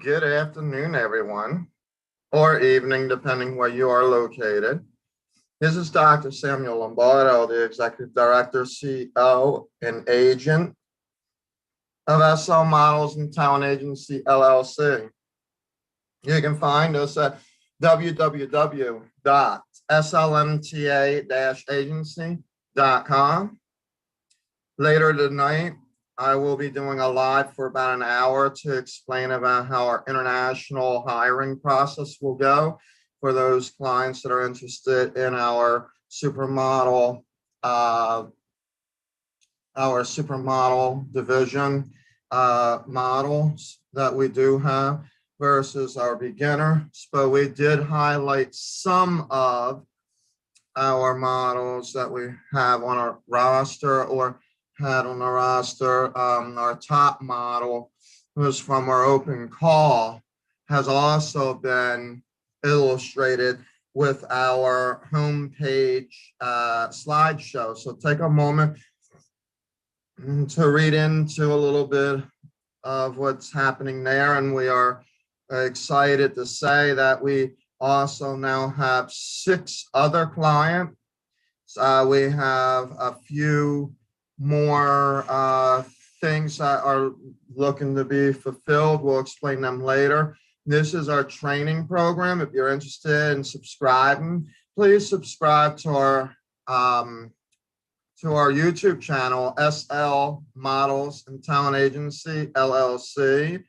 Good afternoon, everyone, or evening, depending where you are located. This is Dr. Samuel Lombardo, the Executive Director, CEO, and Agent of SL Models and Talent Agency, LLC. You can find us at www.slmta-agency.com. Later tonight, I will be doing a live for about an hour to explain about how our international hiring process will go for those clients that are interested in our supermodel division models that we do have versus our beginners. But we did highlight some of our models that we have on our roster or had on the roster. Our top model, who's from our open call, has also been illustrated with our homepage slideshow. So take a moment to read into a little bit of what's happening there. And we are excited to say that we also now have 6 other clients. We have a few more things that are looking to be fulfilled. We'll explain them later. This is our training program. If you're interested in subscribing, please subscribe to our YouTube channel, SL Models and Talent Agency, LLC,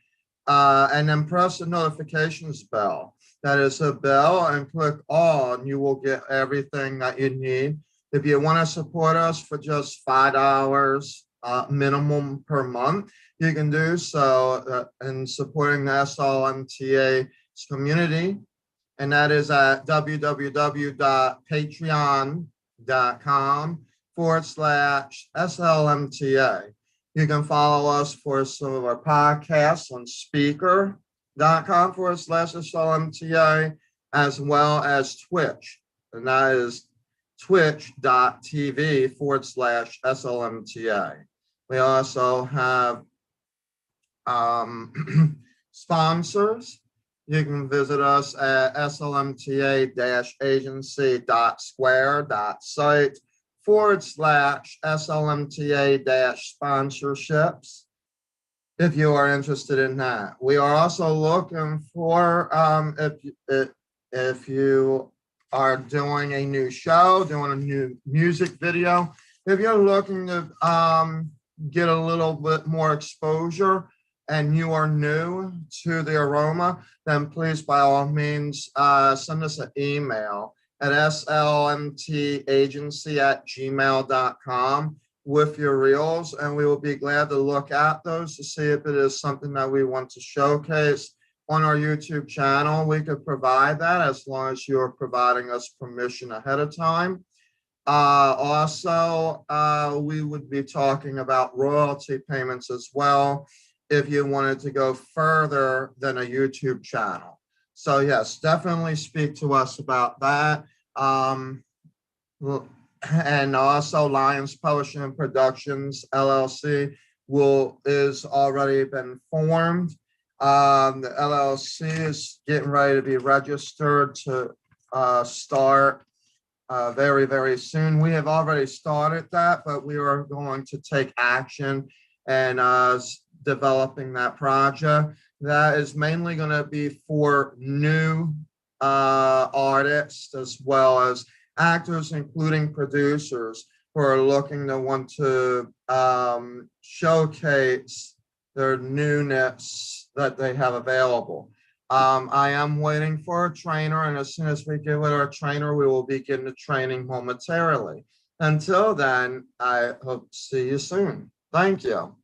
and then press the notifications bell. That is a bell, and click all, and you will get everything that you need. If you want to support us for just $5 minimum per month, you can do so in supporting the SLMTA community. And that is at www.patreon.com/SLMTA. You can follow us for some of our podcasts on speaker.com/SLMTA, as well as Twitch. And that is twitch.tv/SLMTA. We also have sponsors. You can visit us at slmta-agency.square.site/SLMTA-sponsorships if you are interested in that. We are also looking for, if you are doing a new show, doing a new music video, if you're looking to get a little bit more exposure and you are new to the aroma, then please, by all means, send us an email at slmtagency@gmail.com with your reels, and we will be glad to look at those to see if it is something that we want to showcase on our YouTube channel. We could provide that as long as you're providing us permission ahead of time. Also, we would be talking about royalty payments as well if you wanted to go further than a YouTube channel. So yes, definitely speak to us about that. And also Lions Publishing and Productions, LLC is already been formed. The LLC is getting ready to be registered to start very, very soon. We have already started that, but we are going to take action and developing that project. That is mainly going to be for new artists as well as actors, including producers, who are looking to want to showcase their newness that they have available. I am waiting for a trainer, and as soon as we get with our trainer, we will begin the training momentarily. Until then, I hope to see you soon. Thank you.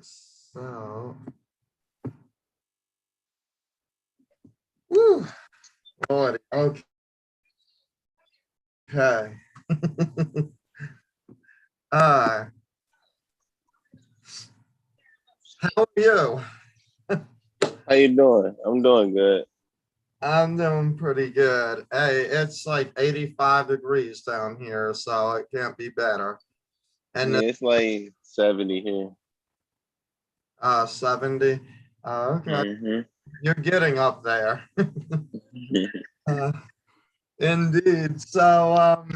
So, woo, Lordy, okay. uh, how are you? How you doing? I'm doing good. I'm doing pretty good. Hey, it's like 85 degrees down here, so it can't be better. And Yeah, it's like 70 here. 70. Okay, Hmm. you're getting up there. Uh, indeed. So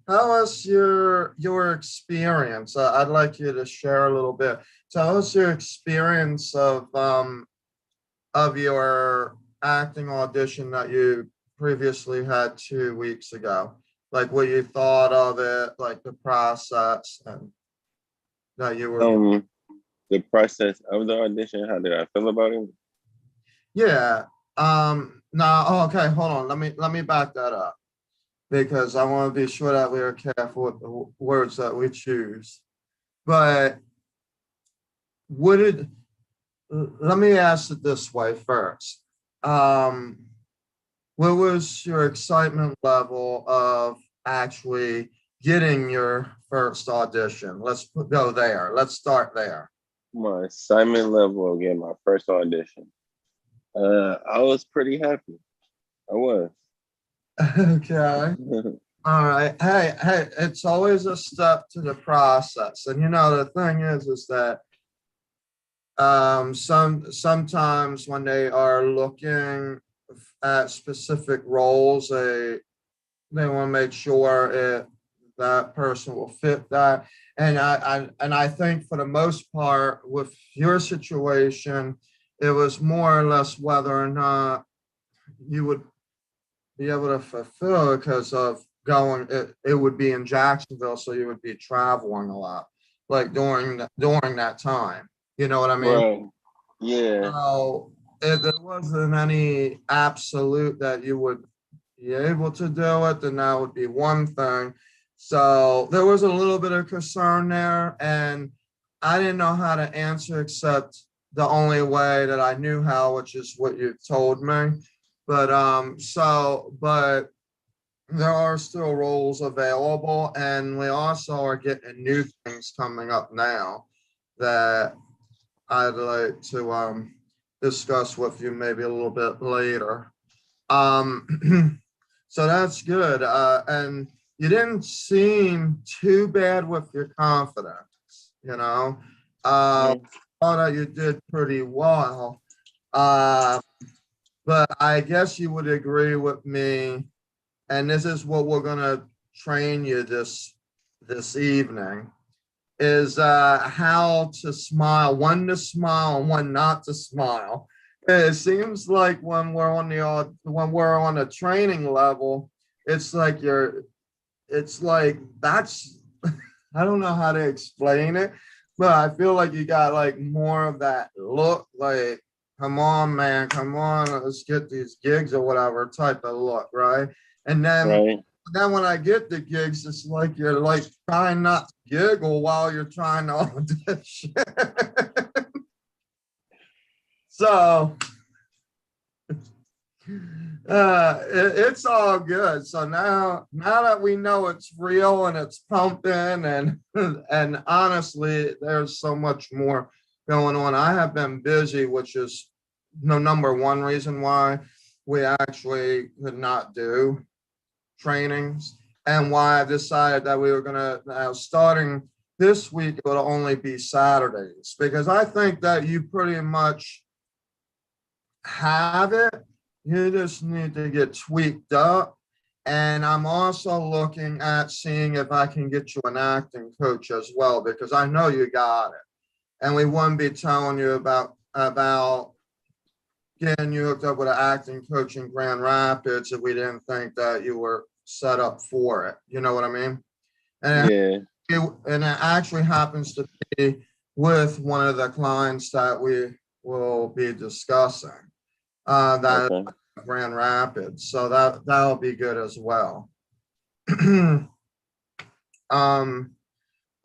tell us your experience. I'd like you to share a little bit. Tell us your experience of your acting audition that you previously had 2 weeks ago. Like what you thought of it, like the process and that you were. Um, the process of the audition, how did I feel about it? Yeah. No, okay, hold on. Let me back that up because I want to be sure that we are careful with the words that we choose. But would it, let me ask it this way first. Um, what was your excitement level of actually getting your first audition? Go there. Let's start there. My assignment level of getting my first audition. I was pretty happy. I was. Okay. All right. Hey, it's always a step to the process. And the thing is that sometimes when they are looking at specific roles, they want to make sure that person will fit that. And I think for the most part with your situation, it was more or less whether or not you would be able to fulfill because of it would be in Jacksonville, so you would be traveling a lot, like during that time. You know what I mean? Right. Yeah. So if there wasn't any absolute that you would be able to do it, then that would be one thing. So there was a little bit of concern there, and I didn't know how to answer except the only way that I knew how, which is what you told me. But there are still roles available, and we also are getting new things coming up now that I'd like to discuss with you maybe a little bit later. So that's good. And you didn't seem too bad with your confidence, you know. Mhm. Thought that you did pretty well. Uh, but I guess you would agree with me, and this is what we're gonna train you this evening is how to smile, when to smile and when not to smile. It seems like when we're on a training level, it's like it's like that's I don't know how to explain it, but I feel like you got like more of that look, like come on, man, come on, let's get these gigs or whatever type of look, right? And Right. then when I get the gigs, it's like you're like trying not to giggle while you're trying to audition. So it's all good. So now that we know it's real and it's pumping and honestly, there's so much more going on. I have been busy, which is the number one reason why we actually could not do trainings and why I decided that we were gonna starting this week, it'll only be Saturdays because I think that you pretty much have it. You just need to get tweaked up. And I'm also looking at seeing if I can get you an acting coach as well, because I know you got it. And we wouldn't be telling you about getting you hooked up with an acting coach in Grand Rapids if we didn't think that you were set up for it. You know what I mean? And Yeah. and it actually happens to be with one of the clients that we will be discussing. That Okay. Grand Rapids. So that'll be good as well. um,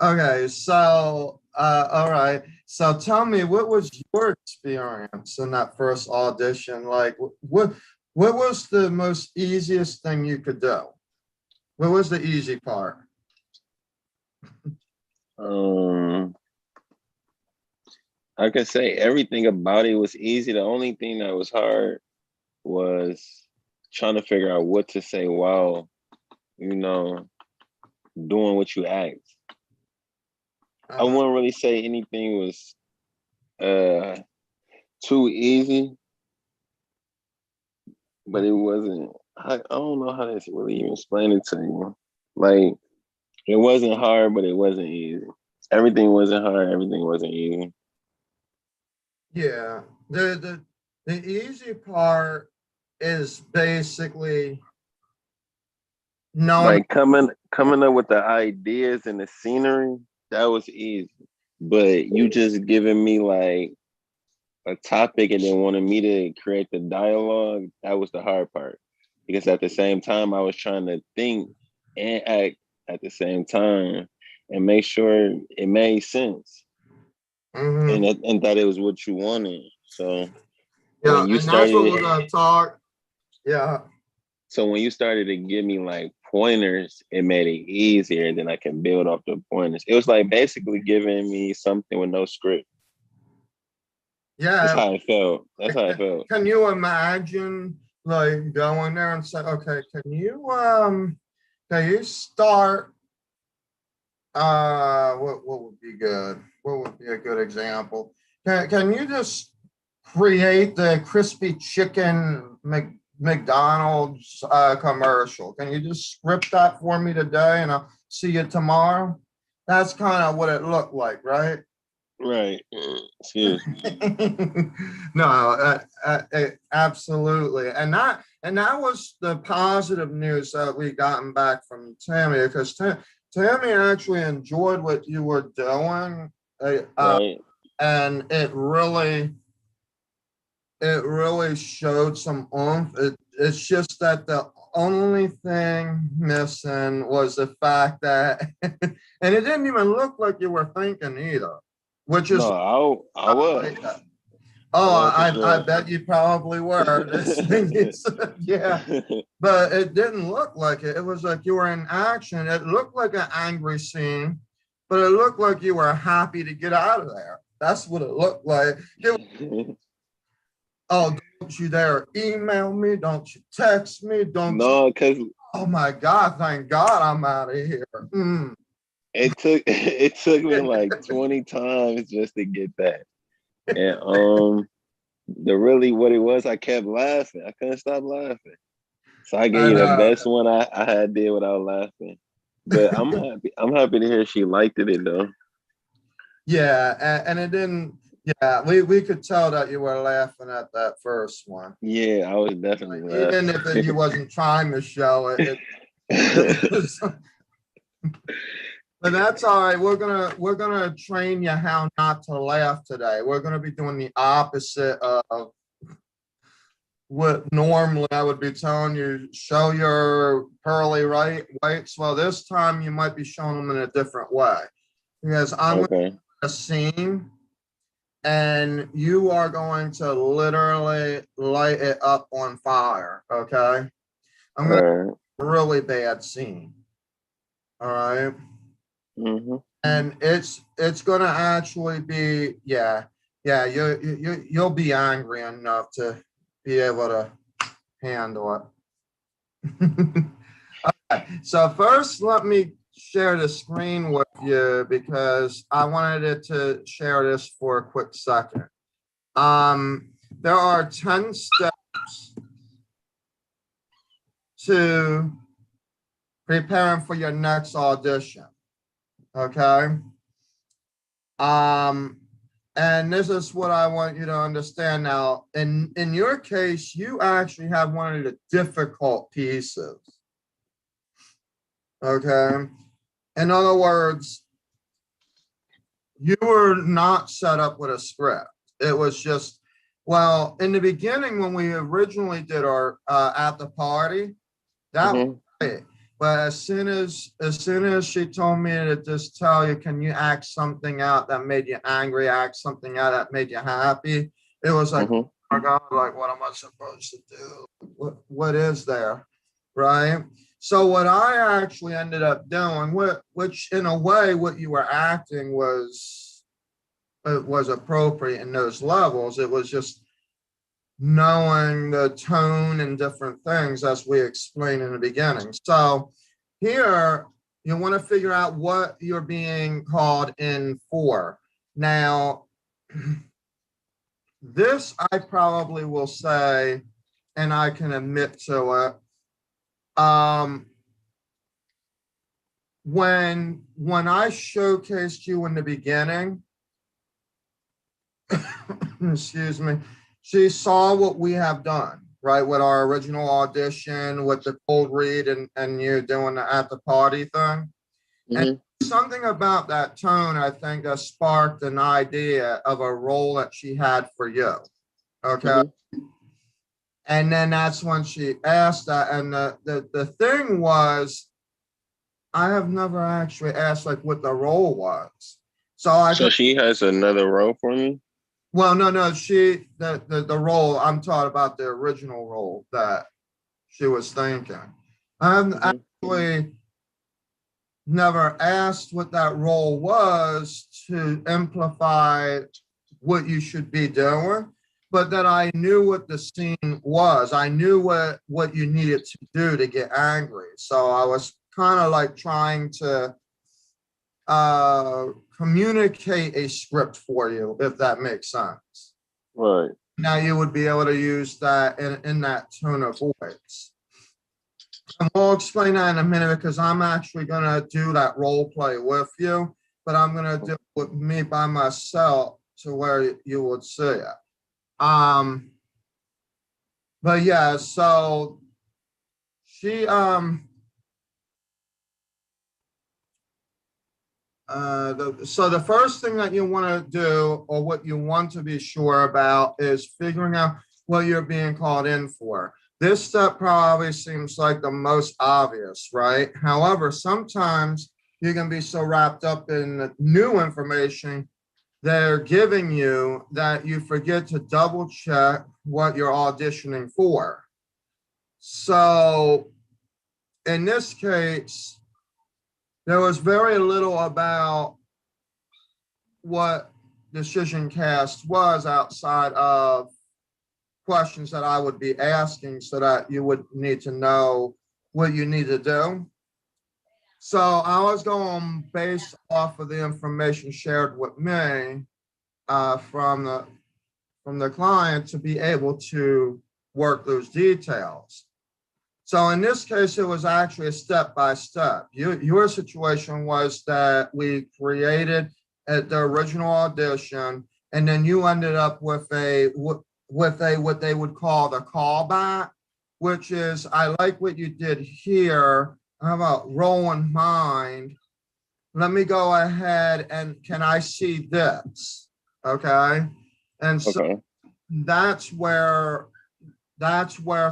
okay, so All right. So tell me, what was your experience in that first audition? Like, what was the most easiest thing you could do? What was the easy part? I could say everything about it was easy. The only thing that was hard was trying to figure out what to say while, doing what you asked. I wouldn't really say anything was too easy, but it wasn't. I don't know how to really even explain it to you. Like, it wasn't hard, but it wasn't easy. Everything wasn't hard. Everything wasn't easy. Yeah, the easy part is basically knowing. Like coming up with the ideas and the scenery, that was easy. But you just giving me like a topic and then wanted me to create the dialogue, that was the hard part. Because at the same time, I was trying to think and act at the same time and make sure it made sense. And that it was what you wanted. So yeah, when you and that's what we're started, gonna talk. Yeah. so when you started to give me like pointers, it made it easier, and then I can build off the pointers. It was like basically giving me something with no script. Yeah. That's how I felt. That's how I felt. Can you imagine like going there and say, okay, can you start what would be good? What would be a good example? Can you just create the crispy chicken McDonald's commercial? Can you just script that for me today and I'll see you tomorrow? That's kind of what it looked like, right? Right. Excuse me. No, absolutely, and that was the positive news that we gotten back from Tammy, because Tammy actually enjoyed what you were doing, Right. and it really showed some oomph. It's just that the only thing missing was the fact that, and it didn't even look like you were thinking either, which is no, I was. I bet you probably were. This thing is, yeah, but it didn't look like it. It was like you were in action. It looked like an angry scene, but it looked like you were happy to get out of there. That's what it looked like. Oh, don't you dare email me. Don't you text me. No, because oh my God, thank God I'm out of here. it took me like 20 times just to get that. And what it was, I kept laughing. I couldn't stop laughing. So I gave you the best one I had did without laughing. But I'm happy. I'm happy to hear she liked it though. Yeah, and it didn't. Yeah, we could tell that you were laughing at that first one. Yeah, I was definitely laughing. Even if you wasn't trying to show it. But that's all right. We're gonna train you how not to laugh today. We're gonna be doing the opposite of what normally I would be telling you. Show your pearly whites. Well, this time you might be showing them in a different way, because I'm okay. a scene, and you are going to literally light it up on fire. Okay, I'm gonna have a really bad scene. All right. And it's gonna actually be you'll be angry enough to be able to handle it. Okay, so first let me share the screen with you, because I wanted it to share this for a quick second. There are 10 steps to preparing for your next audition. Okay. And this is what I want you to understand now. In your case, you actually have one of the difficult pieces. Okay. In other words, you were not set up with a script. It was just, well, in the beginning, when we originally did our at the party, that was great. But as soon as she told me to just tell you, can you act something out that made you angry, act something out that made you happy? It was like, Mm-hmm. oh my God, like what am I supposed to do? What is there? Right. So what I actually ended up doing, which in a way, what you were acting was appropriate in those levels. It was just knowing the tone and different things as we explained in the beginning. So here you want to figure out what you're being called in for. Now, this I probably will say, and I can admit to it. When I showcased you in the beginning, excuse me, she saw what we have done, right? With our original audition, with the cold read and you doing the at the party thing. And Mm-hmm. something about that tone, I think, sparked an idea of a role that she had for you. Okay. Mm-hmm. And then that's when she asked that. And the thing was, I have never actually asked like what the role was. So she has another role for me? Well, no, the role I'm talking about, the original role that she was thinking. I've actually never asked what that role was to amplify what you should be doing, but that I knew what the scene was. I knew what you needed to do to get angry. So I was kind of like trying to communicate a script for you, if that makes sense. Right. Now you would be able to use that in that tone of voice. And we'll explain that in a minute because I'm actually going to do that role play with you, but I'm going to do it with me by myself to where you would see it. But yeah, so she so the first thing that you want to do, or what you want to be sure about, is figuring out what you're being called in for. This step probably seems like the most obvious, right? However, sometimes you can be so wrapped up in the new information they're giving you that you forget to double check what you're auditioning for. So in this case, there was very little about what decision cast was outside of questions that I would be asking so that you would need to know what you need to do. So I was going based off of the information shared with me from the client to be able to work those details. So in this case, it was actually a step by step. Your situation was that we created the original audition, and then you ended up with what they would call the callback, which is, I like what you did here. How about rolling mind? Let me go ahead and can I see this? Okay. And so Okay. that's where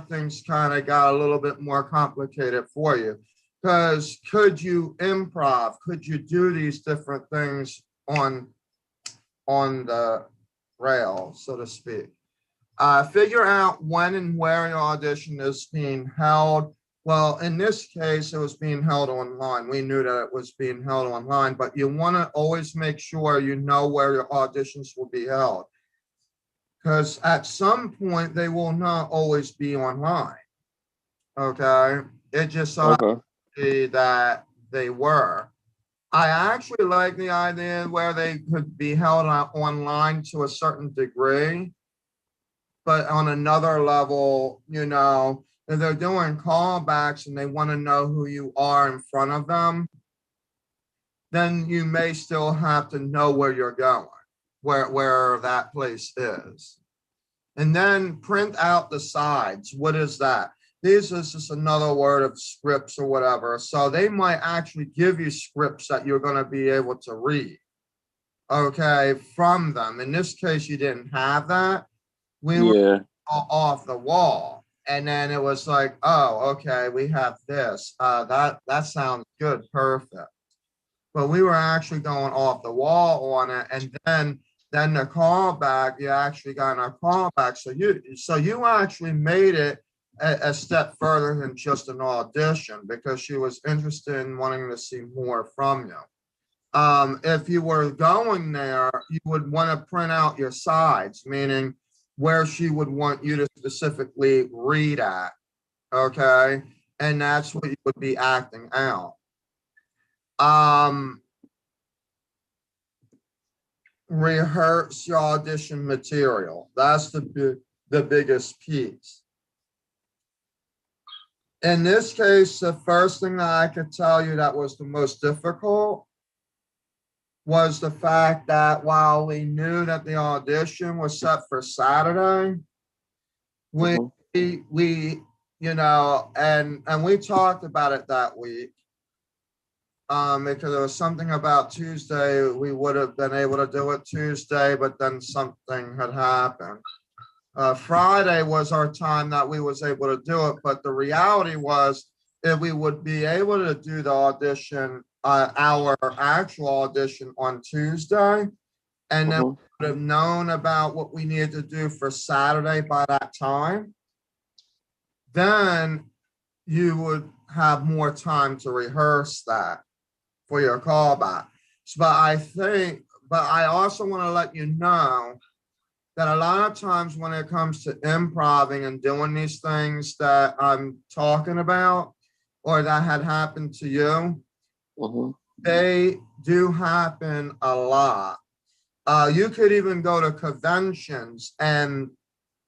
things kind of got a little bit more complicated for you. Because could you improv? Could you do these different things on the rail, so to speak? Figure out when and where your audition is being held. Well, in this case, it was being held online. We knew that it was being held online, but you want to always make sure you know where your auditions will be held. Because at some point, they will not always be online. Okay? It just so happened that they were. I actually like the idea where they could be held online to a certain degree. But on another level, if they're doing callbacks and they want to know who you are in front of them, then you may still have to know where you're going, where that place is. And then print out the sides. What is that? This is just another word of scripts or whatever. So they might actually give you scripts that you're going to be able to read, okay, from them. In this case, you didn't have that. We were off the wall. and then it was like, oh, okay, we have this. That sounds good, perfect. But we were actually going off the wall on it, and then the callback, you actually got a callback. So you actually made it a step further than just an audition, because she was interested in wanting to see more from you. If you were going there, you would want to print out your sides, meaning where she would want you to specifically read at. Okay. And that's what you would be acting out. Rehearse your audition material. That's the biggest piece. In this case, the first thing that I could tell you that was the most difficult was the fact that while we knew that the audition was set for Saturday, we you know, and we talked about it that week, because there was something about Tuesday. We would have been able to do it Tuesday, but then something had happened. Friday was our time that we was able to do it, but the reality was if we would be able to do the audition, our actual audition on Tuesday, and then we would have known about what we needed to do for Saturday by that time, then you would have more time to rehearse that for your callback. But I also want to let you know that a lot of times when it comes to improvising and doing these things that I'm talking about, or that had happened to you, they do happen a lot. You could even go to conventions, and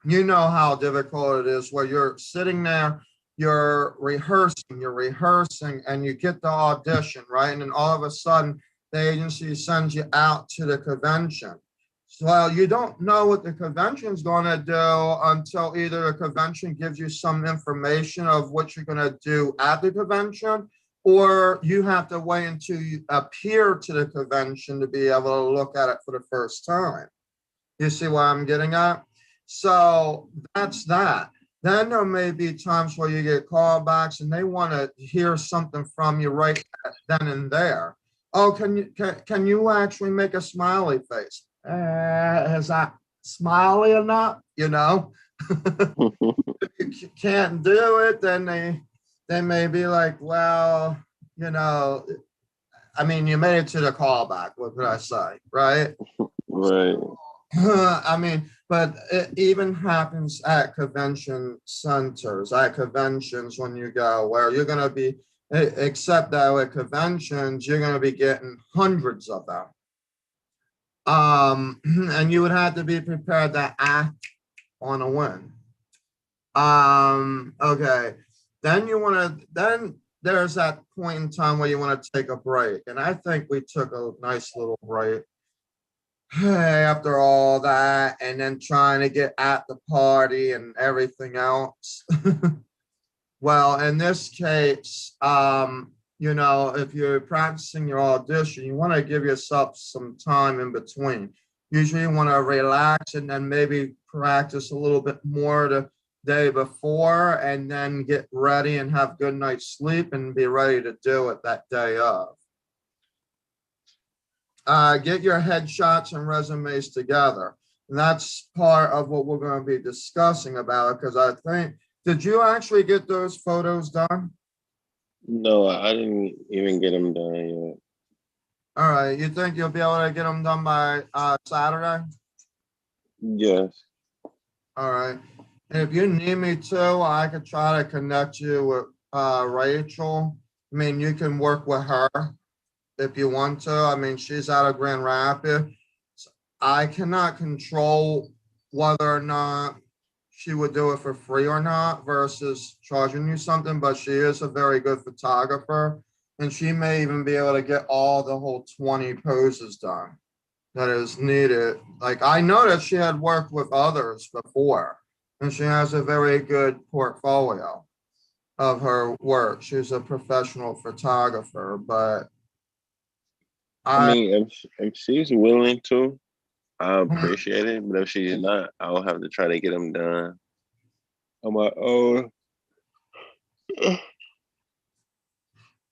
you know how difficult it is where you're sitting there, you're rehearsing, and you get the audition, right? And then all of a sudden, the agency sends you out to the convention. So you don't know what the convention's going to do until either the convention gives you some information of what you're going to do at the convention, or you have to wait until you appear to the convention to be able to look at it for the first time. You see what I'm getting at? So that's that. Then there may be times where you get callbacks and they want to hear something from you right then and there. Oh, can you actually make a smiley face? Is that smiley enough? You know, if you can't do it, then they may be like, well, you know, I mean, you made it to the callback. What could I say, right? Right. I mean, but it even happens at convention centers, at conventions when you go, where you're going to be, except that at conventions, you're going to be getting hundreds of them. And you would have to be prepared to act on a win. Okay. Then there's that point in time where you want to take a break. And I think we took a nice little break after all that, and then trying to get at the party and everything else. Well, in this case, you know, if you're practicing your audition, you want to give yourself some time in between. Usually you want to relax and then maybe practice a little bit more the day before, and then get ready and have good night's sleep and be ready to do it that day of. Get your headshots and resumes together. And that's part of what we're going to be discussing about it, because I think, did you actually get those photos done? No, I didn't even get them done yet. All right. You think you'll be able to get them done by Saturday? Yes. All right. And if you need me to, I could try to connect you with Rachel. I mean, you can work with her if you want to. I mean, she's out of Grand Rapids. I cannot control whether or not she would do it for free or not versus charging you something, but she is a very good photographer, and she may even be able to get all the whole 20 poses done that is needed. Like, I know that she had worked with others before, and she has a very good portfolio of her work. She's a professional photographer, but I mean, if she's willing to, I Mhm. appreciate it. But if she's not, I'll have to try to get them done. on my own.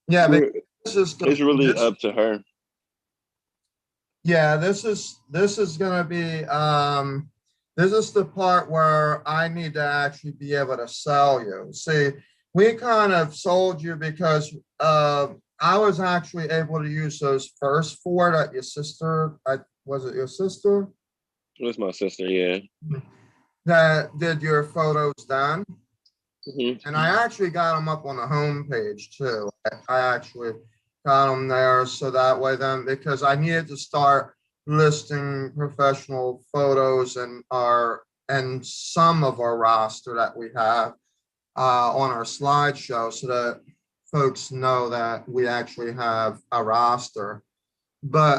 Yeah, but this is It's really up to her. Yeah, this is gonna be this is the part where I need to actually be able to sell you. See, we kind of sold you because I was actually able to use those first four that your sister, was it your sister? It was my sister, yeah. That did your photos then. Mm-hmm. And I actually got them up on the home page too. I actually got them there so that way then, because I needed to start listing professional photos and some of our roster that we have on our slideshow so that folks know that we actually have a roster. But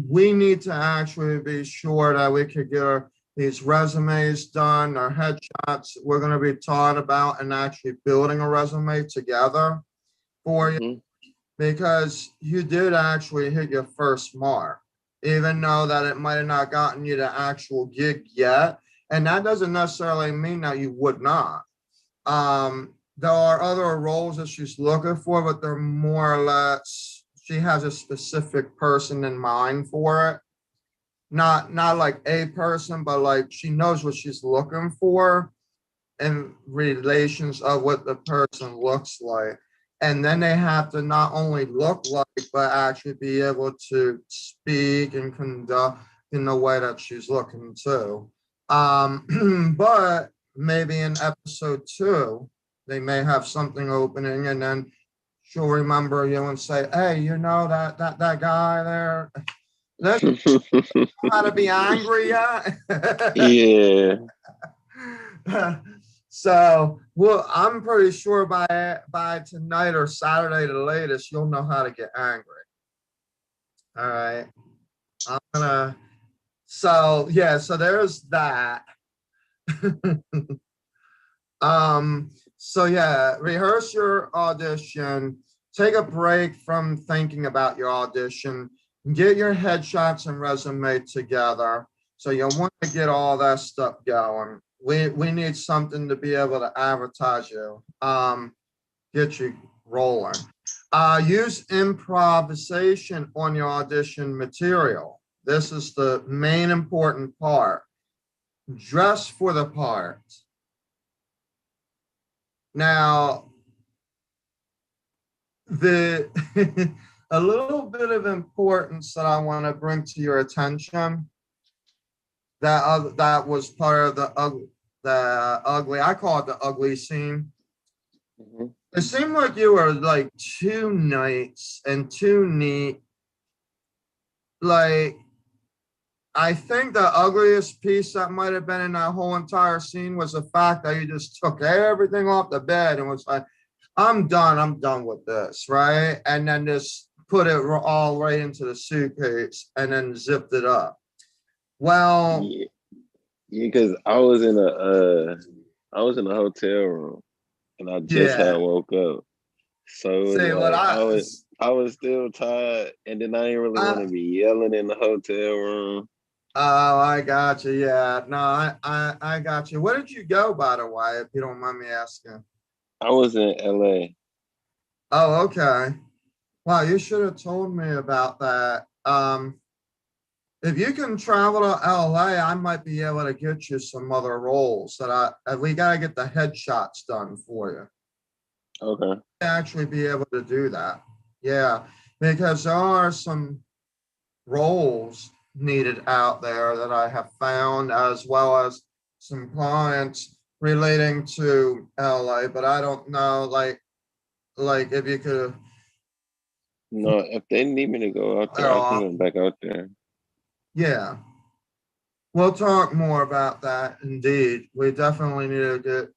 we need to actually be sure that we could get these resumes done, our headshots. We're going to be taught about and actually building a resume together for you, because you did actually hit your first mark, even though that it might have not gotten you the actual gig yet. And that doesn't necessarily mean that you would not. There are other roles that she's looking for, but they're more or less, she has a specific person in mind for it. Not like a person, but like she knows what she's looking for in relations of what the person looks like. And then they have to not only look like, but actually be able to speak and conduct in the way that she's looking to. But maybe in episode 2, they may have something opening, and then she'll remember you and say, "Hey, you know that guy there? Let's how to be angry yet?" Yeah. So, well, I'm pretty sure by tonight or Saturday the latest, you'll know how to get angry. All right. I'm gonna. So yeah. So there's that. So yeah, rehearse your audition. Take a break from thinking about your audition. Get your headshots and resume together. So you'll want to get all that stuff going. We need something to be able to advertise you, get you rolling. Use improvisation on your audition material. This is the main important part. Dress for the part. Now, the a little bit of importance that I want to bring to your attention, that was part of the ugly, I call it the ugly scene. Mm-hmm. It seemed like you were like too nice and too neat. Like, I think the ugliest piece that might have been in that whole entire scene was the fact that you just took everything off the bed and was like, I'm done with this, right? And then just put it all right into the suitcase and then zipped it up. Well, yeah, because I was in a hotel room and I just had woke up. So it was see what I was still tired, and then I didn't really want to be yelling in the hotel room. Oh, I got you. Yeah, no, I got you. Where did you go, by the way, if you don't mind me asking? I was in LA. Oh, okay. Wow, you should have told me about that. If you can travel to LA, I might be able to get you some other roles we got to get the headshots done for you. Okay. Actually be able to do that. Yeah, because there are some roles needed out there that I have found, as well as some clients relating to LA, but I don't know, like if you could. No, if they need me to go out there, I can go back out there. Yeah. We'll talk more about that. Indeed. We definitely need to get,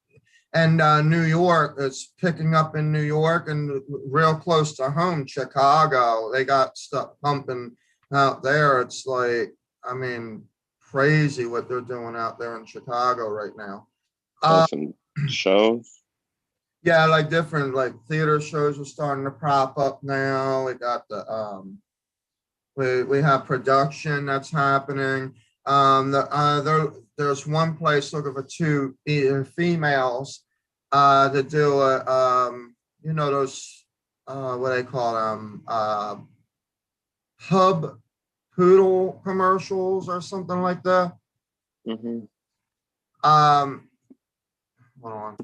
and New York is picking up in New York and real close to home, Chicago. They got stuff pumping out there. It's like, I mean, crazy what they're doing out there in Chicago right now. Some shows. Yeah, like different like theater shows are starting to prop up now. We got the we have production that's happening. They're there's one place looking for two females to do those what they call them hub poodle commercials or something like that. Mm-hmm. Hold on,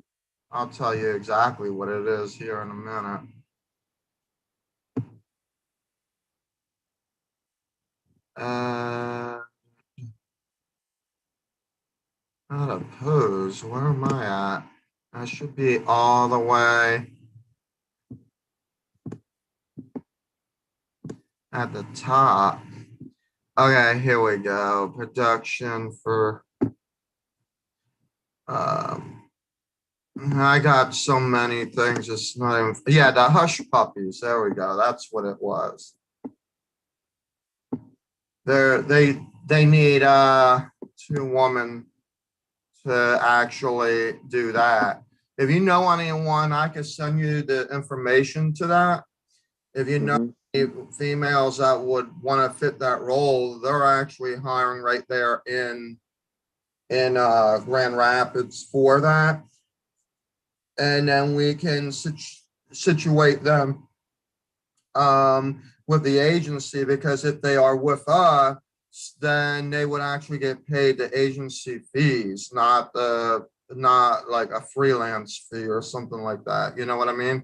I'll tell you exactly what it is here in a minute. Not a pose. Where am I at? I should be all the way at the top. Okay, here we go. Production for I got so many things. It's not even, yeah, the hush puppies. There we go. That's what it was. They need two women to actually do that. If you know anyone, I could send you the information to that. If you know females that would want to fit that role, they're actually hiring right there in Grand Rapids for that. And then we can situate them with the agency, because if they are with us, then they would actually get paid the agency fees, not like a freelance fee or something like that. You know what I mean?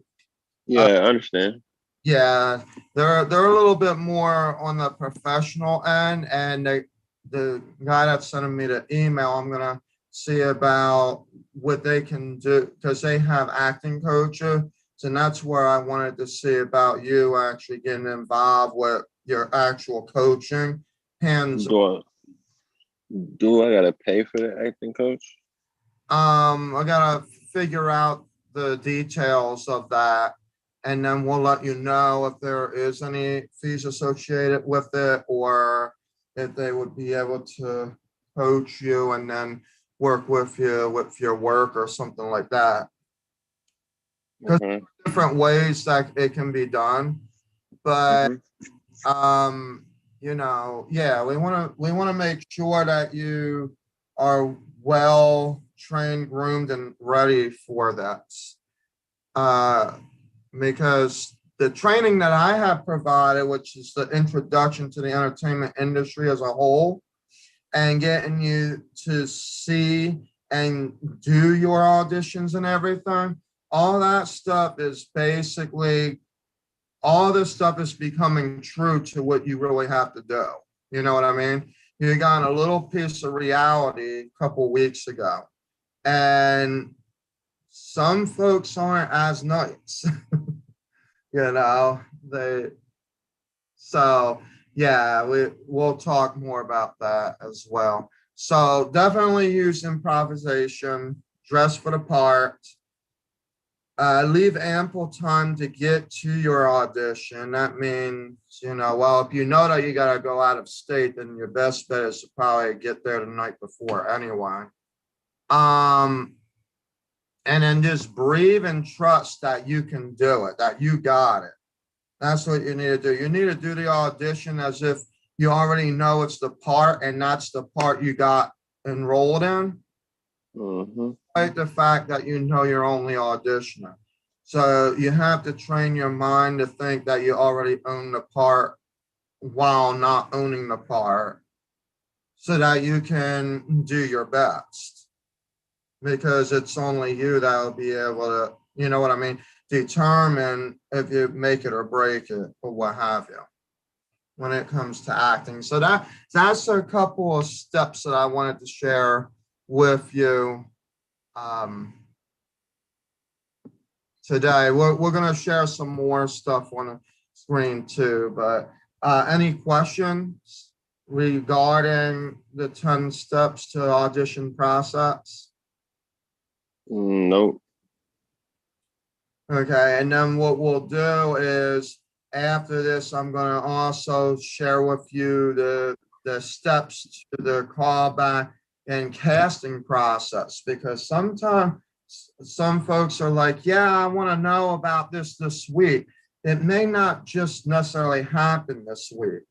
Yeah, I understand. Yeah, they're a little bit more on the professional end, and the guy that's sending me the email, I'm gonna see about what they can do, because they have acting coaches, and that's where I wanted to see about you actually getting involved with your actual coaching. Hands. Do I gotta pay for the acting coach? I gotta figure out the details of that, and then we'll let you know if there is any fees associated with it, or if they would be able to coach you and then work with you with your work or something like that. Because different ways that it can be done, but yeah, we want to make sure that you are well trained, groomed, and ready for that. Because the training that I have provided, which is the introduction to the entertainment industry as a whole, and getting you to see and do your auditions and everything, all that stuff is basically, all this stuff is becoming true to what you really have to do. You know what I mean? You got a little piece of reality a couple weeks ago, and some folks aren't as nice. So yeah, we'll talk more about that as well. So definitely use improvisation, dress for the part, leave ample time to get to your audition. That means, well, if you know that you got to go out of state, then your best bet is to probably get there the night before anyway. And then just breathe and trust that you can do it, that you got it. That's what you need to do. You need to do the audition as if you already know it's the part, and that's the part you got enrolled in. Despite the fact that you know you're only auditioning. So you have to train your mind to think that you already own the part while not owning the part, so that you can do your best. Because it's only you that will be able to, you know what I mean, determine if you make it or break it or what have you when it comes to acting. So that's a couple of steps that I wanted to share with you today. We're going to share some more stuff on the screen too, but any questions regarding the 10 steps to audition process? Nope. Okay, and then what we'll do is, after this, I'm going to also share with you the steps to the callback and casting process, because sometimes some folks are like, yeah, I want to know about this week. It may not just necessarily happen this week.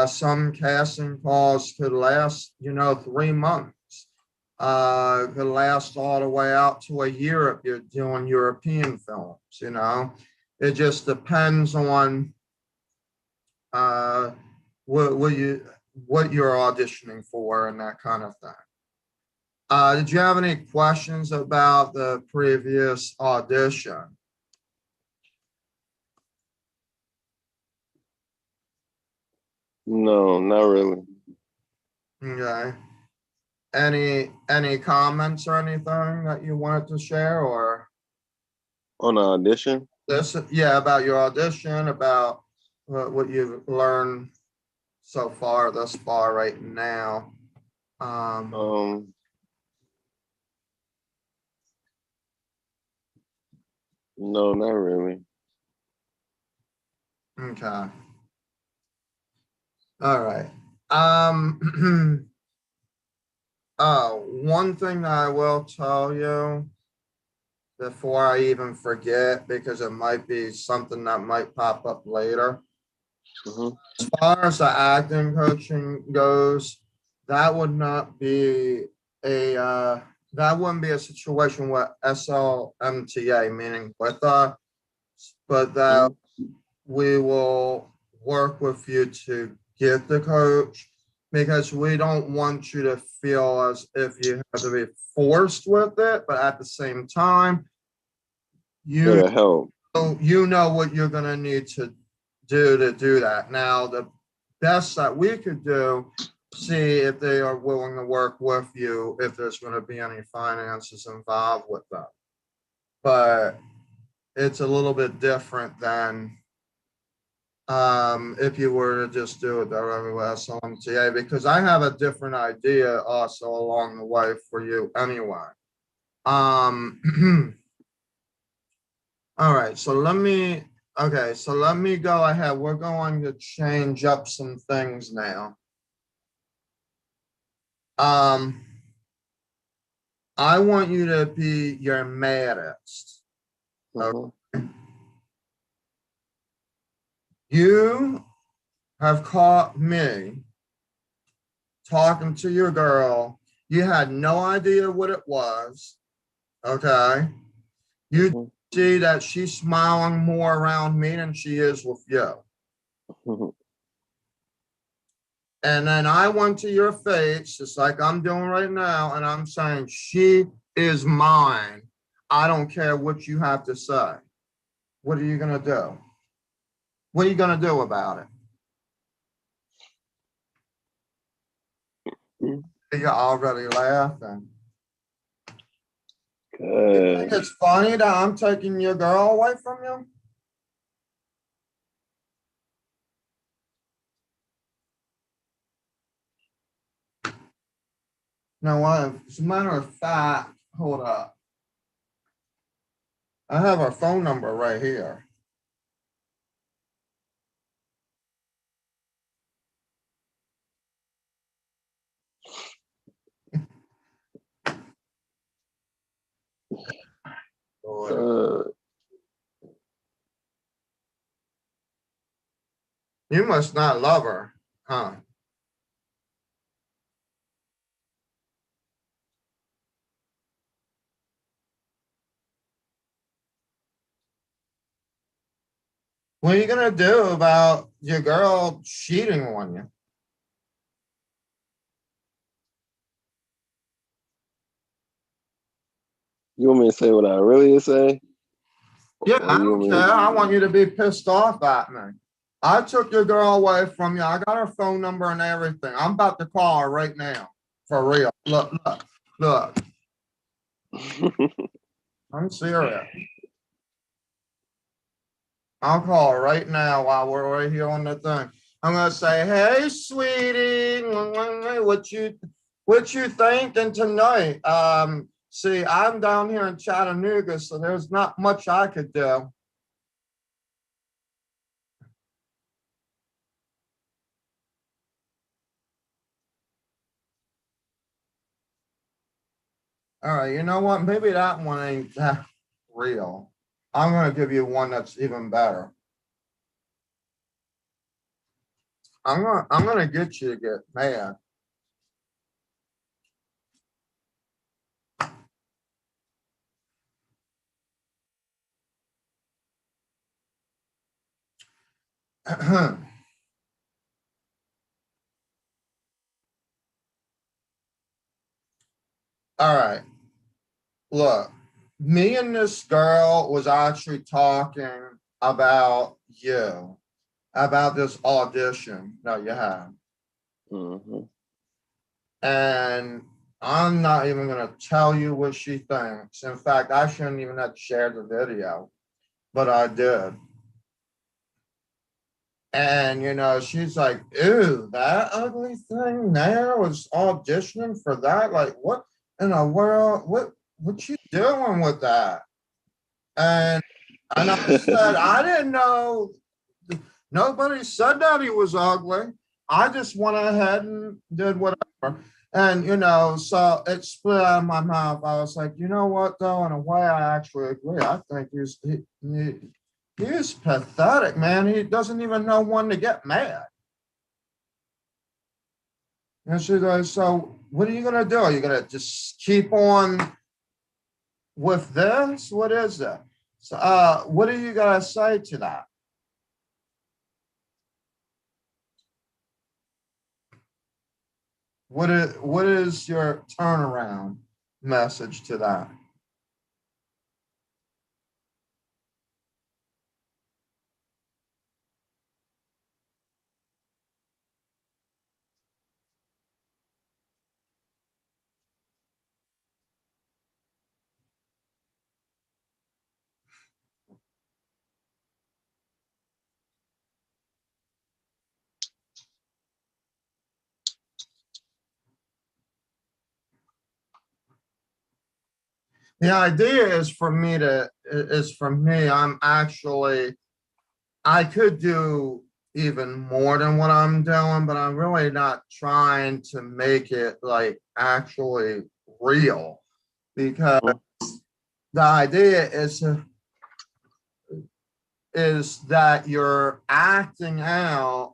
Some casting calls could last, 3 months. Could last all the way out to a year if you're doing European films, you know. It just depends on uh, what you're auditioning for and that kind of thing. Did you have any questions about the previous audition? No, not really. Okay. Any comments or anything that you wanted to share, or On the audition? this? Yeah, about your audition, about what you've learned so far, thus far, right now. Um, no, not really. Okay. All right. Um, one thing that I will tell you before I even forget, because it might be something that might pop up later. Mm-hmm. As far as the acting coaching goes, that would not be that wouldn't be a situation with SLMTA, meaning with us, but that we will work with you to get the coach, because we don't want you to feel as if you have to be forced with it, but at the same time, you It'll help. you know what you're going to need to do that. Now, the best that we could do, see if they are willing to work with you, if there's going to be any finances involved with them. But it's a little bit different than if you were to just do it directly with SLMTA, because I have a different idea also along the way for you anyway. All right, so let me go ahead. We're going to change up some things now. I want you to be your maddest. Mm-hmm. Okay? You have caught me talking to your girl. You had no idea what it was. Okay. You Mm-hmm. see that she's smiling more around me than she is with you. Mm-hmm. And then I went to your face, just like I'm doing right now, and I'm saying, she is mine. I don't care what you have to say. What are you going to do? What are you going to do about it? You're already laughing. You think it's funny that I'm taking your girl away from you? No, as a matter of fact, hold up. I have her phone number right here. You must not love her, huh? What are you going to do about your girl cheating on you? You want me to say what I really say? Yeah, Or I you don't want care. me to... I want you to be pissed off at me. I took your girl away from you. I got her phone number and everything. I'm about to call her right now. For real. Look. I'm serious. I'll call her right now while we're right here on the thing. I'm gonna say, hey, sweetie, what you thinking tonight? See, I'm down here in Chattanooga, so there's not much I could do. All right, you know what? Maybe that one ain't that real. I'm gonna give you one that's even better. I'm gonna get you to get mad. All right. Look, me and this girl was actually talking about you, about this audition that you have. And I'm not even going to tell you what she thinks. In fact, I shouldn't even have shared the video, but I did. And, you know, she's like, ew, that ugly thing there was auditioning for that. Like, what in the world? What you doing with that? And I said, I didn't know. Nobody said that he was ugly. I just went ahead and did whatever. And, you know, so it split out of my mouth. I was like, you know what, though? In a way, I actually agree. I think he's pathetic, man. He doesn't even know when to get mad. And she's like, so what are you going to do? Are you going to just keep on with this? What is that? So, what are you going to say to that? What is your turnaround message to that? The idea is for me I could do even more than what I'm doing, but I'm really not trying to make it like actually real, because the idea is that you're acting out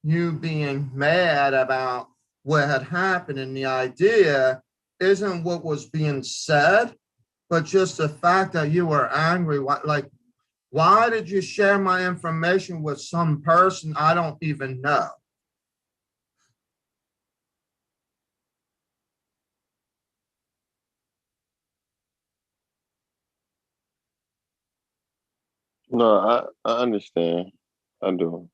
you being mad about what had happened, and the idea isn't what was being said, but just the fact that you were angry. Like, why did you share my information with some person I don't even know? No, I understand. I do.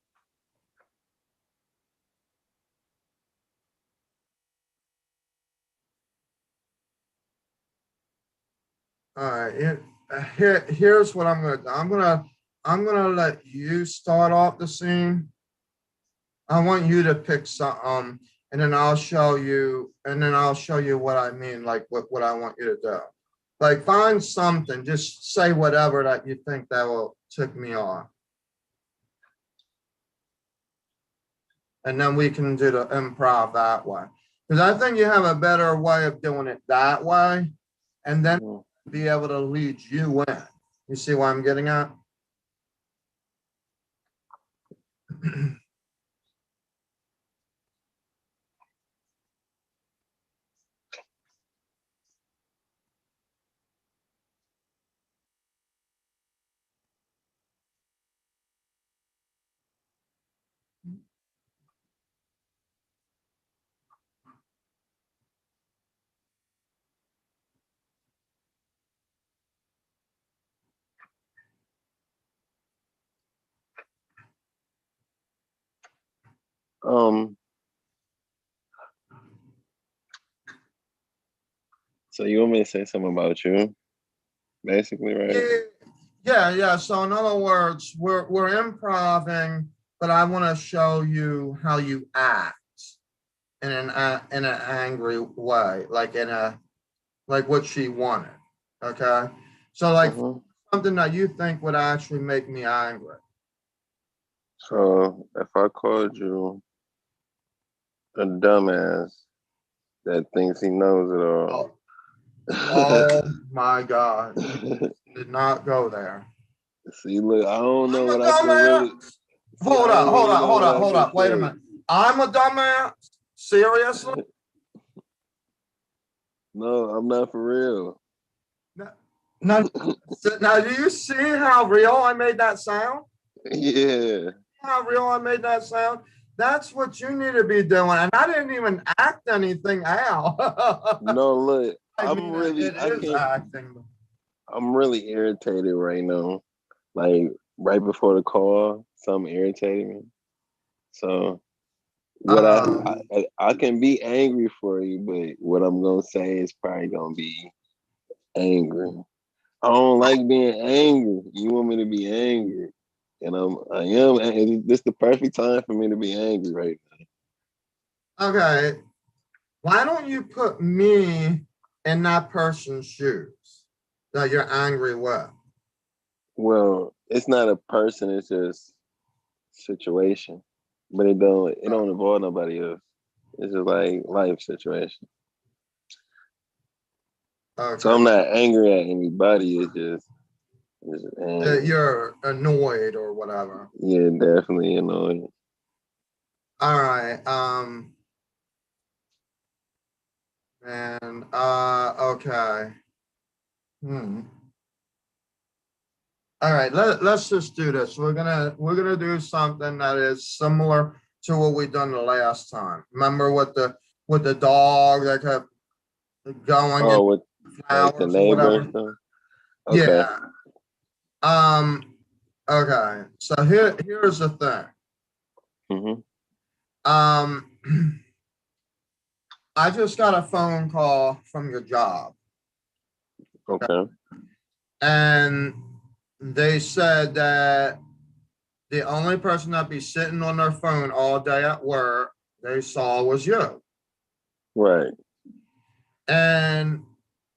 All right, here's what I'm gonna do. I'm gonna let you start off the scene. I want you to pick some, and then I'll show you what I mean, like what I want you to do. Like, find something, just say whatever that you think that will tick me off. And then we can do the improv that way. Because I think you have a better way of doing it that way, and then be able to lead you in. You see what I'm getting at? Um, so you want me to say something about you, basically, right? Yeah. So in other words, we're improving, but I want to show you how you act in an angry way, like what she wanted. Okay. So like something that you think would actually make me angry. So if I called you a dumbass that thinks he knows it all. Oh my God. Did not go there. See, look, I don't know I'm a what I can really. dumbass. See, I don't really know what I can Wait a say. minute. I'm a dumbass? Seriously? No, I'm not for real. Now, do you see how real I made that sound? Yeah. how real I made that sound? That's what you need to be doing. And I didn't even act anything out. No, look, I mean, it is acting. I'm really irritated right now. Like right before the call, something irritated me. So what I can be angry for you, but what I'm gonna say is probably gonna be angry. I don't like being angry. You want me to be angry, and I am. And this is the perfect time for me to be angry right Okay. Why don't you put me in that person's shoes that you're angry with? Well, it's not a person, it's just situation. But it don't involve nobody else. It's just like life situation. So Okay. I'm not angry at anybody, it's just angry. You're annoyed or whatever. Yeah, definitely annoying. All right. And okay. Hmm. All right, let's just do this. We're gonna do something that is similar to what we done the last time. Remember with the dog that kept going in Oh, with like the flowers or neighbor and whatever? stuff? Okay. Yeah. Um, okay. So here's the thing. Mm-hmm. Um, I just got a phone call from your job, Okay. and they said that the only person that be sitting on their phone all day at work they saw was you. Right. And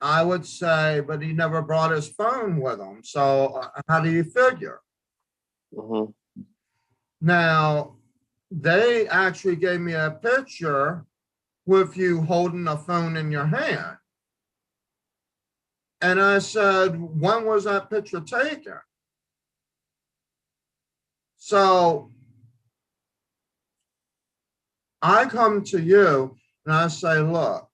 I would say, but he never brought his phone with him. So how do you figure? Mm-hmm. Now, they actually gave me a picture with you holding a phone in your hand. And I said, when was that picture taken? So I come to you and I say, look,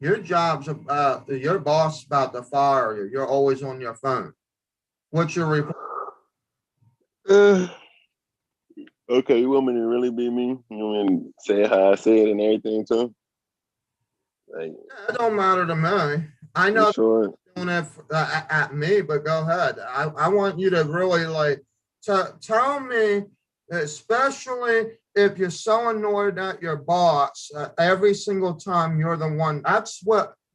your boss is about to fire you. You're always on your phone. What's your report? Okay, you want me to really be me? You want me to say how I say it and everything too? Like, It don't matter to me. I you know sure? doing it at me, but go ahead. I want you to really like tell me, especially if you're so annoyed at your boss every single time you're the one.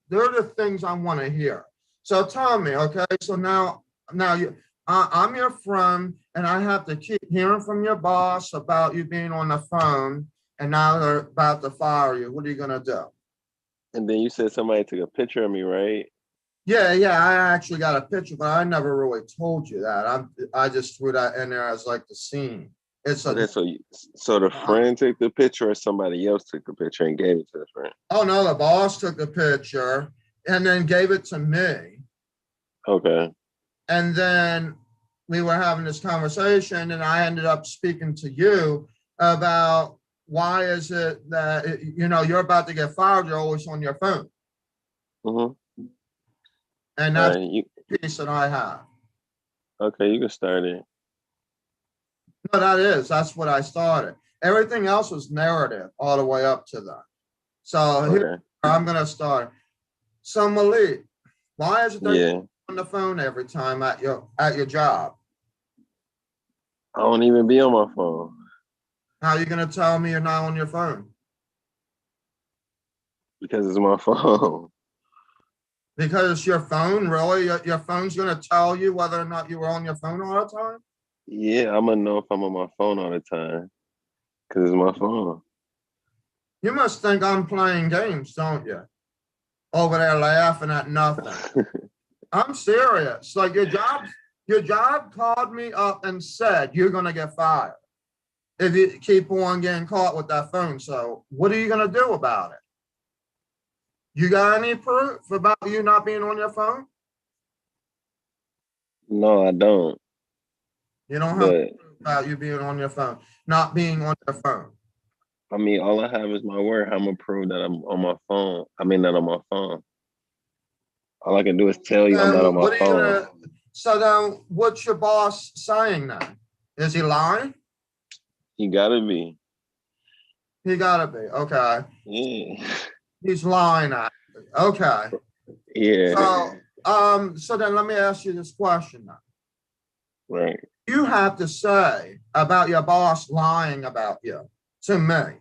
They're the things I want to hear. So tell me, okay? So now I'm your friend, and I have to keep hearing from your boss about you being on the phone, and now they're about to fire you. What are you gonna do? And then you said somebody took a picture of me, right? Yeah, I actually got a picture, but I never really told you that. I just threw that in there as like the scene. It's a Okay, so the friend took the picture or somebody else took the picture and gave it to the friend? oh no, the boss took the picture and then gave it to me. Okay. And then we were having this conversation, and I ended up speaking to you about why is it that you're about to get fired, you're always on your phone. Mm-hmm. And All that's right. the piece that I have. Okay, you can start it. No, that's what I started. Everything else was narrative all the way up to that. So here Okay. I'm gonna start. So Malik, why is it that Yeah. you're on the phone every time at your job? I don't even be on my phone How are you gonna tell me you're not on your phone? because it's my phone. Because it's your phone, really? Your phone's gonna tell you whether or not you were on your phone all the time? Yeah, I'm gonna know if I'm on my phone all the time because it's my phone. You must think I'm playing games, don't you? Over there laughing at nothing. I'm serious. Like your job called me up and said you're gonna get fired if you keep on getting caught with that phone. So what are you gonna do about it? You got any proof about you not being on your phone? No, I don't. You don't have But proof about you being on your phone, not being on your phone. I mean, all I have is my word. I'm gonna prove that I'm on my phone. I mean, not on my phone. All I can do is tell you I'm not on And my what are you phone. gonna So then what's your boss saying then? Is he lying? He gotta be. He gotta be. Okay. Yeah. He's lying at me. Okay. Yeah. So then let me ask you this question then. Right. You have to say about your boss lying about you to me.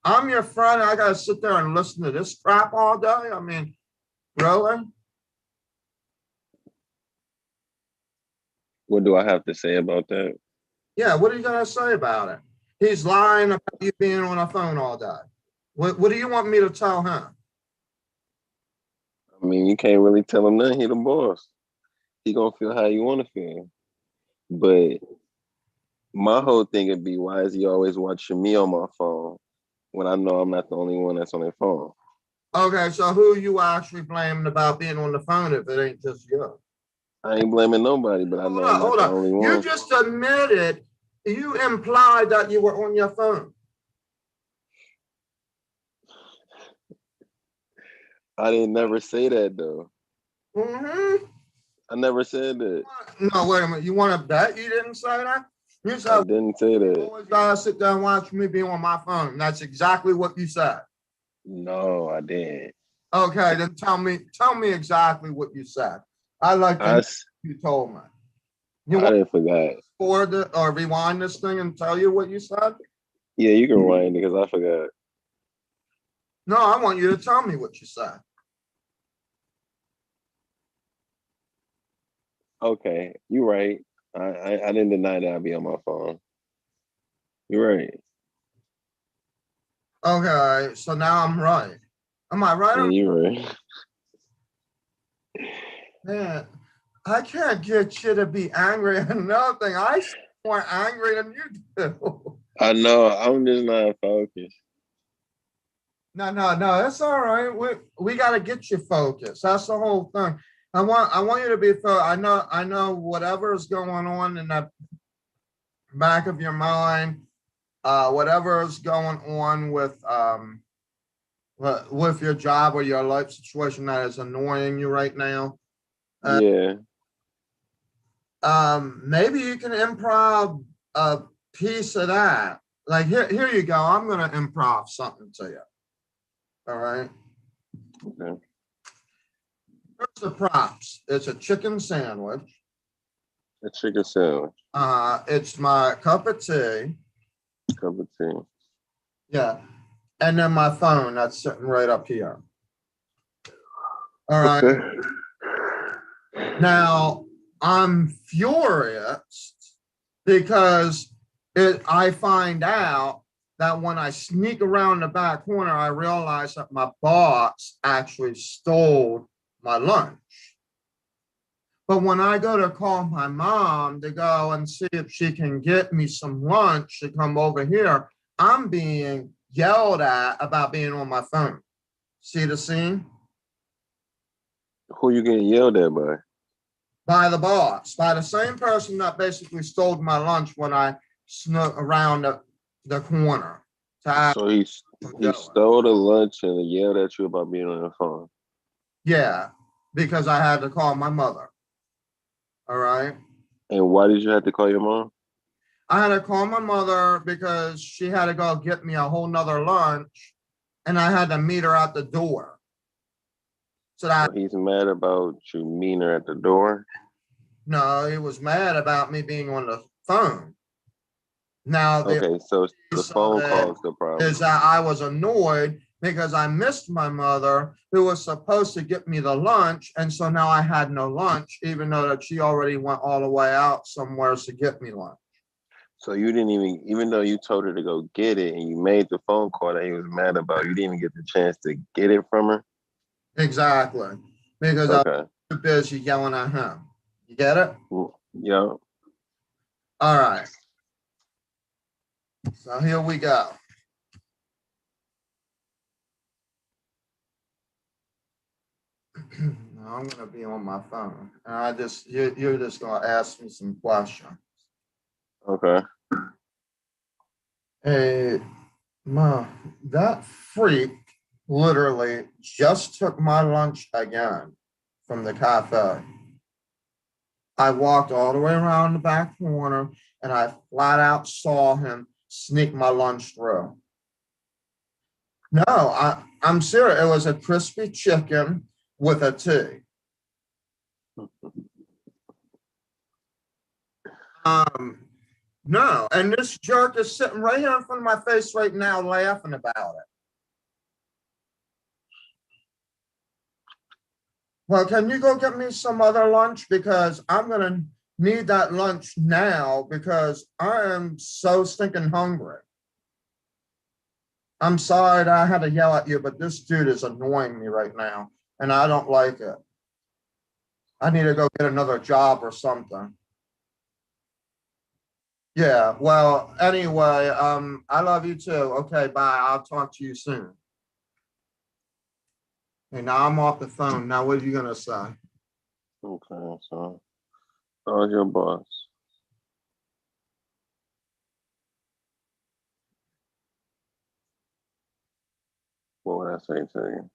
I'm your friend. I gotta sit there and listen to this crap all day. I mean, really? What do I have to say about that? Yeah. What are you gonna say about it? He's lying about you being on a phone all day. What do you want me to tell him? I mean, you can't really tell him nothing. He the boss. He gonna feel how you want to feel. But my whole thing would be, why is he always watching me on my phone when I know I'm not the only one that's on their phone? Okay, so who are you actually blaming about being on the phone if it ain't just you? I ain't blaming nobody, but I know I'm not the only You one. just admitted, you implied that you were on your phone. I didn't never say that though. Mm-hmm. I never said that. No, wait a minute. You want to bet you didn't say that? You I said, didn't say you that. always gotta sit there and watch me be on my phone. That's exactly what you said. No, I didn't. Okay, then tell me exactly what you said. I like to know you told me. You I want didn't forget. or rewind this thing and tell you what you said? Yeah, you can rewind it because I forgot. No, I want you to tell me what you said. Okay, you're right. I didn't deny that I'd be on my phone. You're right. Okay, so now I'm right. Am I right? Yeah, you're right. Man, I can't get you to be angry at nothing. I seem more angry than you do. I know. I'm just not focused. No, that's all right. We got to get you focused. That's the whole thing. I want you to be focused. I know whatever is going on in the back of your mind, whatever is going on with your job or your life situation that is annoying you right now. Yeah. Maybe you can improv a piece of that. Like here you go. I'm gonna improv something to you. All right. Okay. Here's the props. It's a chicken sandwich. A chicken sandwich. It's my cup of tea. Cup of tea. Yeah. And then my phone that's sitting right up here. All right. Okay. Now I'm furious because I find out that when I sneak around the back corner, I realize that my boss actually stole my lunch. But when I go to call my mom to go and see if she can get me some lunch to come over here, I'm being yelled at about being on my phone. See the scene? Who you getting yelled at by? By the boss, by the same person that basically stole my lunch when I snuck around the corner. So he stole the lunch and yelled at you about being on the phone. Yeah, because I had to call my mother. All right. And why did you have to call your mom? I had to call my mother because she had to go get me a whole nother lunch and I had to meet her at the door. So he's mad about you meeting her at the door? No, he was mad about me being on the phone. Now, okay, so the phone call is the problem. Is that I was annoyed because I missed my mother who was supposed to get me the lunch. And so now I had no lunch, even though that she already went all the way out somewhere to get me lunch. So you didn't even though you told her to go get it and you made the phone call that he was mad about, you didn't even get the chance to get it from her? Exactly. Because I was too busy yelling at him. You get it? Yeah. All right. So here we go. Now I'm going to be on my phone. And you're just going to ask me some questions. Okay. Hey, Ma, that freak literally just took my lunch again from the cafe. I walked all the way around the back corner and I flat out saw him sneak my lunch through. No, I'm serious. It was a crispy chicken with a tea. No, and this jerk is sitting right here in front of my face right now laughing about it. Well, can you go get me some other lunch? Because I'm going to need that lunch now because I am so stinking hungry. I'm sorry that I had to yell at you, but this dude is annoying me right now, and I don't like it. I need to go get another job or something. Yeah, well, anyway, I love you too. Okay, bye. I'll talk to you soon. Hey, now I'm off the phone. Now, what are you going to say? Okay, so how's your boss? What would I say to you?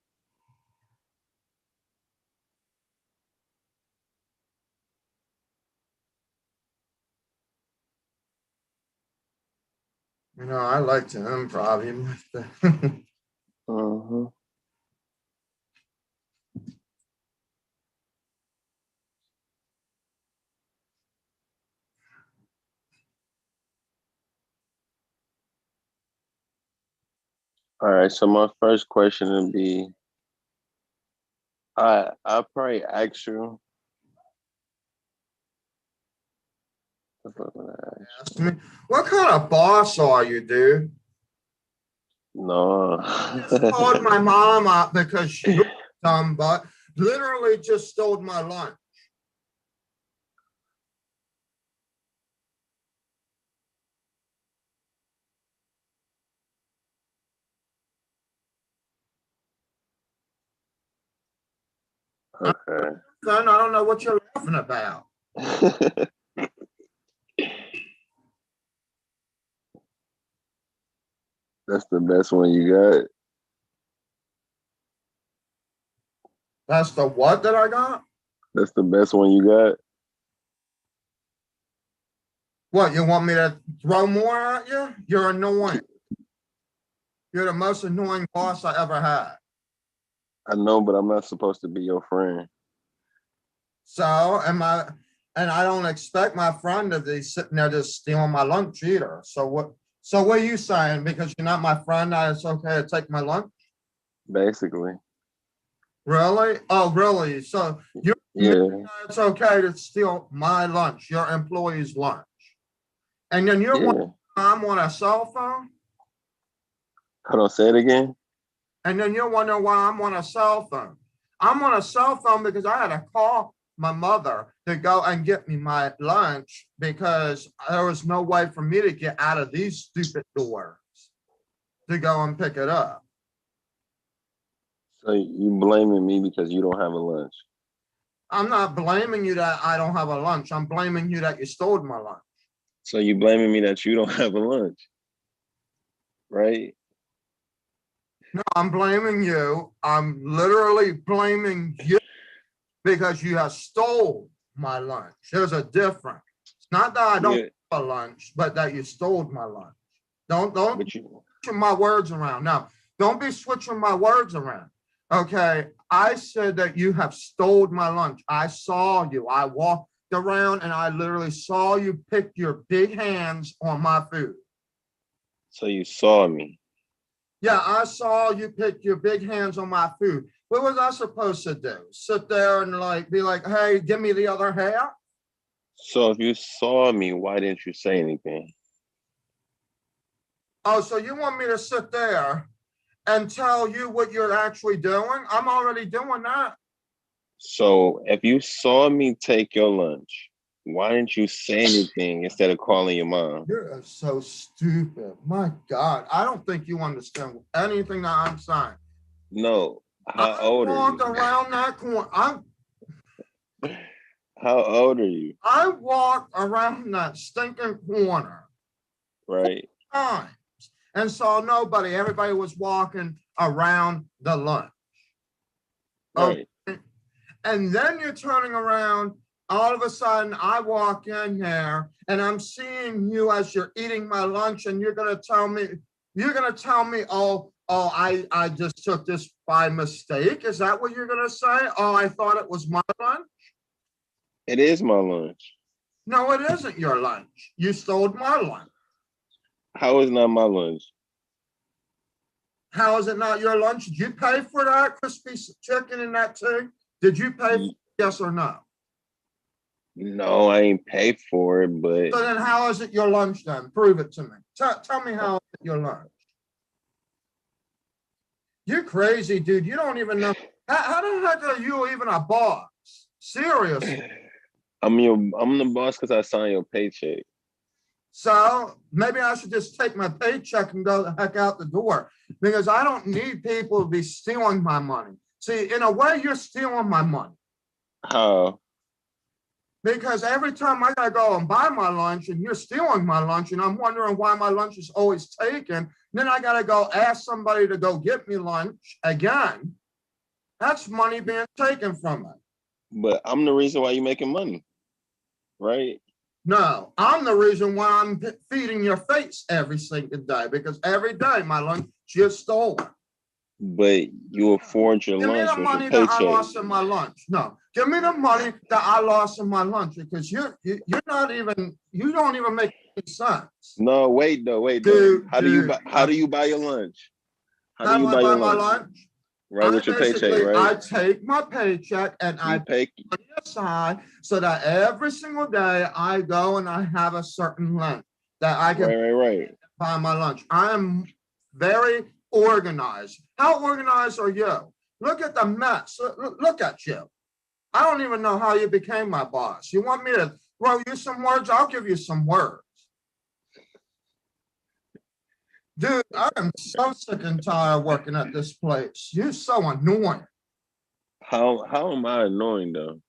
You know, I like to improv. Mm-hmm. All right, so my first question would be, I probably ask you. Ask me, what kind of boss are you, dude? No. I just called my mom up because she dumb butt literally just stole my lunch. Okay. Son, I don't know what you're laughing about. That's the best one you got. That's the what that I got? That's the best one you got. What, you want me to throw more at you? You're annoying. You're the most annoying boss I ever had. I know, but I'm not supposed to be your friend. So am I, and I don't expect my friend to be sitting there just stealing my lunch either. So what are you saying? Because you're not my friend, it's okay to take my lunch? Basically. Really? Oh, really? So you're Yeah. it's okay to steal my lunch, your employee's lunch. And then you're Yeah. I'm on a cell phone? Hold on, say it again. And then you're wondering why I'm on a cell phone. I'm on a cell phone because I had to call my mother to go and get me my lunch because there was no way for me to get out of these stupid doors to go and pick it up. So you blaming me because you don't have a lunch? I'm not blaming you that I don't have a lunch. I'm blaming you that you stole my lunch. So you blaming me that you don't have a lunch, right? No, I'm blaming you. I'm literally blaming you because you have stole my lunch. There's a difference. It's not that I don't have a lunch, but that you stole my lunch. Don't switch my words around. Now, don't be switching my words around. Okay, I said that you have stole my lunch. I saw you. I walked around and I literally saw you pick your big hands on my food. So you saw me. Yeah, I saw you pick your big hands on my food. What was I supposed to do? Sit there and be like, hey, give me the other half? So if you saw me, why didn't you say anything? Oh, so you want me to sit there and tell you what you're actually doing? I'm already doing that. So if you saw me take your lunch, why didn't you say anything instead of calling your mom? You're so stupid. My God, I don't think you understand anything that I'm saying. No. How old are you? I walked around that corner. How old are you? I walked around that stinking corner. Right. 4 times and saw nobody. Everybody was walking around the lunch. Right. Okay. And then you're turning around all of a sudden I walk in here and I'm seeing you as you're eating my lunch, and you're gonna tell me, oh, I just took this by mistake. Is that what you're gonna say? Oh, I thought it was my lunch. It is my lunch. No, it isn't your lunch. You stole my lunch. How is not my lunch? How is it not your lunch? Did you pay for that crispy chicken and that too? Did you pay for it, yes or no? No, I ain't paid for it, but So then how is it your lunch then? Prove it to me. Tell me how it's your lunch. You're crazy, dude. You don't even know. How the heck are you even a boss? Seriously. I'm the boss because I signed your paycheck. So maybe I should just take my paycheck and go the heck out the door, because I don't need people to be stealing my money. See, in a way, you're stealing my money. How? Because every time I gotta go and buy my lunch and you're stealing my lunch, and I'm wondering why my lunch is always taken, then I gotta go ask somebody to go get me lunch again. That's money being taken from it. But I'm the reason why you're making money, right? No, I'm the reason why I'm feeding your face every single day, because every day my lunch is stolen. But you afford your Give me lunch the with money your that I paycheck. lost in my lunch. No, give me the money that I lost in my lunch, because you're not even, you don't even make any sense. No, wait though. How do you buy your lunch? How do I buy my lunch? Right, with your paycheck, right? I take my paycheck and I put it aside so that every single day I go and I have a certain lunch that I can buy my lunch. I am very organized. How organized are you? Look at the mess. Look at you. I don't even know how you became my boss. You want me to throw you some words? I'll give you some words. Dude, I am so sick and tired of working at this place. You're so annoying. How am I annoying though?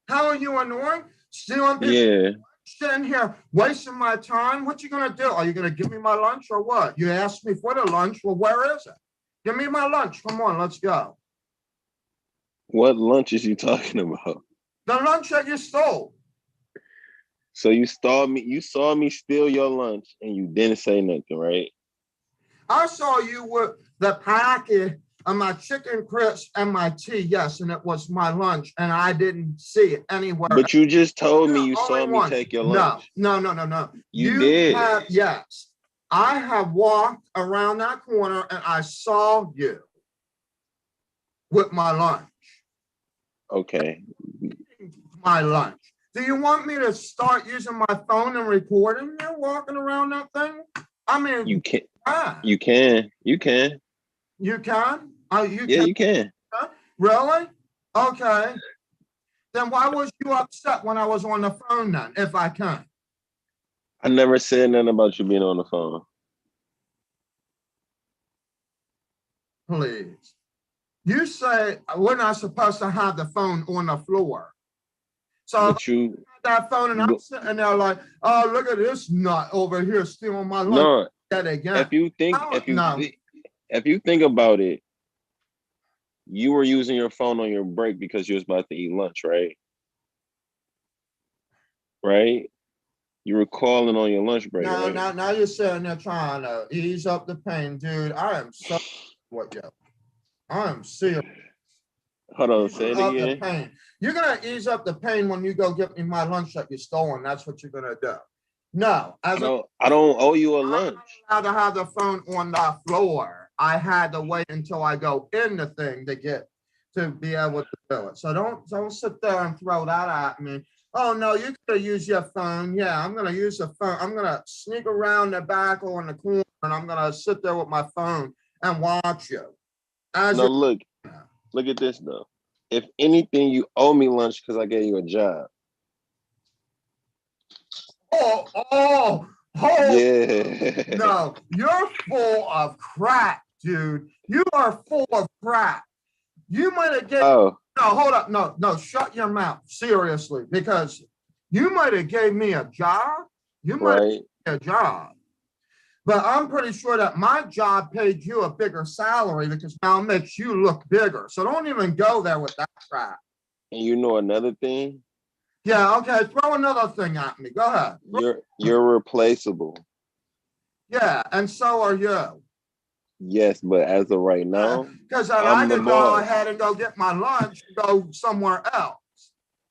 How are you annoying? Stealing people? Yeah. Sitting here wasting my time. What you gonna do? Are you gonna give me my lunch or what? You asked me for the lunch. Well, where is it? Give me my lunch. Come on, let's go. What lunch is you talking about? The lunch that you stole. So you saw me steal your lunch and you didn't say nothing, right? I saw you with the packet of my chicken crisps and my tea, yes, and it was my lunch, and I didn't see it anywhere. But you just told me you saw me take your lunch. No. You did. Yes. I have walked around that corner and I saw you with my lunch. Okay. My lunch. Do you want me to start using my phone and recording you walking around that thing? I mean, you can. Ah. You can. You can? You can. Really? Okay. Then why was you upset when I was on the phone then, if I can? I never said nothing about you being on the phone. Please. You say we're not supposed to have the phone on the floor. So but you that phone and I'm sitting there like, oh, look at this nut over here stealing my lunch. No, that again. If you think about it, you were using your phone on your break because you was about to eat lunch, right? Right? You were calling on your lunch break. Now you're sitting there trying to ease up the pain, dude. I am so what yo. I am serious. Hold on, say it again. Pain. You're gonna ease up the pain when you go get me my lunch that you stolen. That's what you're gonna do. No, I don't owe you a lunch. I'm not allowed to have the phone on the floor. I had to wait until I go in the thing to be able to do it. So don't sit there and throw that at me. Oh no, you could use your phone. Yeah, I'm gonna use the phone. I'm gonna sneak around the back or in the corner, and I'm gonna sit there with my phone and watch you. Look at this though. If anything, you owe me lunch because I gave you a job. Oh, yeah. No, you're full of crap, dude. You are full of crap. You might have given. Oh. No, hold up. No, shut your mouth. Seriously, because you might have gave me a job. You might have gave me a job. But I'm pretty sure that my job paid you a bigger salary because now it makes you look bigger. So don't even go there with that crap. And you know another thing? Yeah, okay, throw another thing at me. Go ahead. You're replaceable. Yeah, and so are you. Yes, but as of right now, Because then I I'm the could go boss. ahead and go get my lunch and go somewhere else.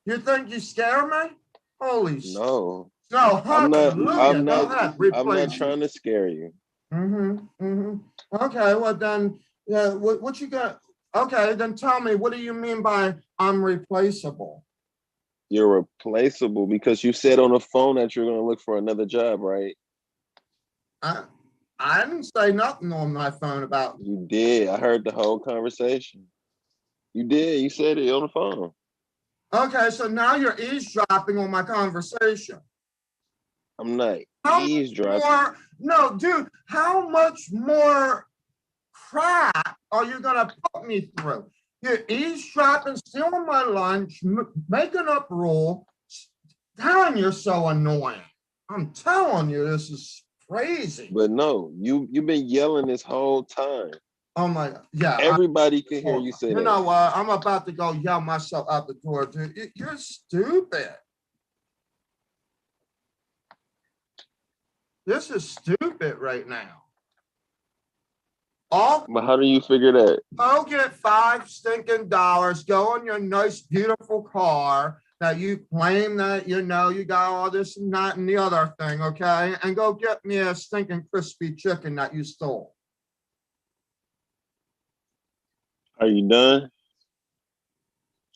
You think you scare me? Holy shit. No, No, I'm not. hallelujah. I'm Go not. ahead, I'm not replace me. trying to scare you. Okay, well then, yeah, what you got? Okay, then tell me, what do you mean by I'm replaceable? You're replaceable because you said on the phone that you're going to look for another job, right? I, I didn't say nothing on my phone about. You did. I heard the whole conversation. You did. You said it on the phone. Okay, so now you're eavesdropping on my conversation. I'm not How eavesdropping. more? No, dude, how much more crap are you going to put me through? You're eavesdropping, stealing my lunch, making up rule, telling you're so annoying. I'm telling you, this is crazy. But no, you've been yelling this whole time. Oh my God. Yeah. Everybody could hear you say You that. know what? I'm about to go yell myself out the door, dude. You're stupid. This is stupid right now. All But how do you figure that? go get $5 stinking, go in your nice, beautiful car that you claim that you got all this and that and the other thing, okay? And go get me a stinking crispy chicken that you stole. Are you done?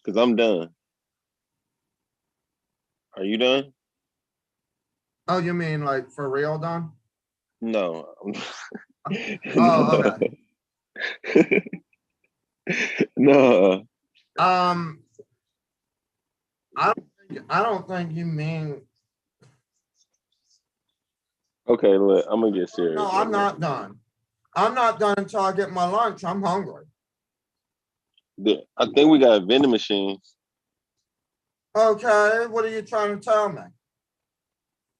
Because I'm done. Are you done? Oh, you mean like for real, Don? No. Oh, okay. No. I don't think you mean. Okay, look, I'm gonna get serious. No, I'm not done. I'm not done until I get my lunch. I'm hungry. I think we got vending machines. Okay, what are you trying to tell me?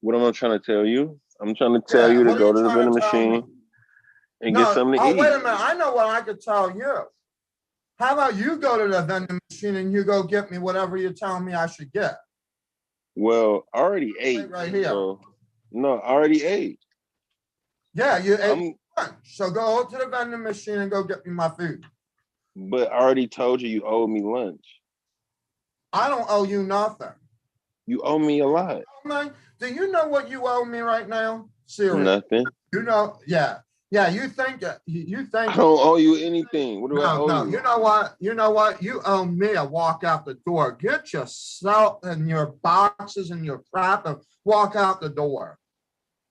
What am I trying to tell you? I'm trying to tell you to go to the vending machine and get something to eat. Oh, wait a minute. I know what I could tell you. How about you go to the vending machine and you go get me whatever you're telling me I should get? Well, I already ate. Right here. So, no, I already ate. Yeah, you ate lunch. So go to the vending machine and go get me my food. But I already told you owe me lunch. I don't owe you nothing. You owe me a lot. Do you know what you owe me right now? Seriously. Nothing. You know, yeah. Yeah, you think I don't owe you anything. What do I owe you? You know what? You owe me a walk out the door. Get yourself and your boxes and your crap and walk out the door.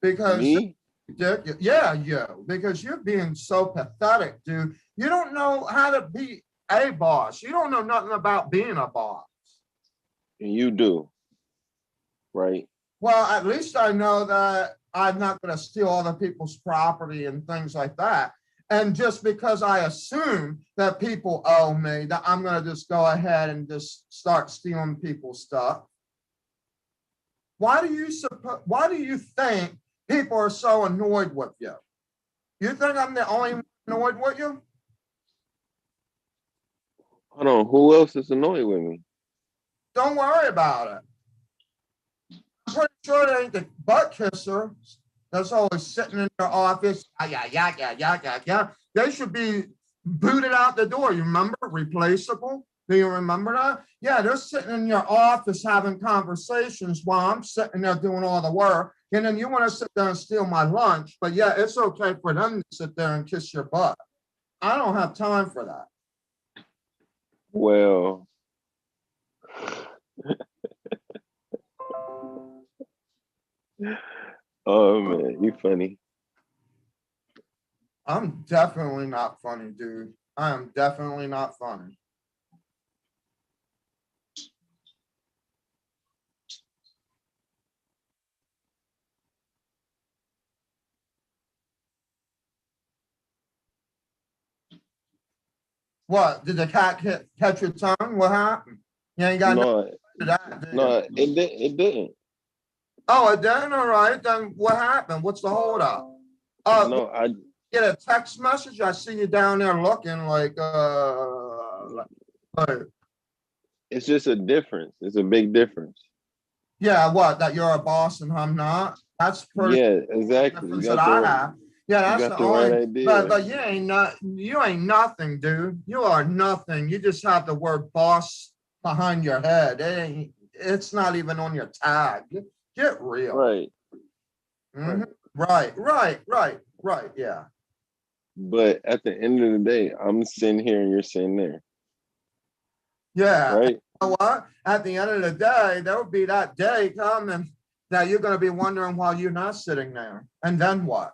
Because me? Yeah, you. Because you're being so pathetic, dude. You don't know how to be a boss. You don't know nothing about being a boss. And you do. Right? Well, at least I know that I'm not going to steal other people's property and things like that. And just because I assume that people owe me, that I'm going to just go ahead and just start stealing people's stuff. Why do you think people are so annoyed with you? You think I'm the only one annoyed with you? Hold on. Who else is annoyed with me? Don't worry about it. I'm pretty sure it ain't the butt kisser that's always sitting in their office. Yeah. They should be booted out the door. You remember? Replaceable. Do you remember that? Yeah, they're sitting in your office having conversations while I'm sitting there doing all the work. And then you want to sit there and steal my lunch. But yeah, it's okay for them to sit there and kiss your butt. I don't have time for that. Well, oh man, you funny. I'm definitely not funny, dude. I am definitely not funny. What? Did the cat catch your tongue? What happened? You ain't got no, it didn't. Oh, it didn't? All right. Then what happened? What's the holdup? No, I get a text message. I see you down there looking like it's just a difference. It's a big difference. Yeah, what? That you're a boss and I'm not? That's pretty Yeah, exactly. difference that I have. Yeah, You that's got the the right only, idea. but you ain't nothing, dude. You are nothing. You just have the word boss behind your head. It's not even on your tag. Get real. Right. Mhm. Right. Right. Yeah. But at the end of the day, I'm sitting here and you're sitting there. Yeah. Right? You know what? At the end of the day, there will be that day coming that you're going to be wondering why you're not sitting there. And then what?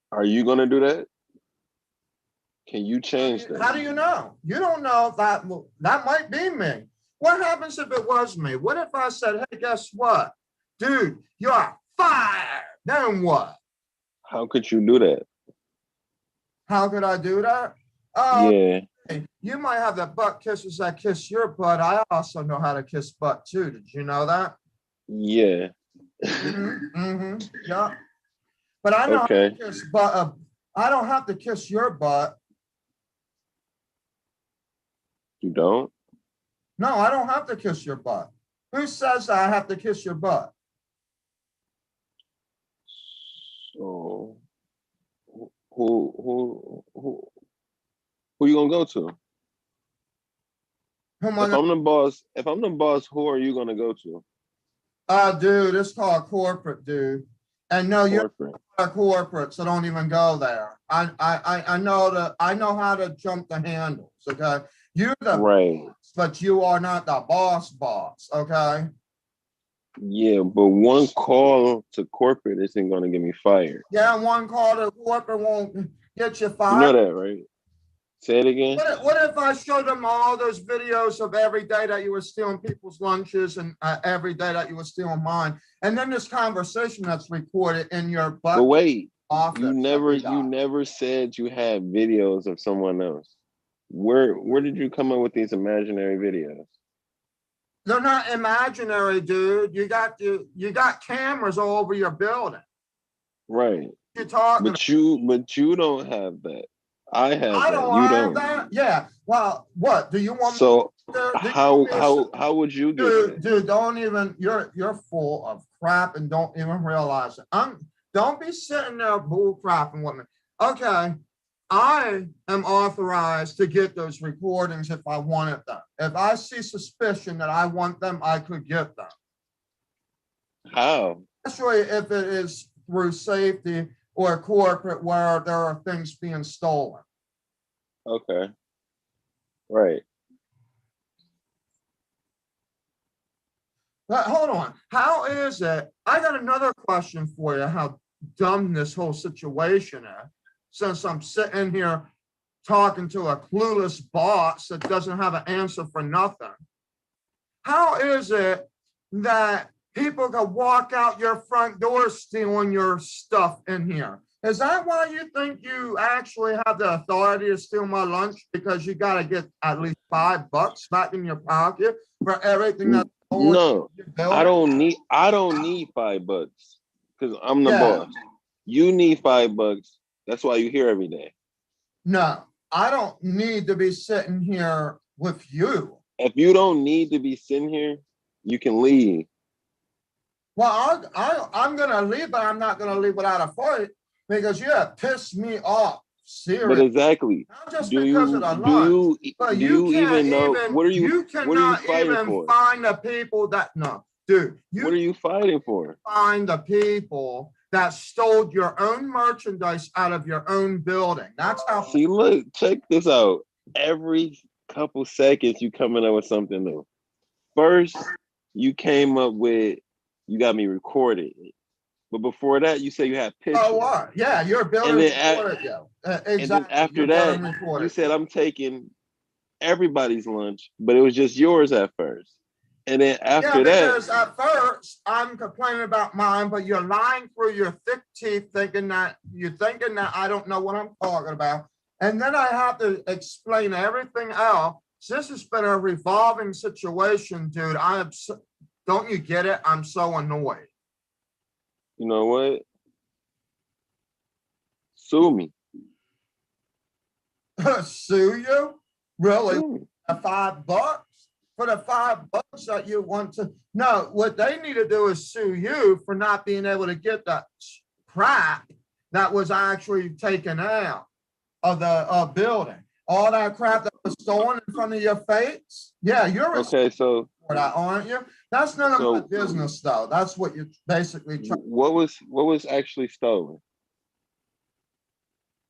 Are you gonna do that? Can you change that? How do you know? You don't know that might be me. What happens if it was me? What if I said, hey, guess what? Dude, you're fired. Then what? How could you do that? How could I do that? Oh, Yeah. you might have the butt kisses that kiss your butt. I also know how to kiss butt too. Did you know that? Yeah. Yeah. But I know how to Okay. kiss butt. I don't have to kiss your butt. You don't? No, I don't have to kiss your butt. Who says that I have to kiss your butt? So who you gonna go to? Who am I If gonna? I'm the boss, who are you gonna go to? Dude, it's called corporate, dude. And no, you're Corporate. not a corporate, so don't even go there. I know how to jump the handles. Okay, you're the Right. boss, but you are not the boss. Okay. Yeah, but one call to corporate isn't gonna get me fired. Yeah, one call to corporate won't get you You fired. know that, right? Say it again. What if I showed them all those videos of every day that you were stealing people's lunches and every day that you were stealing mine, and then this conversation that's recorded in your But butt wait, office every day? you never said you had videos of someone else. Where did you come up with these imaginary videos? They're not imaginary, dude. You got cameras all over your building. Right. You're talking. But you don't have that. I have I that. don't You have don't. that. Yeah. Well, what do you want me So there? Do you want me to, how would you get that? dude, don't even. You're full of crap and don't even realize it. Don't be sitting there bull crapping with me. Okay, I am authorized to get those recordings if I wanted them. If I see suspicion that I want them, I could get them. How? Especially if it is through safety or corporate where there are things being stolen. Okay. Right. But hold on. How is it? I got another question for you. How dumb this whole situation is. Since I'm sitting here talking to a clueless boss that doesn't have an answer for nothing. How is it that people can walk out your front door stealing your stuff in here? Is that why you think you actually have the authority to steal my lunch? Because you got to get at least $5 back in your pocket for everything that's stolen No, in your building? I don't need $5 because I'm the Yeah. boss. You need $5. That's why you're here every day. No, I don't need to be sitting here with you. If you don't need to be sitting here, you can leave. Well, I'm going to leave, but I'm not going to leave without a fight because you have pissed me off. But Seriously. exactly, Not just because of the lunch, but do you you can't even know even, you what are you cannot fighting even for? find the people that, no, dude, What you are you fighting for? find the people that stole your own merchandise out of your own building. That's how. See, look, check this out. Every couple seconds, you coming up with something new. First, you came up with you got me recorded, but before that, you said you had pictures. Oh, what? Yeah, your And building then, recorded you. and then Exactly, after your that, building you recorded said I'm taking everybody's lunch, but it was just yours at first. And then Yeah, after that, because at first I'm complaining about mine, but you're lying through your thick teeth, thinking that I don't know what I'm talking about, and then I have to explain everything else. This has been a revolving situation, dude. Don't you get it? I'm so annoyed. you know what? Sue me. Sue you? Really? Sue me. $5? for the $5 that you want to. No, what they need to do is sue you for not being able to get that crap that was actually taken out of the building. All that crap that was stolen in front of your face. Yeah, you're responsible for that, aren't you? That's none of my business, though. That's what you're basically trying. What was actually stolen?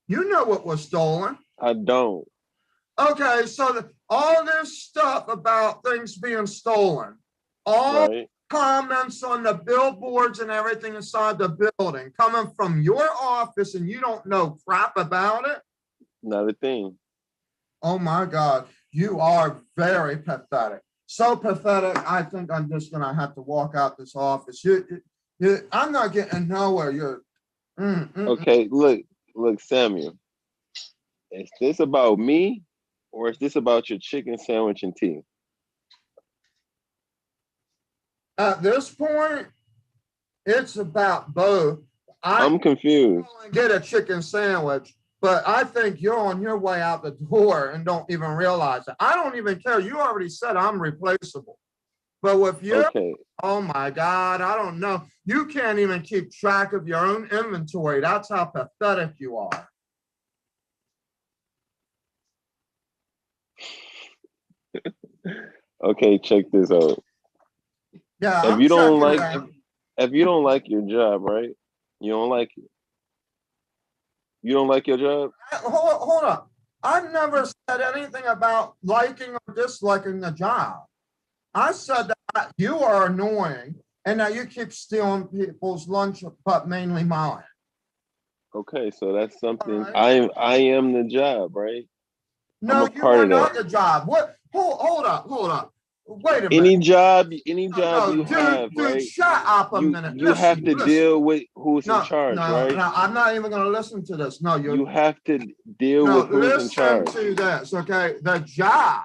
You know what was stolen. I don't. Okay, so all this stuff about things being stolen, all comments on the billboards and everything inside the building coming from your office, and you don't know crap about it? Not a thing. Oh my God, you are very pathetic. So pathetic, I think I'm just gonna have to walk out this office. I'm not getting nowhere. Okay, look, Samuel. Is this about me, or is this about your chicken sandwich and tea? At this point, it's about both. I'm confused. Get a chicken sandwich, but I think you're on your way out the door and don't even realize it. I don't even care. You already said I'm replaceable. But with you, oh my God, I don't know. You can't even keep track of your own inventory. That's how pathetic you are. Okay, check this out. Yeah, if you don't like your job, right? You don't like it. You don't like your job? Hold up. I've never said anything about liking or disliking the job. I said that you are annoying and that you keep stealing people's lunch, but mainly mine. Okay, so that's something. Right. I am the job, right? No, you are not the job. What? Hold up. Wait a minute. Any job you have, dude, right? Shut up a minute. You have to deal with who's in charge, right? No, I'm not even going to listen to this. No, you have to deal with who's in charge. Listen to this, okay? The job,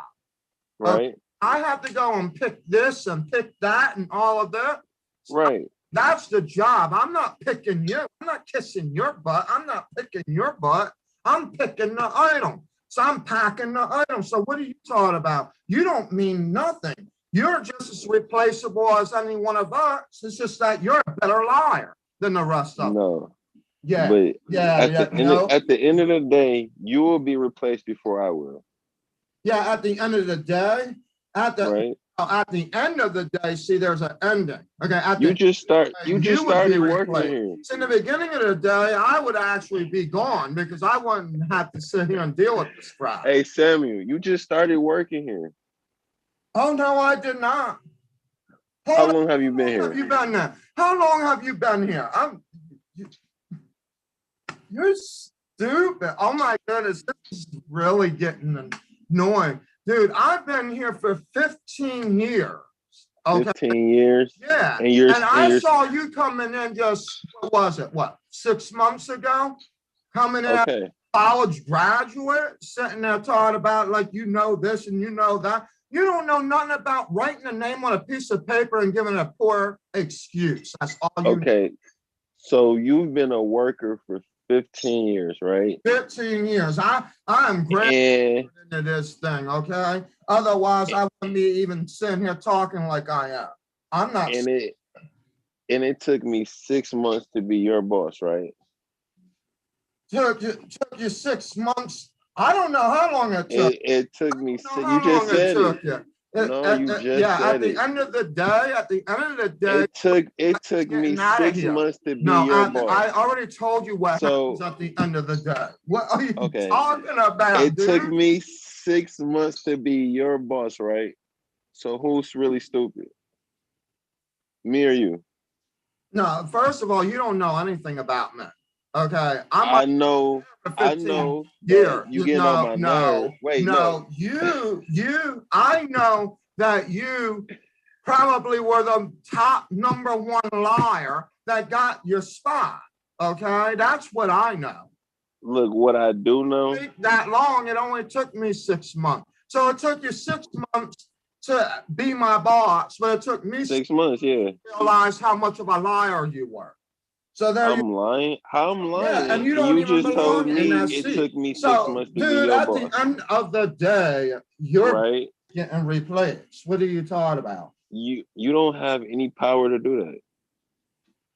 right? I have to go and pick this and pick that and all of that. Right. That's the job. I'm not picking you. I'm not kissing your butt. I'm not picking your butt. I'm picking the item. So I'm packing the item. So what are you talking about? You don't mean nothing. You're just as replaceable as any one of us. It's just that you're a better liar than the rest of them. No. Yeah. But at the end of the day, you will be replaced before I will. Yeah, at the end of the day, at the end of the day, see, there's an ending. Okay. You just started working here. So in the beginning of the day, I would actually be gone because I wouldn't have to sit here and deal with this crap. Hey, Samuel, you just started working here. Oh, no, I did not. How long have you been here? Have you been there? How long have you been here? You're stupid. Oh my goodness, this is really getting annoying. Dude, I've been here for 15 years. Okay? 15 years? Yeah. And I saw you coming in just, 6 months ago? Coming in, college graduate, sitting there talking about like, you know this and you know that. You don't know nothing about writing a name on a piece of paper and giving a poor excuse. That's all you know. So you've been a worker for 15 years, right? 15 years. I'm great into this thing, okay? Otherwise, I wouldn't be even sitting here talking like I am. I'm not. And it took me 6 months to be your boss, right? Took you 6 months. I don't know how long it took. It took me. You just said it. No, you just said it. At the end of the day, it took me 6 months to be your boss. I already told you what happens at the end of the day. What are you talking about? It took me 6 months to be your boss, right? So who's really stupid? Me or you? No, first of all, you don't know anything about me. Okay, I know. Yeah, you get on my nerves. Wait, no. I know that you probably were the top #1 liar that got your spot. Okay, that's what I know. Look, what I do know. That long, it only took me 6 months. So it took you 6 months to be my boss, but it took me 6 months, to realize how much of a liar you were. So I'm lying. How I'm lying? Yeah, and you don't even just told me in that it seat. took me 6 months to be your boss. At the end of the day, you're right. getting replaced. What are you talking about? You don't have any power to do that.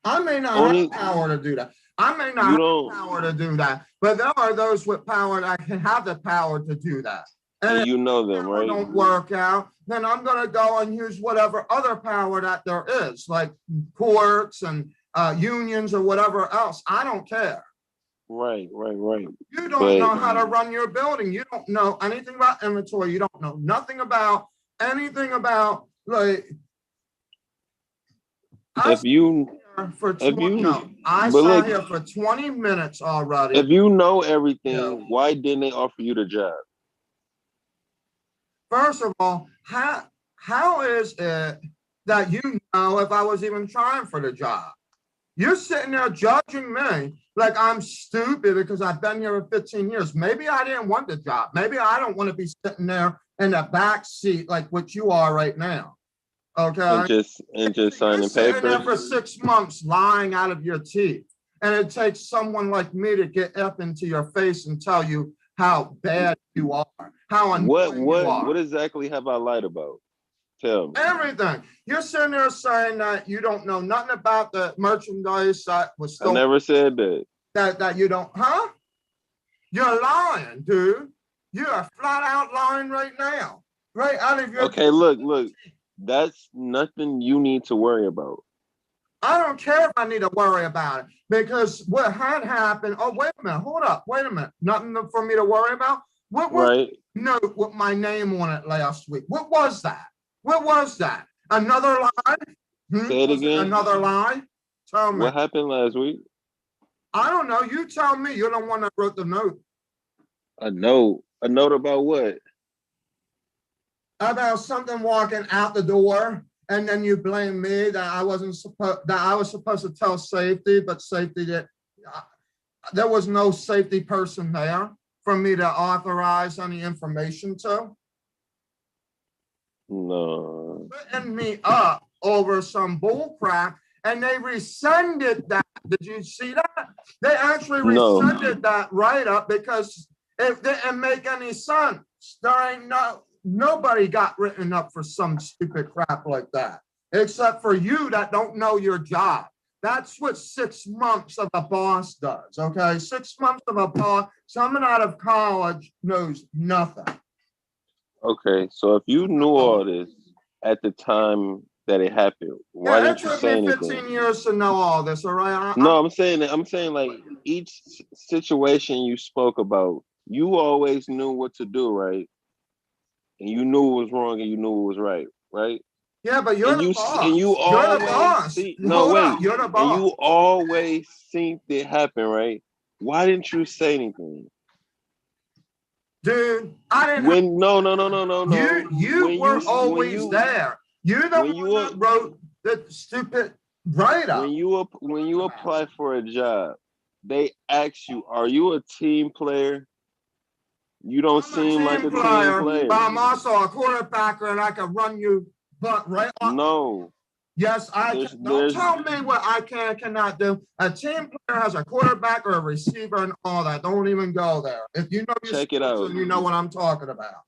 I may not Only have power to do that. I may not you have don't, power to do that, but there are those with power that can have the power to do that. and And you know them, if right? don't work out, then I'm going to go and use whatever other power that there is, like courts and unions or whatever else. I don't care. Right. You don't But know how to run your building. You don't know anything about inventory. You don't know nothing about anything about like. if you, For if 20, you, no, I but sat look, here for 20 minutes already. if you know everything, Yeah. why didn't they offer you the job? First of all, how is it that you know if I was even trying for the job? You're sitting there judging me like I'm stupid because I've been here for 15 years. Maybe I didn't want the job. Maybe I don't want to be sitting there in the back seat like what you are right now. Okay. And just signing You're sitting there for papers. 6 months lying out of your teeth. And it takes someone like me to get up into your face and tell you how bad you are, how annoying you are. What exactly have I lied about? Tell me. Everything. You're sitting there saying that you don't know nothing about the merchandise that was stolen. I never said that. That you don't, huh? You're lying, dude. You are flat out lying right now. Right out of your Okay, look. That's nothing you need to worry about. I don't care if I need to worry about it because what had happened. Oh, wait a minute. Hold up. Wait a minute. Nothing for me to worry about. What was right? note with my name on it last week? What was that? What was that? Another lie? Say it again. Another lie? Tell me. What happened last week? I don't know. You tell me. You're the one that wrote the note. A note. A note about what? About something walking out the door. And then you blame me that I was supposed to tell safety, but safety there was no safety person there for me to authorize any information to. No. Putting me up over some bull crap, and they rescinded that. Did you see that? They actually rescinded that write up because it didn't make any sense. There ain't nobody got written up for some stupid crap like that, except for you that don't know your job. That's what 6 months of a boss does, okay? 6 months of a boss, someone out of college knows nothing. Okay, so if you knew all this at the time that it happened, why didn't you say anything? It took me 15 years to know all this, all right? No, I'm saying like each situation you spoke about, you always knew what to do, right? And you knew it was wrong and you knew it was right, right? Yeah, but you're the boss. And you you're the boss. No, wait. You're the boss. And you always seen it happen, right? Why didn't you say anything? Dude, I didn't. No. You were always there. You're the one that wrote the stupid write-up. When you apply for a job, they ask you, "Are you a team player?" You don't seem like a team player. But I'm also a quarterbacker, and I can run you, but right on. No. Yes, I can. Don't tell me what I can and cannot do. A team player has a quarterback or a receiver and all that. Don't even go there. If you know your check it out, you know what I'm talking about.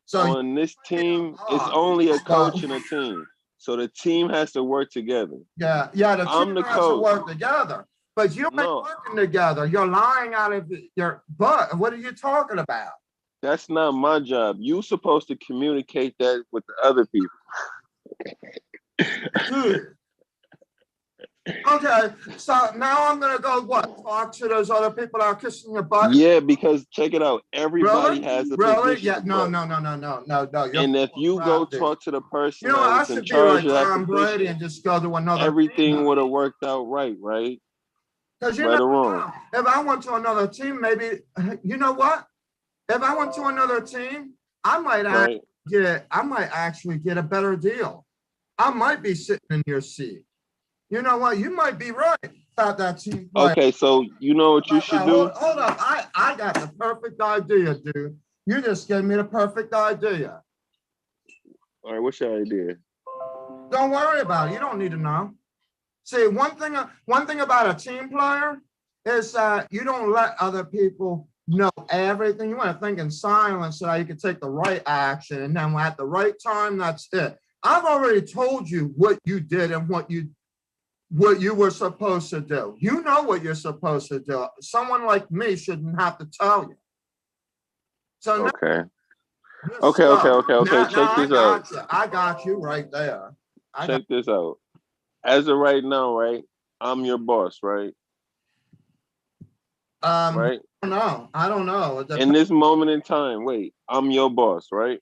So on this team, it's only a coach and a team. So the team has to work together. Yeah, the team has to work together. But you ain't working together. You're lying out of your butt. What are you talking about? That's not my job. You're supposed to communicate that with the other people. Dude. Okay, so now I'm gonna go talk to those other people that are kissing your butt. Yeah, because check it out. Everybody has a position. Yeah, no. And if you go talk to the person that's in charge of that Tom Brady and just go to another. Everything would have worked out right? Because right or wrong. If I went to another team, maybe you know what? If I went to another team, I might actually get a better deal. I might be sitting in your seat. You know what? You might be right about that team player. Okay, so you know what you should do? Hold up. I got the perfect idea, dude. You just gave me the perfect idea. All right, what's your idea? Don't worry about it. You don't need to know. See, one thing about a team player is that you don't let other people know everything. You want to think in silence so that you can take the right action. And then at the right time, that's it. I've already told you what you did and what you were supposed to do. You know what you're supposed to do. Someone like me shouldn't have to tell you. So now, Okay. Okay. Check this out. I got you right there. Check this out. As of right now, right? I'm your boss, right? Right? I don't know. In this moment in time, wait, I'm your boss, right?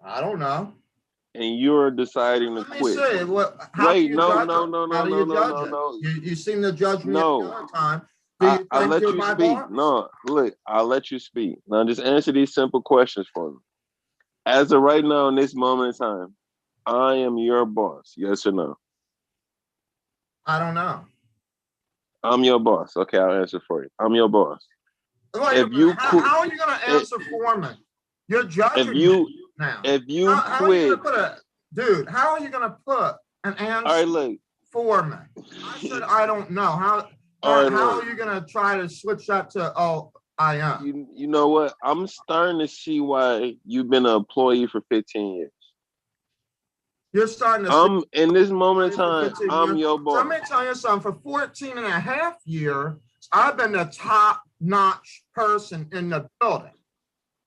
I don't know. And you're deciding to quit. Let me see. Wait, no. You seem to judge me another time. I'll let you speak. No, look, I'll let you speak. Now just answer these simple questions for me. As of right now, in this moment in time, I am your boss. Yes or no? I don't know. I'm your boss. Okay, I'll answer for you. I'm your boss. How are you going to answer for me? You're judging me now. If you quit, dude, how are you going to put an answer for me? I said I don't know. How are you going to try to switch that to I am? You know what? I'm starting to see why you've been an employee for 15 years. You're starting to in this moment in time, I'm your boss. So let me tell you something. For 14 and a half years, I've been the top-notch person in the building.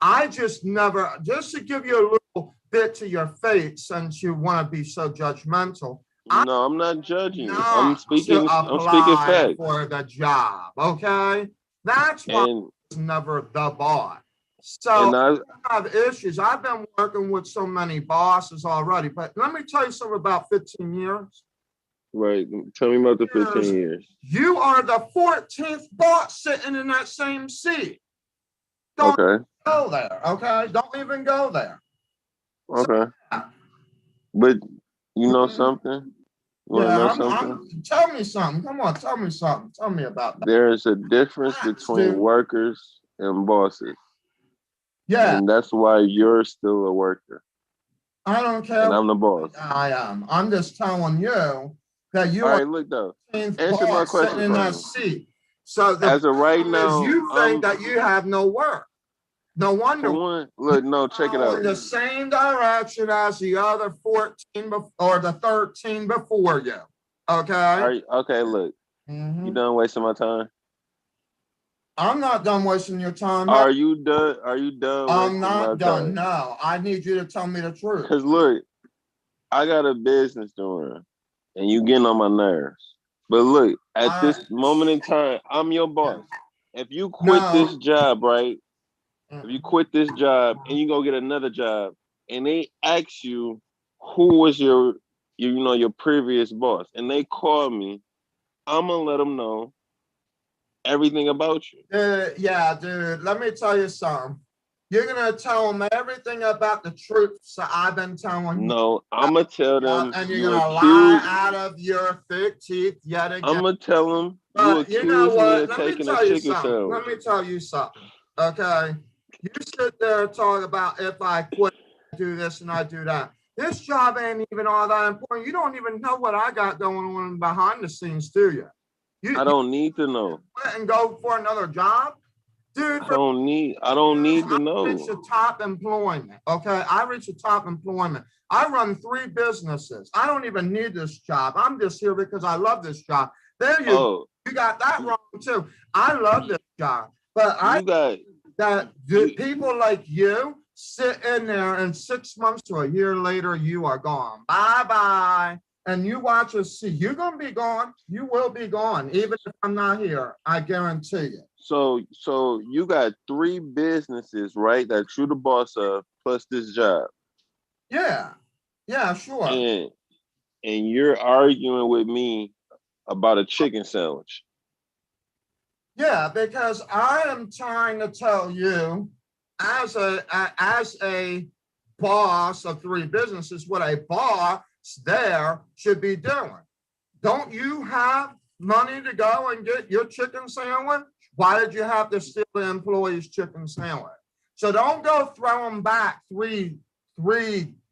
I just to give you a little bit to your face, since you want to be so judgmental. No, I'm not judging you. I'm speaking facts. For the job, okay? That's why I was never the boss. So I have issues. I've been working with so many bosses already, but let me tell you something about 15 years. Right. Tell me about the 15 years. You are the 14th boss sitting in that same seat. Don't go there, okay? Don't even go there. Okay. But you know something? Tell me something. Come on, tell me something. Tell me about that. There's a difference between workers and bosses. Yeah. And that's why you're still a worker. I don't care. And I'm the boss. I am. I'm just telling you that you are look though. Answer my question sitting in that seat. So as of right now, you think that you have no work. No wonder. Check it out. In the same direction as the other 14 or the 13 before you. Okay. Look. You done wasting my time? I'm not done wasting your time. Are you done? I'm not done. No, I need you to tell me the truth. Because look, I got a business to run, and you getting on my nerves. But look, at this moment in time, I'm your boss. If you quit this job, right? If you quit this job and you go get another job, and they ask you who was your previous boss, and they call me, I'm gonna let them know everything about you. Dude. Let me tell you something. You're gonna tell them everything about the truth. So I've been telling you. No, I'm gonna tell them. And you're gonna lie out of your thick teeth yet again. I'm gonna tell them you know what? Let me tell you something. Let me tell you something. Okay. You sit there and talk about if I quit, I do this and I do that. This job ain't even all that important. You don't even know what I got going on behind the scenes, do you? I don't need to know. And go for another job, dude. I don't need to know. I reached the top employment. Okay, I reached the top employment. I run 3 businesses. I don't even need this job. I'm just here because I love this job. There you go. You got that wrong too. I love this job, but people like you sit in there and 6 months to a year later, you are gone. Bye-bye. And you watch us see, you're going to be gone. You will be gone, even if I'm not here. I guarantee you. So you got 3 businesses, right, that you're the boss of, plus this job. Yeah, sure. And you're arguing with me about a chicken sandwich. Yeah, because I am trying to tell you, as a boss of 3 businesses, what a boss there should be doing. Don't you have money to go and get your chicken sandwich? Why did you have to steal the employee's chicken sandwich? So don't go throwing back three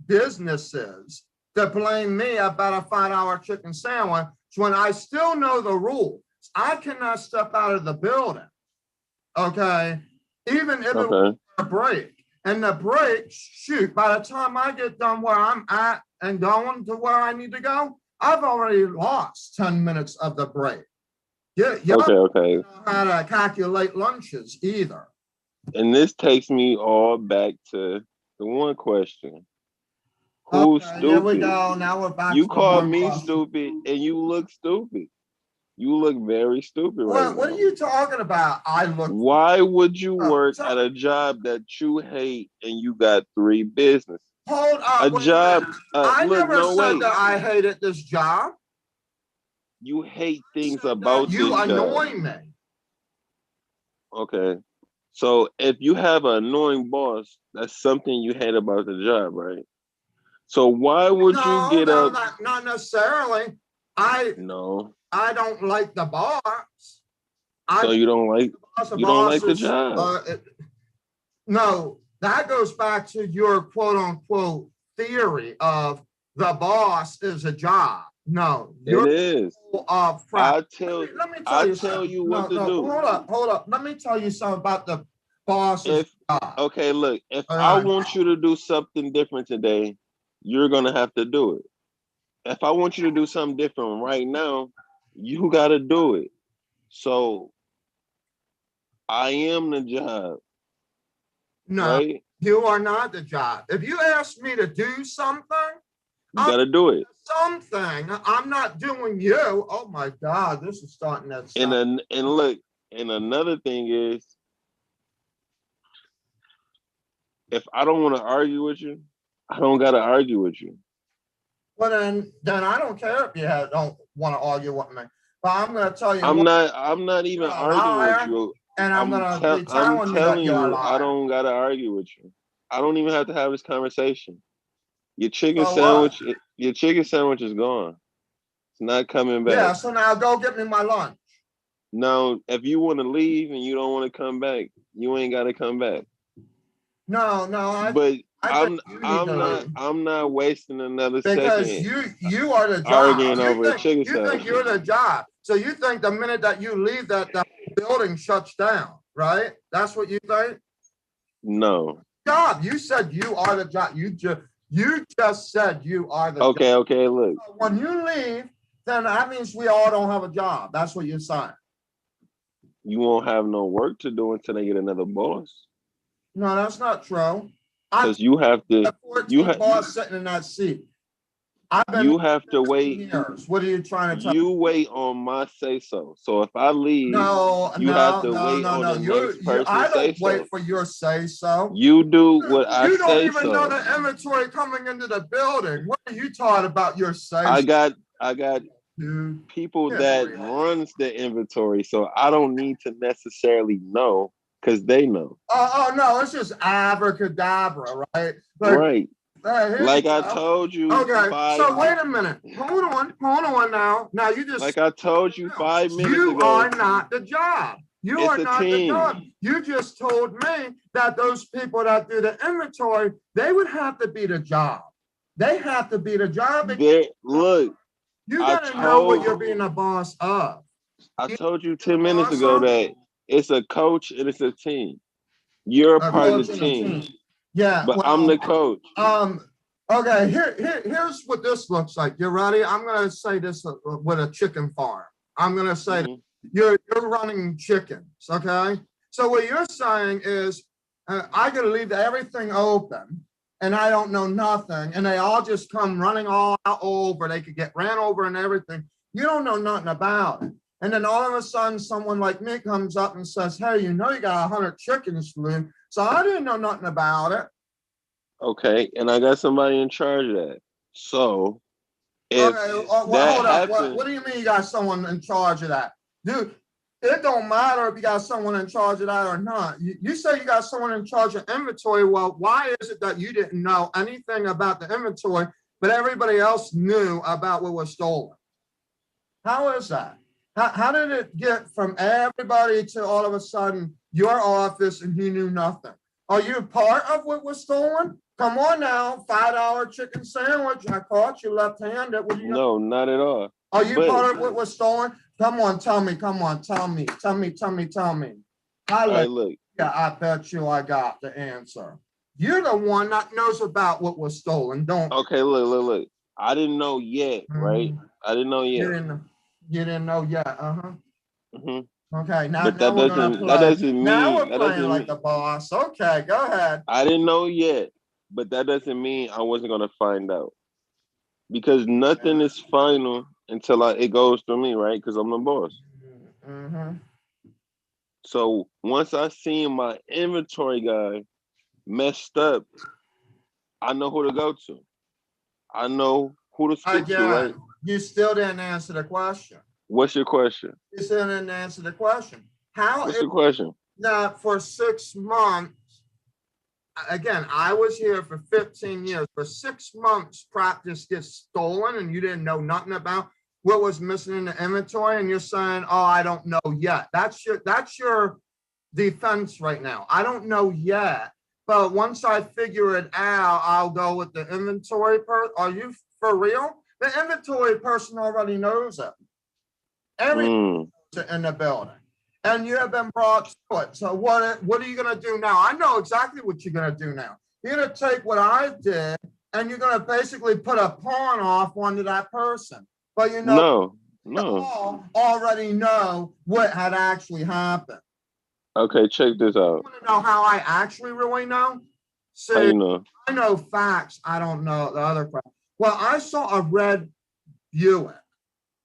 businesses to blame me about a $5 chicken sandwich when I still know the rules. I cannot step out of the building Okay. Even if it was Okay. a break. And the break, shoot, by the time I get done where I'm at and going to where I need to go, I've already lost 10 minutes of the break. Yeah, y'all Okay. don't know how to calculate lunches either. And this takes me all back to the one question. Who's Okay, here we stupid? go. Now we're back You to the call one me question. stupid and you look stupid. You look very stupid right now. What are you talking about? I look. Why would you work at a job that you hate and you got 3 businesses? Hold up. A job. I Look, never no, said wait. that I hated this job. You hate things Said about that you this job. annoy me. Okay. So if you have an annoying boss, that's something you hate about the job, right? So why would you get up? Not necessarily. No. I don't like the boss. So you don't like the job. No, that goes back to your quote unquote theory of the boss is a job. No, It is. of I tell tell you what to do. Hold up. Let me tell you something about the boss's job. Okay, look, if All I right. want you to do something different today, you're gonna have to do it. If I want you to do something different right now, you gotta do it. So I am the job. No, right? you are not the job. If you ask me to do something, You gotta do it. I'm not doing you. Oh my God, this is starting that. And look, and another thing is, if I don't want to argue with you, I don't gotta argue with you. Well, then I don't care if you don't want to argue with me. But I'm going to tell you. I'm not even arguing with you. And I'm going to be telling you I don't gotta argue with you. I don't even have to have this conversation. Your chicken sandwich is gone. It's not coming back. Yeah, so now go get me my lunch. Now, if you want to leave and you don't want to come back, you ain't got to come back. No, I'm not wasting another second. Because you are the job. Arguing over a chicken sandwich. You think you're the job. So you think the minute that you leave that the building shuts down, right? That's what you think? No. Job. You said you are the job. You just said you are the job. Okay, look. So when you leave, then that means we all don't have a job. That's what you're saying. You won't have no work to do until they get another boss. No, that's not true. Because you have to. Boss sitting in that seat. You have to wait. Years. What are you trying to tell You wait on my say so. So if I leave, you have to wait on the next person. I don't wait for your say so. You do what I say so. You don't even know the inventory coming into the building. What are you talking about your say? I got people that runs the inventory, so I don't need to necessarily know because they know. Oh no, it's just abracadabra, right? Right. Like I told you. Okay, so wait a minute. Hold on now. Now you just like I told you 5 minutes ago. You are not the job. You are not the job. You just told me that those people that do the inventory, they would have to be the job. They have to be the job. Look, you gotta know what you're being a boss of. I told you 10 minutes ago that it's a coach and it's a team. You're a part of the team. Yeah, but I'm the coach. Okay, here's what this looks like. You ready? I'm gonna say this with a chicken farm. I'm gonna say you're running chickens. Okay, so what you're saying is I gotta leave everything open, and I don't know nothing, and they all just come running all over. They could get ran over and everything. You don't know nothing about it. And then all of a sudden, someone like me comes up and says, hey, you know you got 100 chickens to leave. So I didn't know nothing about it. Okay, and I got somebody in charge of that. So if hold up. What do you mean you got someone in charge of that? Dude, it don't matter if you got someone in charge of that or not. You say you got someone in charge of inventory. Well, why is it that you didn't know anything about the inventory, but everybody else knew about what was stolen? How is that? How did it get from everybody to all of a sudden your office and you knew nothing? Are you part of what was stolen? Come on now, $5 chicken sandwich. I caught you left-handed. No, not at all. Are you part of what was stolen? Come on, tell me. Come on, tell me. right, look. Yeah, I bet you I got the answer. You're the one that knows about what was stolen, don't you? Okay, look. I didn't know yet, right? I didn't know yet. You didn't know yet. Uh-huh. Okay, But now we're gonna play. that doesn't mean Now we're that playing doesn't like the boss. Okay, go ahead. I didn't know yet, but that doesn't mean I wasn't gonna find out. Because nothing is final until it goes through me, right? Because I'm the boss. So once I seen my inventory guy messed up, I know who to go to. I know who to speak to, right? You still didn't answer the question. What's your question? You still didn't answer the question. What's your question? Now, for 6 months, again, I was here for 15 years. For 6 months, practice gets stolen and you didn't know nothing about what was missing in the inventory, and you're saying, oh, I don't know yet. That's your defense right now. I don't know yet, but once I figure it out, I'll go with the inventory person. Are you for real? The inventory person already knows it. Everything in the building. And you have been brought to it. So what are you going to do now? I know exactly what you're going to do now. You're going to take what I did and you're going to basically put a pawn off onto that person. But you know, no. All already know what had actually happened. Okay, check this out. You want to know how I actually really know? See, how you know? I know facts. I don't know the other facts. Well, I saw a red Buick.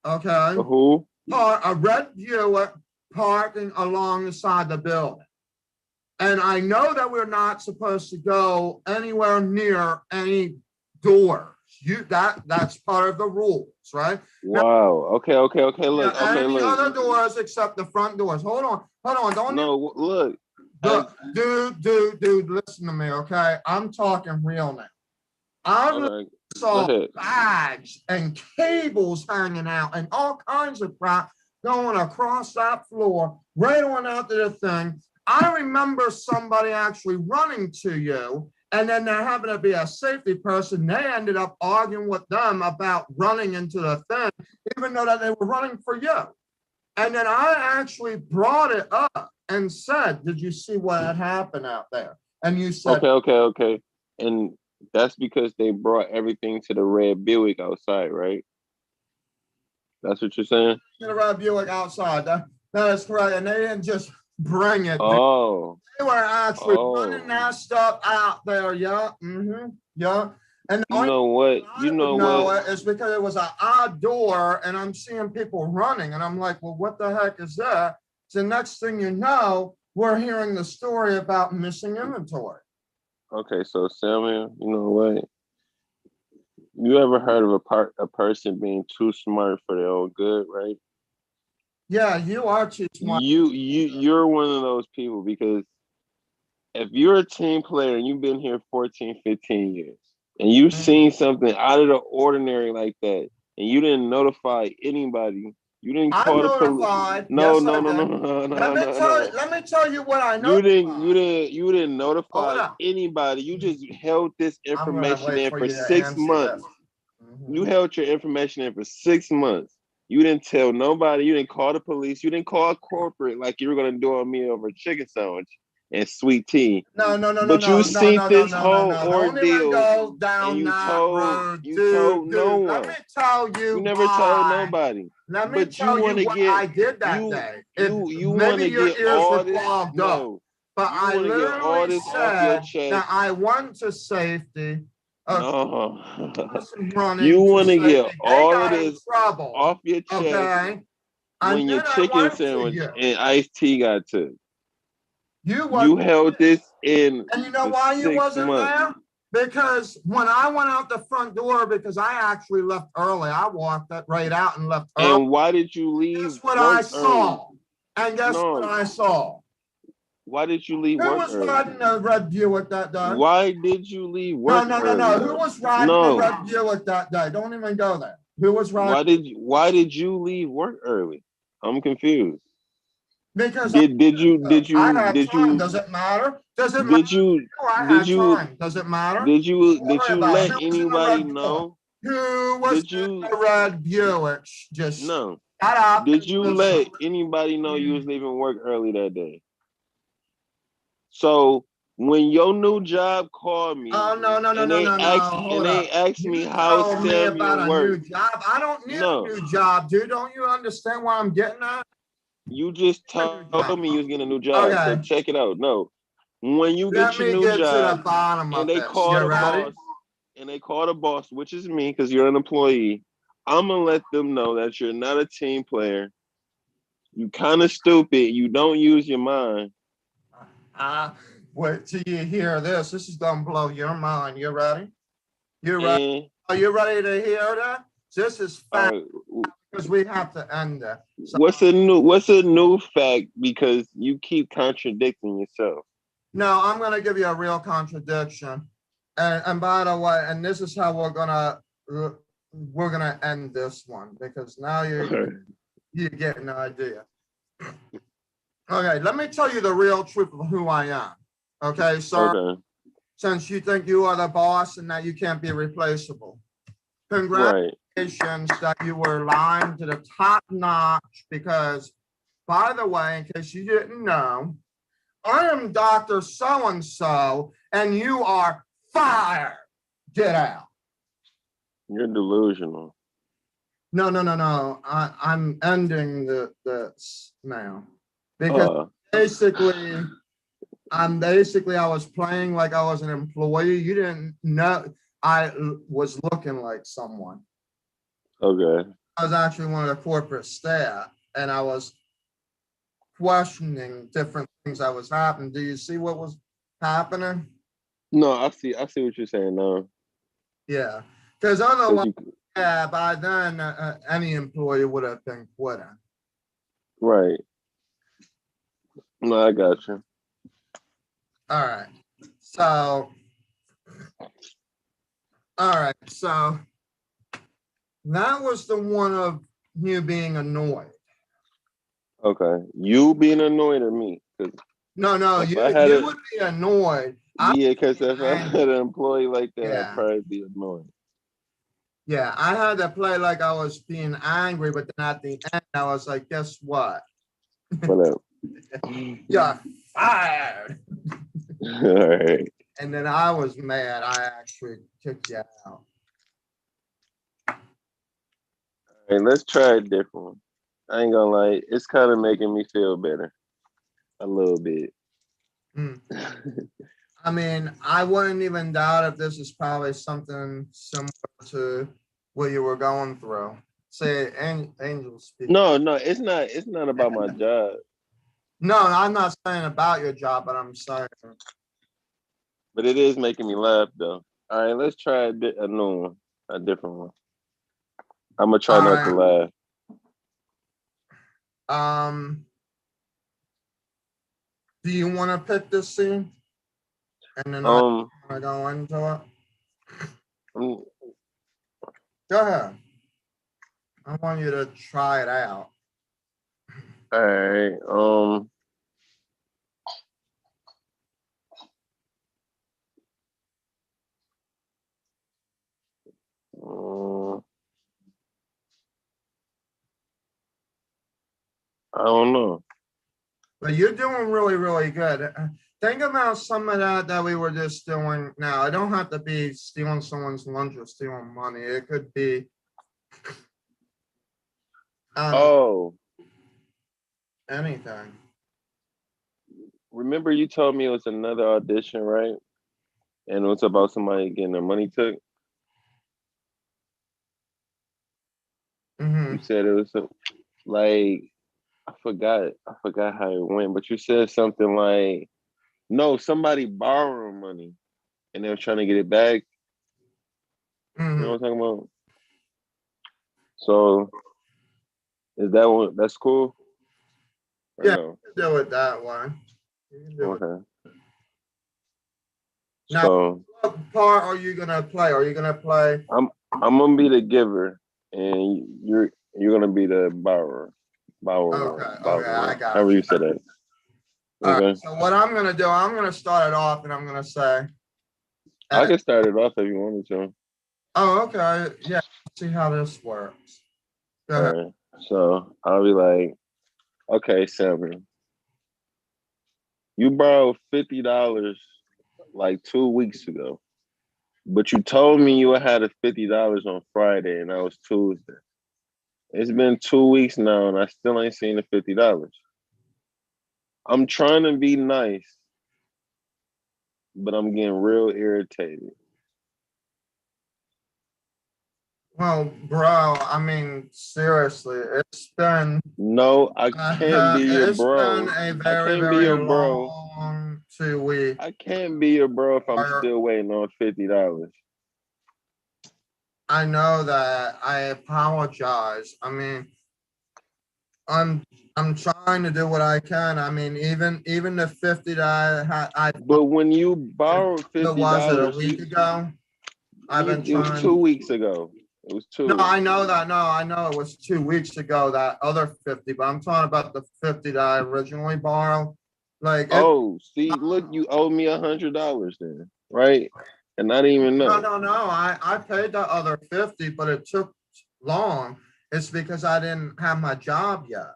Okay. Who? A red Buick parking along the side of the building. And I know that we're not supposed to go anywhere near any doors. That's part of the rules, right? Wow. Okay. Look. Any other doors except the front doors. Hold on. Don't look. Dude, listen to me, okay? I'm talking real now. I saw bags and cables hanging out and all kinds of crap going across that floor, right on out to the thing. I remember somebody actually running to you, and then there happened to be a safety person. They ended up arguing with them about running into the thing, even though that they were running for you. And then I actually brought it up and said, did you see what had happened out there? And you said, okay. And that's because they brought everything to the red Buick outside, right? That's what you're saying? To the red Buick outside. That is correct. And they didn't just bring it. Oh. They were actually running that stuff out there. Yeah. Yeah. And you know what? It's because it was an odd door and I'm seeing people running. And I'm like, well, what the heck is that? So next thing you know, we're hearing the story about missing inventory. Okay, so Samuel, you know what? You ever heard of a person being too smart for their own good, right? Yeah, you are too smart. You're one of those people, because if you're a team player and you've been here 14, 15 years and you've seen something out of the ordinary like that and you didn't notify anybody, you didn't call the police. No. Let me tell you what I know. You didn't notify anybody. You just held this information in for 6 months. You held your information in for 6 months. You didn't tell nobody. You didn't call the police. You didn't call corporate like you were gonna do on me over a chicken sandwich and sweet tea. No. But you seen this whole ordeal. Go down that road, told no one. Let me tell you. You never told nobody. Let me tell you what I did that day. You want to get all this. No. But I literally said that I went to safety. No. You want to get all of this off your chest. Okay. When your chicken sandwich and iced tea got took. You held this in. And you know why you wasn't there? Because when I went out the front door, because I actually left early, I walked that right out and left early. And why did you leave? Guess what I saw. And guess what I saw. Why did you leave work early? Who was riding the red Buick that day? Why did you leave work early? No. Who was riding the red Buick that day? Don't even go there. Who was riding? Why did you leave work early? I'm confused. Because did you does it matter? Does it matter? Does it matter? Did you let anybody know? Who was in the red Buick? Just no. Shut up. Did you let anybody know you was leaving work early that day? So when your new job called me Oh, no, and they asked You me how told me about Samuel a worked. new job. I don't need a No, new job, dude. Don't you understand what I'm getting at? you just A told new job. me you was getting a new job. So Okay, check it out. No, when you let get your me new get to the job bottom and of they this. call You the ready? boss and they call the boss, which is me, because you're an employee, I'm gonna let them know that you're not a team player. You kind of stupid. You don't use your mind. Wait till you hear this. This is gonna blow your mind. You ready? You ready? And Are you ready to hear that? This is fact uh, because we have to end it. So, what's a new fact? Because you keep contradicting yourself. no, I'm gonna give you a real contradiction. And by the way, and this is how we're gonna end this one because now you get an idea. Okay, let me tell you the real truth of who I am. Okay, sir. Okay. Since you think you are the boss and that you can't be replaceable. Congratulations Right. that you were lying to the top notch because, by the way, in case you didn't know, I am Dr. So-and-so and you are fired. Get out. You're delusional. No. I'm ending this now because basically, I was playing like I was an employee. You didn't know I was looking like someone. Okay. I was actually one of the corporate staff, and I was questioning different things that was happening. Do you see what was happening? No, I see. I see what you're saying now. Yeah, because Because otherwise, you yeah, by then any employee would have been quitting. right. No, I got you. All right. So, that was the one of you being annoyed. Okay. You being annoyed at me. No, If I had you a would be annoyed. yeah, because Be if I had angry. an employee like that, I'd Yeah. probably be annoyed. Yeah, I had to play like I was being angry, but then at the end, I was like, guess what? Whatever. You're fired. All right. And then I was mad. I actually kicked you out. All right, let's try a different one. I ain't gonna lie, it's kind of making me feel better. A little bit. Mm. I mean, I wouldn't even doubt if this is probably something similar to what you were going through. Say, angel speak. No, it's not about my job. No, I'm not saying about your job, but I'm saying. But it is making me laugh though. All right, let's try a new one, a different one. I'm gonna try All not to right. laugh. Do you want to pick this scene? And then I Um, want to go into it. mm, Go ahead. I want you to try it out. all right. Uh, I don't know. But you're doing really, really good. Think about some of that we were just doing now. It don't have to be stealing someone's lunch or stealing money. It could be Oh, anything. remember you told me it was another audition, right? And it was about somebody getting their money took. Mm-hmm. You said it was like I forgot how it went, but you said something like, no, somebody borrowed money and they were trying to get it back. You know Mm-hmm. what I'm talking about? So is that one that's cool or Yeah, no? you can do it that way. You can do it. Okay. Now, So what part are you gonna play? Are you gonna play? I'm gonna be the giver and you're gonna be the borrower. Okay, I However got you. you said that. All right. Okay. So what I'm gonna do, I'm gonna start it off, and I'm gonna say, I uh, can start it off if you wanted to. "Oh, okay, yeah. Let's see how this works." Go All ahead. right. So I'll be like, okay, Samuel, You borrowed $50 like 2 weeks ago, but you told me you had a $50 on Friday, and that was Tuesday. It's been 2 weeks now, and I still ain't seen the $50. I'm trying to be nice, but I'm getting real irritated. Well, bro, I mean, seriously, it's been No, I can't be your it's been bro. a I very, can't be very your bro. long 2 weeks. I can't be your bro if I'm still waiting on $50. I know that. I apologize. I mean, I'm I'm trying to do what I can. I mean, even the 50 that I But when you borrowed what was it, a $50, week ago? I've been it was trying. 2 weeks ago. It was No, two. I know that. No, I know it was 2 weeks ago, that other 50, but I'm talking about the 50 that I originally borrowed. Like it Oh, see, look, you owe me $100 then, right? And I didn't even no, know. no, no. I paid the other 50, but it took long. It's because I didn't have my job yet.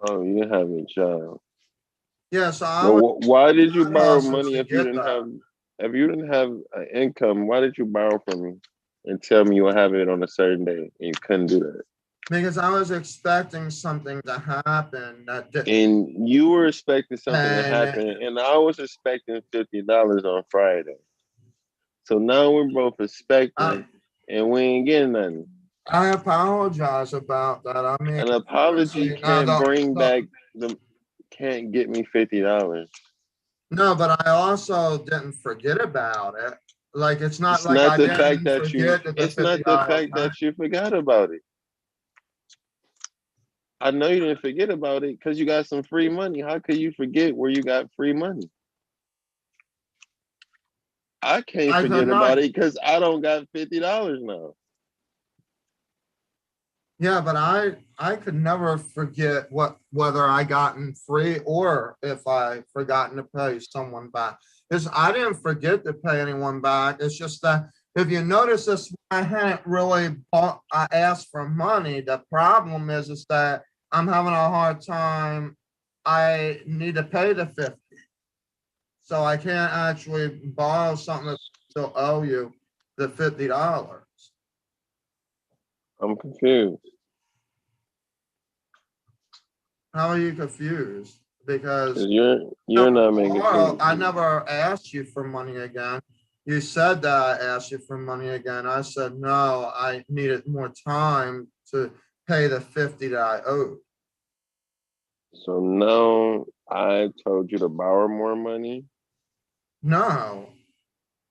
Oh, you didn't have a job. Yeah, so I was Well, why did you trying to borrow hustle money to if you get didn't that. have an income? Why did you borrow from me and tell me you would have it on a certain day and you couldn't do that? Because I was expecting something to happen that didn't. And you were expecting something to And happen, and I was expecting $50 on Friday. So now we're both I, expecting, and we ain't getting nothing. I apologize about that. I mean, An apology seriously, now can't bring back can't get me $50. no, but I also didn't forget about it. Like it's not It's like not I the fact didn't that you forget that the it's not the $50. fact that you forgot about it. I know you didn't forget about it because you got some free money. How could you forget where you got free money? I can't I could forget not. about it because I don't got $50 now. Yeah, but I could never forget whether I gotten free or if I forgotten to pay someone back. Because I didn't forget to pay anyone back. It's just that if you notice this, I hadn't really I asked for money. The problem is that I'm having a hard time. I need to pay the 50. So I can't actually borrow something that still owe you the $50. I'm confused. How are you confused? Because Because you're not making sense. I never asked you for money again. You said that I asked you for money again. I said no, I needed more time to pay the 50 that I owed. So now I told you to borrow more money. No,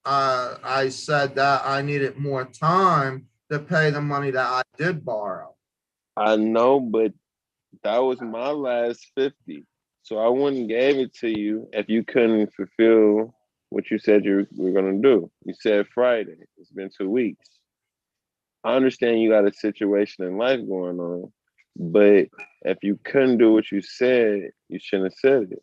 I said that I needed more time to pay the money that I did borrow. I know, but that was my last 50. So I wouldn't gave it to you if you couldn't fulfill what you said you were gonna do. You said Friday. It's been 2 weeks. I understand you got a situation in life going on, but if you couldn't do what you said, you shouldn't have said it.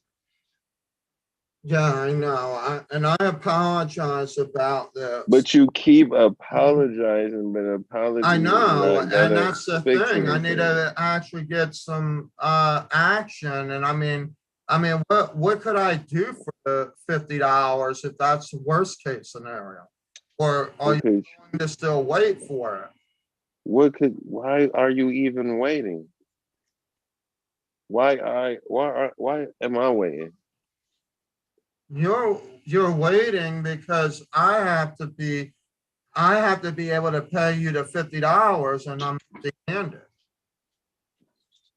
Yeah, I know. And I apologize about this. But you keep apologizing, but I apologies is know, not and gonna that's the fix thing. I need anything. to actually get some action. And I mean, what could I do for the $50 if that's the worst case scenario? Or are you Because going to still wait for it? why are you even waiting? Why am I waiting? You're waiting because I have to be able to pay you the $50 and I'm empty-handed.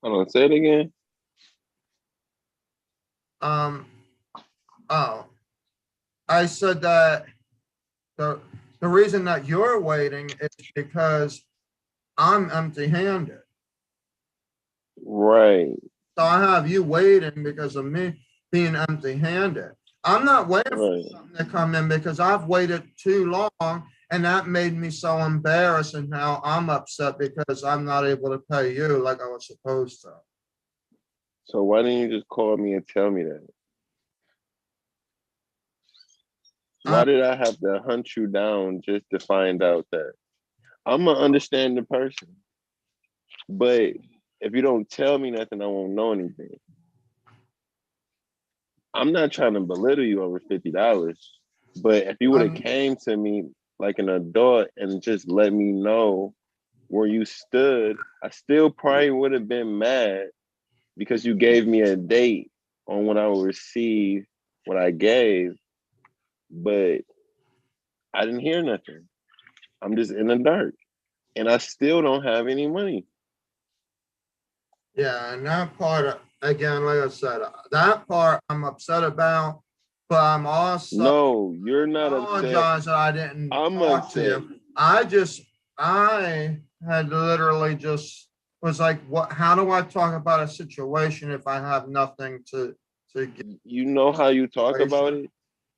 Hold on, say it again. Um, oh, I said that the the reason that you're waiting is because I'm empty-handed. Right, So I have you waiting because of me being empty-handed. I'm not waiting for right. something to come in because I've waited too long, and that made me so embarrassed. And now I'm upset because I'm not able to pay you like I was supposed to. So why didn't you just call me and tell me that? I, Why did I have to hunt you down just to find out that? I'm an understanding person, but if you don't tell me nothing, I won't know anything. I'm not trying to belittle you over $50, but if you would have I'm, came to me like an adult and just let me know where you stood, I still probably would have been mad because you gave me a date on when I will receive what I gave, but I didn't hear nothing. I'm just in the dark, and I still don't have any money. yeah, and that part, again, like I said, that part I'm upset about, but I'm also No, you're not upset. apologize that I didn't I'm talk to upset. you. I had literally just was like, what? How do I talk about a situation if I have nothing to give? You know how you talk about it?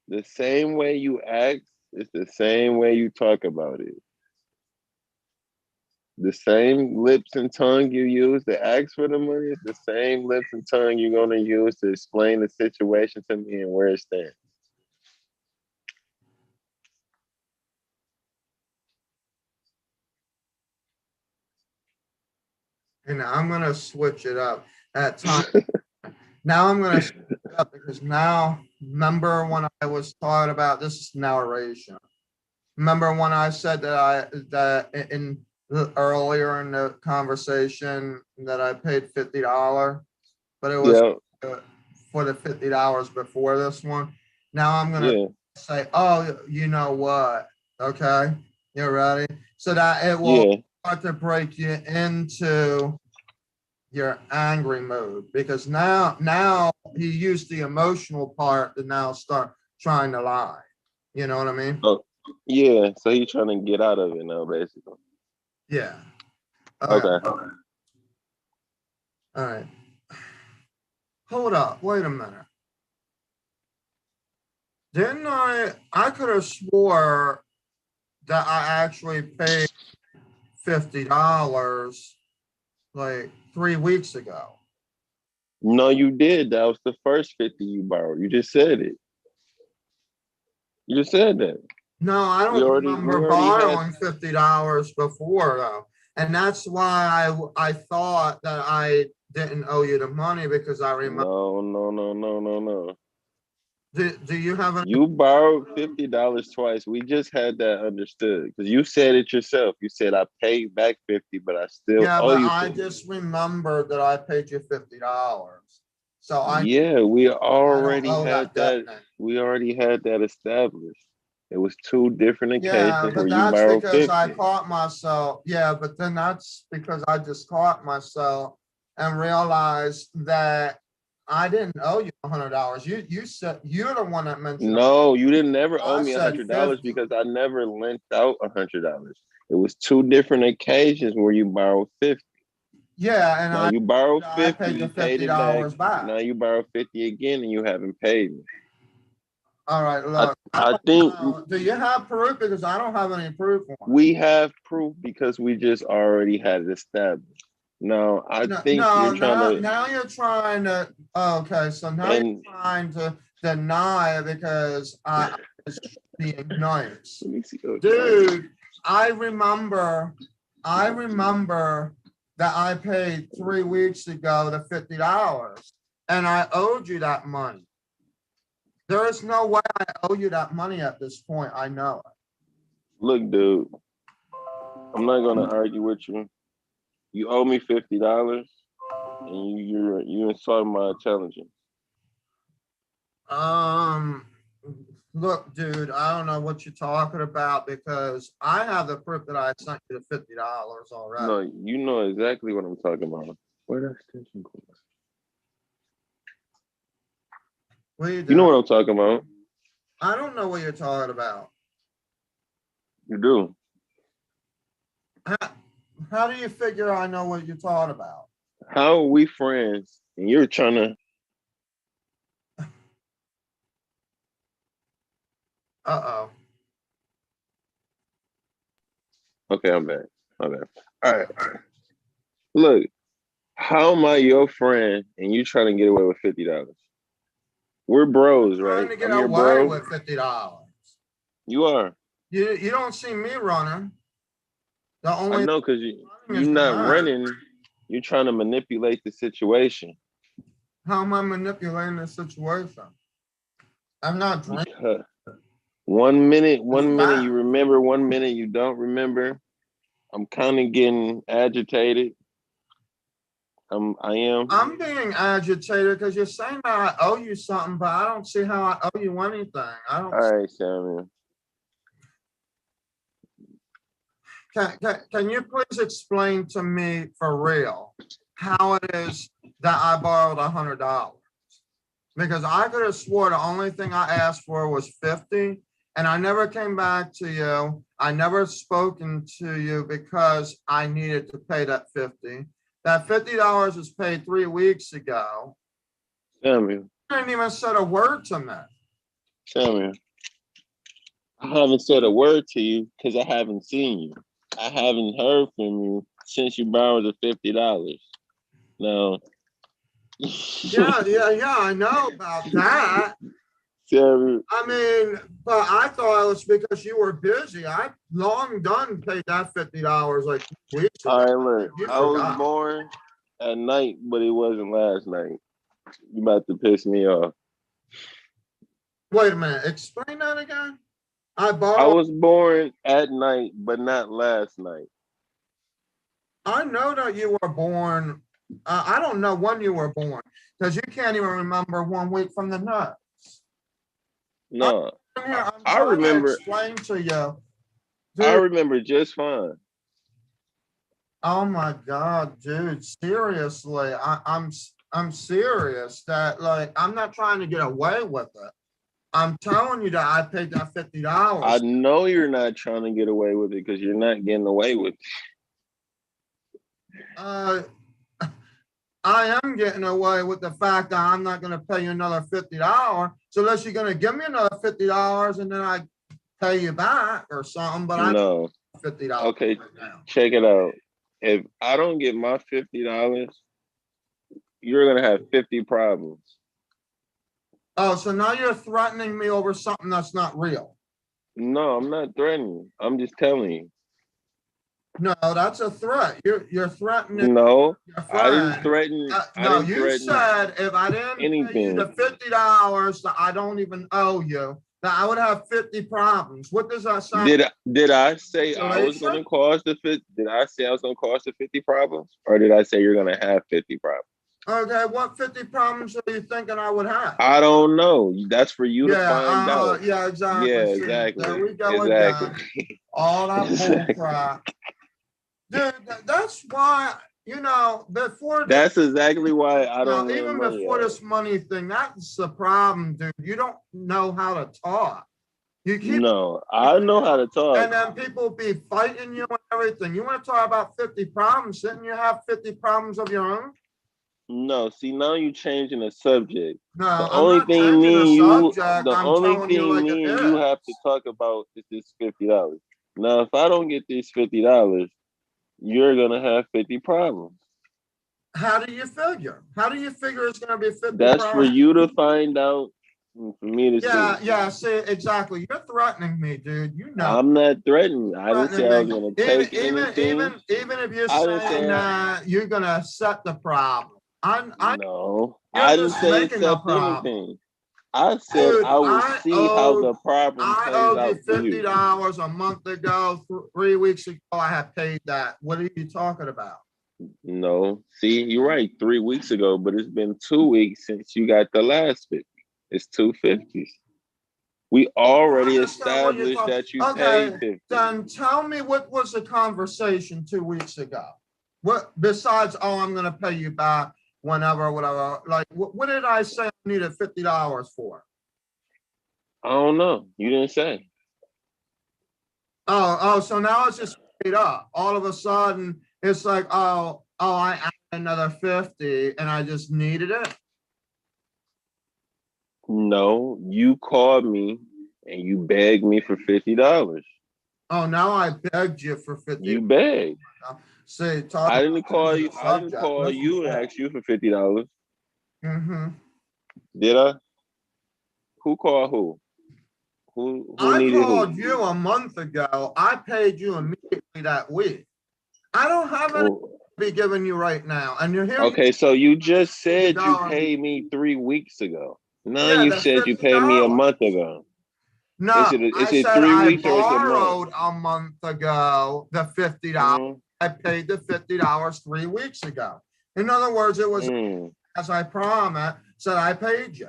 The same way you act is the same way you talk about it. The same lips and tongue you use to ask for the money is the same lips and tongue you're going to use to explain the situation to me and where it stands. And I'm gonna switch it up at times. Now I'm gonna switch it up because now, remember when I was talking about this is narration. Remember when I said that in earlier in the conversation that I paid $50, but it was Yeah, for the $50 before this one. Now I'm gonna yeah, say, oh, you know what? Okay, you ready? So that it will yeah. start to break you into your angry mode because now he used the emotional part to now start trying to lie. You know what I mean? Oh, yeah. So he's trying to get out of it now, basically. Yeah. Okay. Okay. All right. Hold up. Wait a minute. Didn't I could have swore that I actually paid $50 like 3 weeks ago. No, you did. That was the first 50 you borrowed. You just said it. You just said that. No, I We don't already we remember already had borrowing $50 before though. And that's why I thought that I didn't owe you the money because I remember. no. Do you have an You borrowed $50 twice. We just had that understood because you said it yourself. You said I paid back 50, but I still yeah, owe but you I 50. just remembered that I paid you $50. So Yeah, we I don't already owe had that debt that. now. We already had that established. It was two different Yeah, occasions where but you that's borrowed because I 50. caught myself. Yeah, but then that's because I just caught myself and realized that I didn't owe you $100. You said you're the one that mentioned. No, you didn't never owe I me said $100 50. because I never lent out $100. It was two different occasions where you borrowed 50. Yeah, and Now you borrowed I 50, paid the you paid it back. $50 back. Now you borrowed 50 again and you haven't paid me. All right, I, look. I think Do you have proof? Because I don't have any proof on it. we have proof because we just already had it established. Now I No, think you're no, trying to now you're trying to. Okay, so now you're and trying to deny it because I was being nice, let me see. dude. I remember, I remember that I paid 3 weeks ago the $50, and I owed you that money. There is no way I owe you that money at this point. I know it. Look, dude, I'm not gonna argue with you. You owe me $50 and you insult my intelligence. Um, look, dude, I don't know what you're talking about because I have the proof that I sent you the $50 already. No, you know exactly what I'm talking about. Where that extension go? What are you You doing? know what I'm talking about. I don't know what you're talking about. You do. How, how do you figure I know what you're talking about? How are we friends and you're trying to Uh-oh. okay, I'm back. I'm back. All right. Look, how am I your friend and you trying to get away with $50? We're bros, Trying right? to get I'm your away bro. with $50. You are. You don't see me running. The I only know because running you're is the not man. running. You're trying to manipulate the situation. How am I manipulating the situation? I'm not drinking. Because 1 minute fine. you remember, 1 minute you don't remember. I'm kind of getting agitated. I am. I'm being agitated because you're saying that I owe you something, but I don't see how I owe you anything. I don't. All right, Samuel. Can you please explain to me for real how it is that I borrowed $100? Because I could have swore the only thing I asked for was 50, and I never came back to you. I never spoken to you because I needed to pay that 50. That $50 was paid 3 weeks ago. Samuel. You didn't even say a word to me. Samuel. I haven't said a word to you because I haven't seen you. I haven't heard from you since you borrowed the $50. Now, Yeah, I know about that. Samuel, I mean, but I thought it was because you were busy. I long done paid that $50 like 2 weeks ago. all right, look, You I was forgot. born at night, but it wasn't last night. You about to piss me off. Wait a minute. Explain that again. I was born at night, but not last night. I know that you were born. I don't know when you were born because you can't even remember 1 week from the nuts. No, I'm I trying remember. to explain to you. Dude, I remember just fine. oh my God, dude! Seriously, I'm serious. That like I'm not trying to get away with it. I'm telling you that I paid that I $50. know you're not trying to get away with it because you're not getting away with it. I am getting away with the fact that I'm not going to pay you another $50. So unless you're going to give me another $50 and then I pay you back or something, but I No. $50 Okay, right now. check it out. If I don't get my $50, you're gonna have 50 problems. Oh, so now you're threatening me over something that's not real. No, I'm not threatening. I'm just telling you. No, that's a threat. You're threatening No, your I didn't friend. threaten. I No, didn't you threaten said if I didn't pay you anything. the $50 that I don't even owe you, that I would have 50 problems. What does that sound? Did I say I was gonna cause the 50? Did I say I was gonna cause the 50 problems, or did I say you're gonna have 50 problems? Okay, what 50 problems are you thinking I would have? I don't know. That's for you to find out. Yeah, exactly. Yeah, See, exactly. there we go Exactly. again. All that bull crap. Dude, that's why, before that's exactly why I don't even money before out. this money thing, that's the problem, dude. You don't know how to talk. You keep No, I know how to talk. And then people be fighting you and everything. You want to talk about 50 problems? Didn't you have 50 problems of your own? No, see, now you changing the subject. No, the I'm only not thing changing me the and you, subject. the I'm only telling you thing like me it and you is. have to talk about is this $50. Now, if I don't get these $50, you're gonna have 50 problems. How do you figure? How do you figure it's going to be 50 That's problems? for you to find out and for me to see. Yeah, see, exactly. You're threatening me, dude. You know. I'm not threatening. I didn't say I was gonna take anything. Even if you're saying that you're going to set the problem. No, You're I didn't just say making a accept problem. anything. I said Dude, I will see how the problem I plays owed you out for you. $50 a month ago. 3 weeks ago, I have paid that. What are you talking about? No, see, you're right. 3 weeks ago, but it's been 2 weeks since you got the last 50. It's 250s. We already established that you paid 50. Then tell me what was the conversation 2 weeks ago? What besides, I'm going to pay you back whenever, whatever. Like, what did I say I needed $50 for? I don't know. You didn't say. So now it's just straight up. All of a sudden, it's like, I added another 50 and I just needed it. No, you called me and you begged me for $50. Oh, now I begged you for 50. You begged. See, I didn't call you. I didn't call you and ask you for $50. Mm-hmm. Did I? Who called who? Who I needed called who? you a month ago. I paid you immediately that week. I don't have any to be giving you right now. And you're here. Okay, so you just said you paid me 3 weeks ago. No, Yeah, you that's said you paid me a $50. month ago. No, Is I it said 3 weeks or is it a month? borrowed a month ago the $50. Mm, I paid the $50 3 weeks ago. In other words, it was mm, as I promised, said I paid you.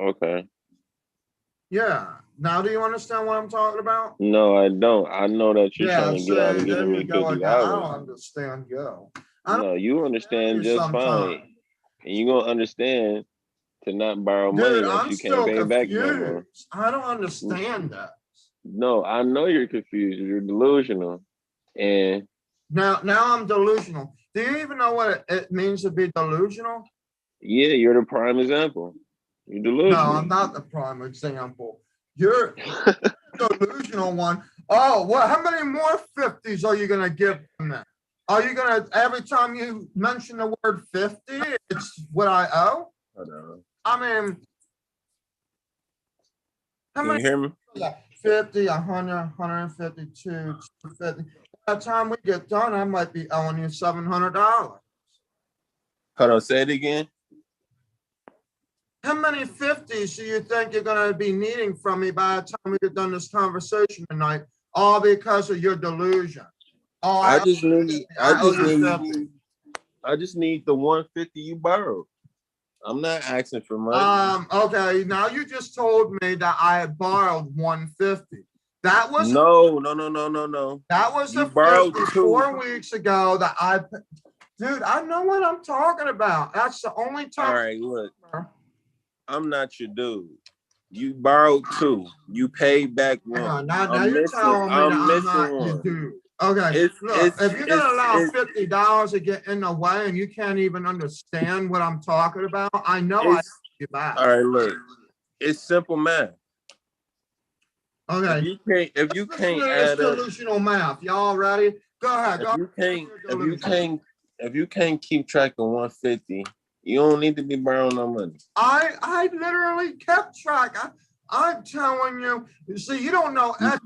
okay. Yeah. Now do you understand what I'm talking about? No, I don't. I know that you're Yeah, trying to get out see, of there giving you me go fifty again. I don't dollars. understand you. I don't No, you understand understand you just fine, sometimes. and you gonna understand to not borrow money Dude, that I'm you can't still pay back no more. confused. I don't understand that. No, I know you're confused. You're delusional, and Now I'm delusional. Do you even know what it means to be delusional? yeah, you're the prime example. You're No, I'm delusional. not the prime example. You're the delusional one. Oh, well, how many more 50s are you going to give me? Are you going to, every time you mention the word 50, it's what I owe? Hold on. I mean, how Can many you hear me? 50, 100, 152, 250. By the time we get done, I might be owing you $700. Hold on. Say it again. How many 50s do you think you're going to be needing from me by the time we get done this conversation tonight? All because of your delusion. Oh, I just need. I I owe just you need 50. you. I just need the 150 you borrowed. I'm not asking for money. Okay, now you just told me that I had borrowed 150. That was No. that was You the borrowed 50 two. 4 weeks ago that dude, I know what I'm talking about. That's the only All time. right, look. I'm not your dude. You borrowed two. You paid back one. Now you're telling me that I'm I'm missing not your one. dude. Okay, It's look, if you're gonna allow it's $50 to get in the way and you can't even understand what I'm talking about, I know I owe it's you back. all right. Look, it's simple math. Okay. If you Listen can't to this add up, delusional math. Y'all ready? Go ahead. if you can't keep track of 150, you don't need to be borrowing no money. I literally kept track. I'm telling you. You see, you don't know X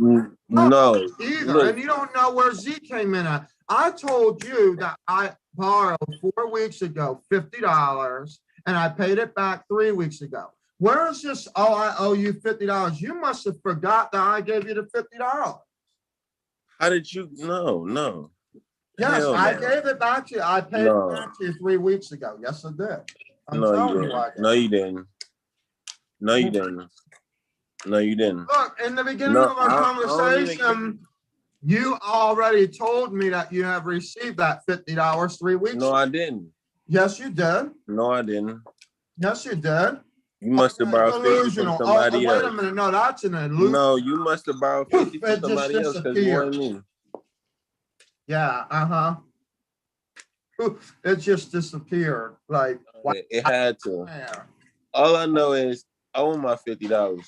No, either, look, and you don't know where Z came in at. I told you that I borrowed 4 weeks ago $50, and I paid it back 3 weeks ago. Where is this? Oh, I owe you $50. You must have forgot that I gave you the $50. how did you? No. Yes, Hell I no. gave it back to you. I paid it back to you 3 weeks ago. Yes, I did. I'm No, you telling you I didn't. did. No, you didn't. No, you didn't. No, you didn't. Look, in the beginning No, of our I don't even. conversation, you already told me that you have received that $50 3 weeks No, ago. I didn't. Yes, you did. No, I didn't. Yes, you did. You must have borrowed 50 from Delusional. somebody Wait a else. minute. No, that's an illusion. No, you must have borrowed 50 from It just somebody else because you disappeared. wanted me. Yeah, it just disappeared. Like, It had to. wow. All I know is I want my $50.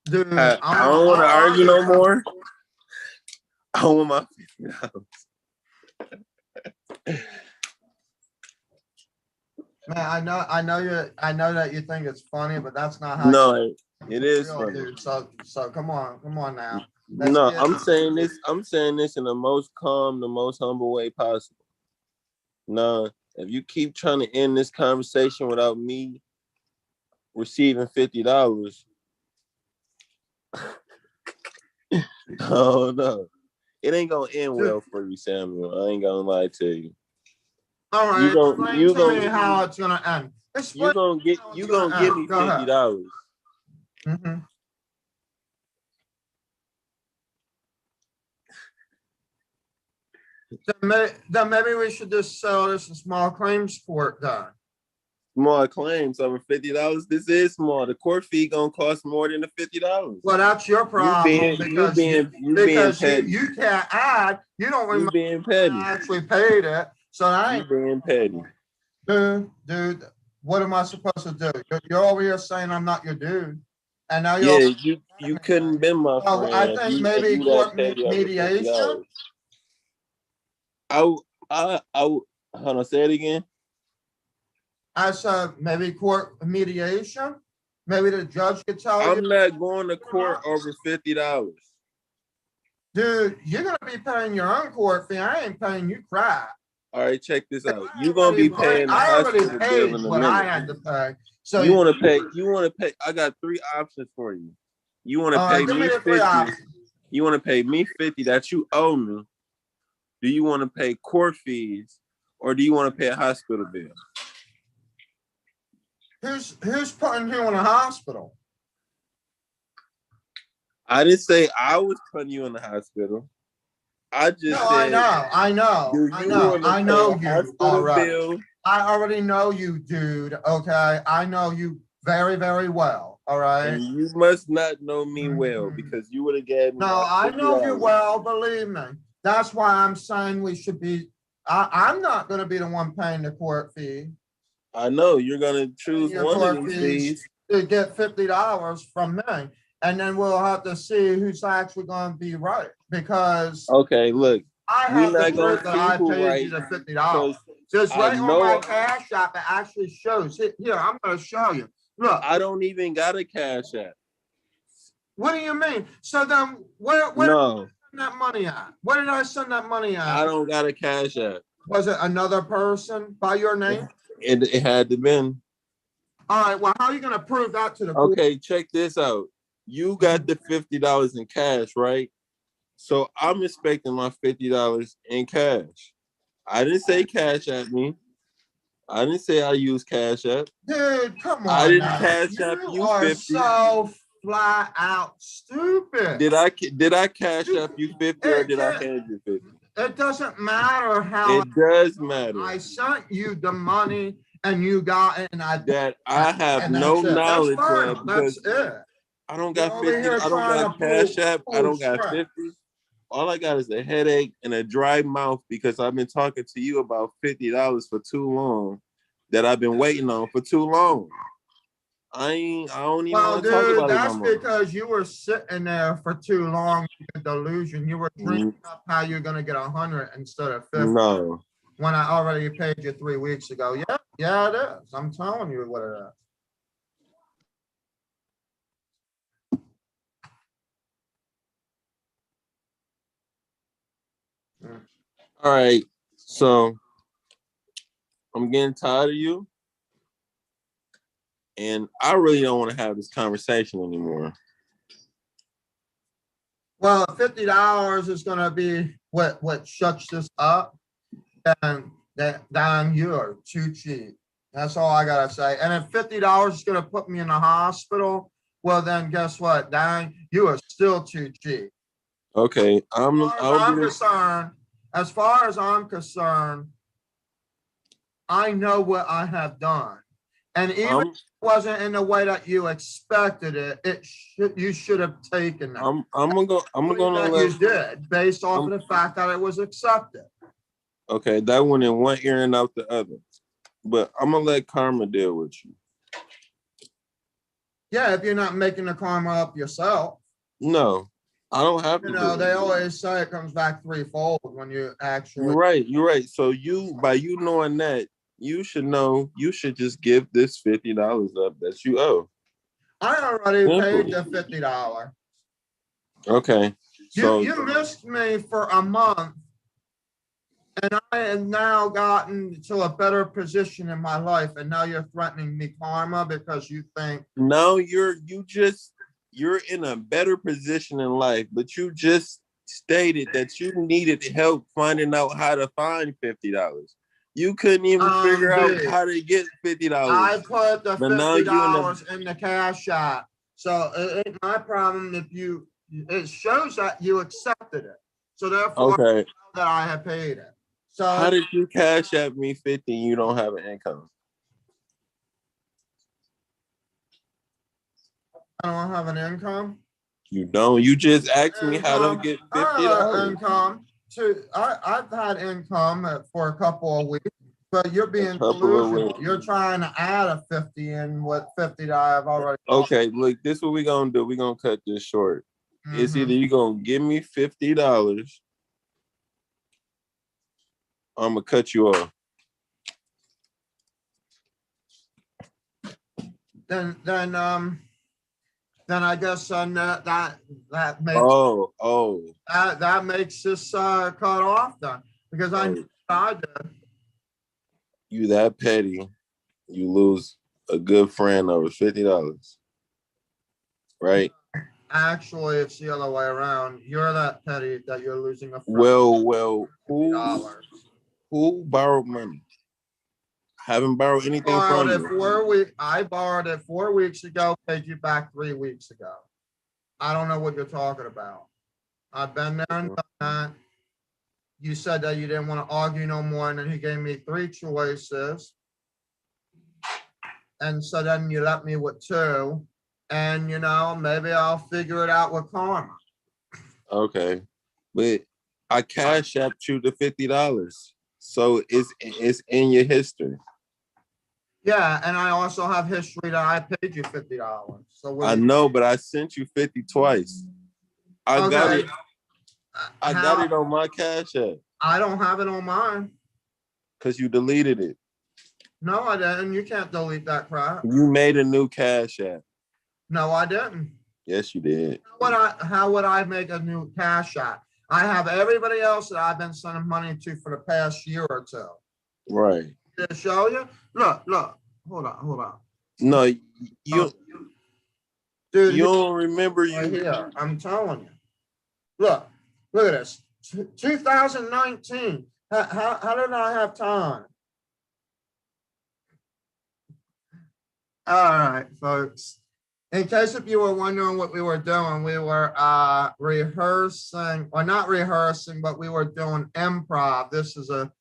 Dude, I don't want to argue no more. I want my $50. Man, I know that you think it's funny, but that's not how. No, it is real, funny. dude. So come on now. No, I'm saying this in the most calm, the most humble way possible. No, if you keep trying to end this conversation without me receiving $50, no, it ain't gonna end well for you, Samuel. I ain't gonna lie to you. All right, explain to me how it's gonna end. You gonna give me $50. Mm-hmm. Then maybe we should just sell this in small claims court then. Small claims over $50. This is small. The court fee gonna cost more than the $50. Well, that's your problem You being petty. you can't add. You don't remember You being petty. I actually paid it. So I ain't being petty. Dude, what am I supposed to do? You're over here saying I'm not your dude. And now you couldn't been my friend. I think maybe court mediation. Hold on, say it again. I said maybe court mediation. Maybe the judge could tell you. I'm not going to court over $50. Dude, you're gonna be paying your own court fee. I ain't paying you crap. All right, check this out. I You're gonna be already paid, paying the I already hospital bill paid in a what I minute. had to pay. So You want to pay? You want to pay? I got 3 options for you. You want to pay give me me the 3 50? options. You want to pay me 50 that you owe me? Do you want to pay court fees, or do you want to pay a hospital bill? Who's putting you in a hospital? I didn't say I was putting you in the hospital. I just said, I know you already. Bill? I already know you, dude. Okay, I know you very, very well. All right. And you must not know me well because you would have given me. No, I know you well. Believe me. That's why I'm saying we should be. I'm not going to be the one paying the court fee. I know you're going to choose one of these fees to get $50 from me, and then we'll have to see who's actually going to be right. Because okay, look, I have the proof that I paid right, you the $50. Just right on my Cash App, it actually shows. Here, I'm going to show you. Look, I don't even got a Cash App. What do you mean? So then, where did I send that money at? Where did I send that money at? I don't got a Cash App. Was it another person by your name? It had to been. All right. Well, how are you going to prove that to the court? Okay, check this out. You got the $50 in cash, right? So I'm expecting my $50 in cash. I didn't say Cash at me. I didn't say I use Cash App. Dude, come on. I didn't Cash App you 50. You are so flat out stupid. Did I Cash App you 50 or did I hand you 50? It doesn't matter how. It does matter. I sent you the money and you got it, and I have no knowledge of because that's it. I don't got 50. I don't got Cash App. I don't got 50. All I got is a headache and a dry mouth because I've been talking to you about $50 for too long that I've been waiting on for too long. I don't even want to talk about it no more. That's because you were sitting there for too long in the delusion. You were dreaming up how you're going to get 100 instead of 50. No. When I already paid you 3 weeks ago. Yeah, it is. I'm telling you what it is. All right. So I'm getting tired of you. And I really don't want to have this conversation anymore. Well, $50 is going to be what shuts this up. And then you're too cheap. That's all I got to say. And if $50 is going to put me in the hospital, well, then guess what, Dan? You are still too cheap. Okay. As far as I'm concerned, I know what I have done. And even if it wasn't in the way that you expected it, you should have taken that. I'm gonna let you did based off of the fact that it was accepted. Okay, that went in one ear and out the other. But I'm gonna let karma deal with you. Yeah, if you're not making the karma up yourself. No, I don't have to. They always say it comes back threefold when you actually. You're right. So by you knowing that, you should know you should just give this $50 up that you owe. I already paid you $50. Okay. So you missed me for a month, and I have now gotten to a better position in my life, and now you're threatening me karma because you think. No, you're in a better position in life, but you just stated that you needed help finding out how to find $50. You couldn't even figure out how to get $50. I put the $50 in the Cash App. So it ain't my problem if it shows that you accepted it. So therefore, that I have paid it. So how did you Cash App me 50 and you don't have an income? I don't have an income. You don't. You just asked me how to get $50. Income. I've had income for a couple of weeks, but you're being delusional. You're trying to add a 50 in what 50 that I've already. Okay, look, this is what we're gonna do. We're gonna cut this short. It's either you're gonna give me $50, or I'm gonna cut you off. Then I guess that makes that makes this cut off then, because I did. You that petty, you lose a good friend over $50, right? Actually, it's the other way around. You're that petty that you're losing a friend. Well, $50. who borrowed money? Haven't borrowed anything Borrowed from it you. 4 weeks. I borrowed it 4 weeks ago, paid you back 3 weeks ago. I don't know what you're talking about. I've been there and done that. You said that you didn't want to argue no more, and then he gave me 3 choices. And so then you left me with 2. And, maybe I'll figure it out with karma. Okay. But I cash apped you the $50. So it's in your history. Yeah, and I also have history that I paid you $50. So I know, but I sent you 50 twice. I got it. I got it on my cash app. I don't have it on mine. Because you deleted it. No, I didn't. You can't delete that crap. You made a new cash app. No, I didn't. Yes, you did. How would I make a new cash app? I have everybody else that I've been sending money to for the past year or 2. Right. To show you? Look. Hold on. No, you Dude, you don't remember right here. I'm telling you. Look at this. 2019. How did I have time? All right, folks. In case if you were wondering what we were doing, we were rehearsing, or not rehearsing, but we were doing improv. This is a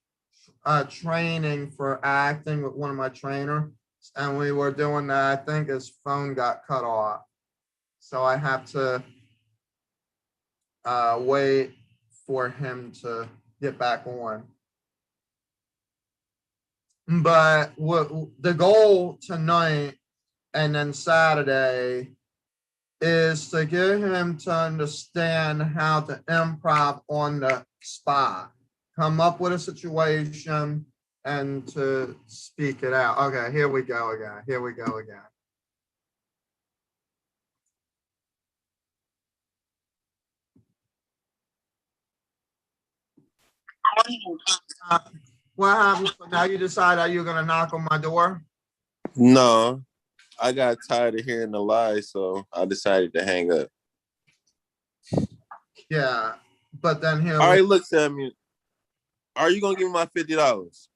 training for acting with one of my trainers, and we were doing that. I think his phone got cut off, so I have to wait for him to get back on. But the goal tonight and then Saturday is to get him to understand how to improv on the spot, come up with a situation and to speak it out. Okay, here we go again. What happened? So now you decide that you're gonna knock on my door? No, I got tired of hearing the lies, so I decided to hang up. Yeah, but then here. All right, look, Samuel. Are you gonna give me my $50?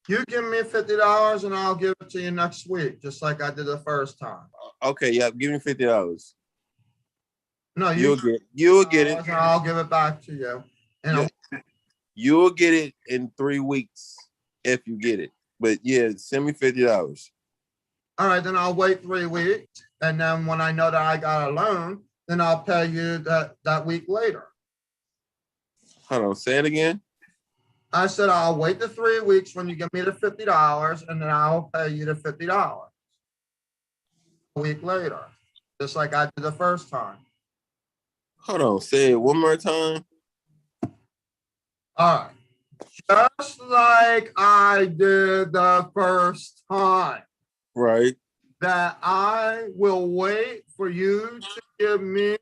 You give me $50 and I'll give it to you next week, just like I did the first time. Okay, yeah, give me $50. No, you'll get it. And I'll give it back to you. And you'll get it in 3 weeks if you get it. But yeah, send me $50. All right, then I'll wait 3 weeks, and then when I know that I got a loan, then I'll pay you that week later. Hold on, say it again. I said I'll wait the 3 weeks when you give me the $50, and then I'll pay you the $50 a week later, just like I did the first time. Hold on, say it one more time. All right, just like I did the first time. Right. That I will wait for you to give me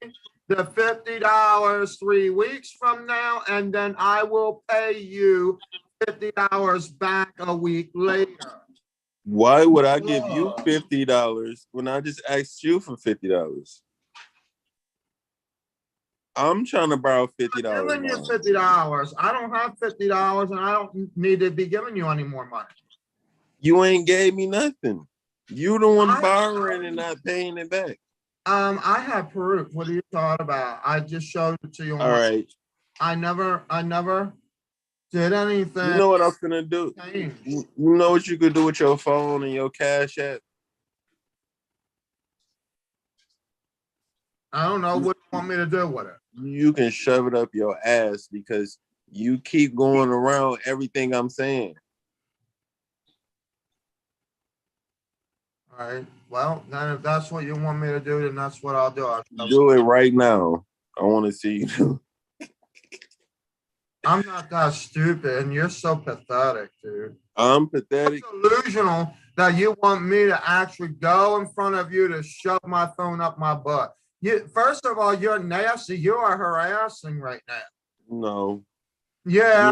the $50 3 weeks from now, and then I will pay you $50 back a week later. Why would I give you $50 when I just asked you for $50? I'm trying to borrow $50. I'm giving you $50. I don't have $50, and I don't need to be giving you any more money. You ain't gave me nothing. You the one borrowing and not paying it back. I have proof. What are you talking about? I just showed it to you. All right. I never did anything. You know what I'm gonna do? You know what you could do with your phone and your cash app? I don't know what you want me to do with it. You can shove it up your ass because you keep going around everything I'm saying. All right. Well, then if that's what you want me to do, then that's what I'll do. Do it right now. I want to see you do. I'm not that stupid, and you're so pathetic, dude. I'm pathetic. It's delusional that you want me to actually go in front of you to shove my phone up my butt. First of all, you're nasty. You are harassing right now. No. Yeah,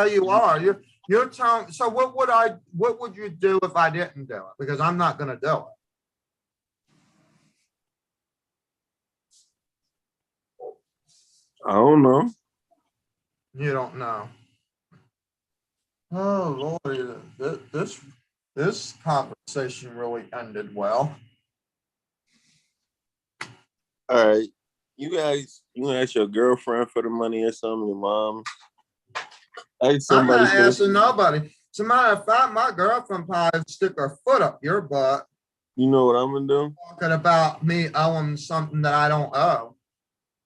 you are. you're telling, so what would you do if I didn't do it? Because I'm not gonna do it. I don't know. You don't know. Oh Lord, this conversation really ended well. All right. You gonna ask your girlfriend for the money or something, your mom? Ask I'm somebody not for the, asking nobody. As a matter of fact, my girlfriend probably stick her foot up your butt you know what I'm gonna do? talking about me owing something that I don't owe.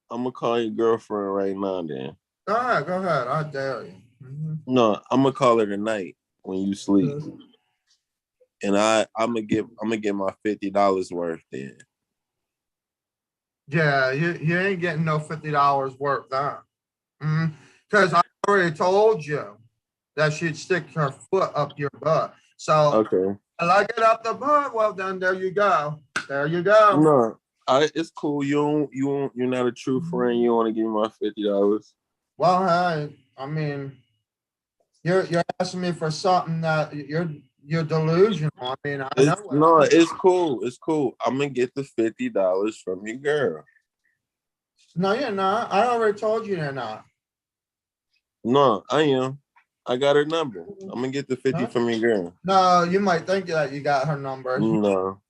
I'm gonna call your girlfriend right now then. All right, go ahead. I dare you. No, I'm gonna call her tonight when you sleep. And I'm gonna get my $50 worth then. Yeah, you ain't getting no $50 worth there. Because I already told you that she'd stick her foot up your butt. So Okay. I like it up the butt. Well, then there you go. There you go. No, it's cool. You're not a true friend. You don't want to give me my $50. Well, hey, I mean, you're asking me for something that you're delusional. I mean, I know what No, I'm. it's cool. It's cool. I'm gonna get the $50 from your girl. No, you're not. I already told you you're not. No, I am. I got her number. I'm gonna get the 50 Huh? from your girl. No, you might think that you got her number. No.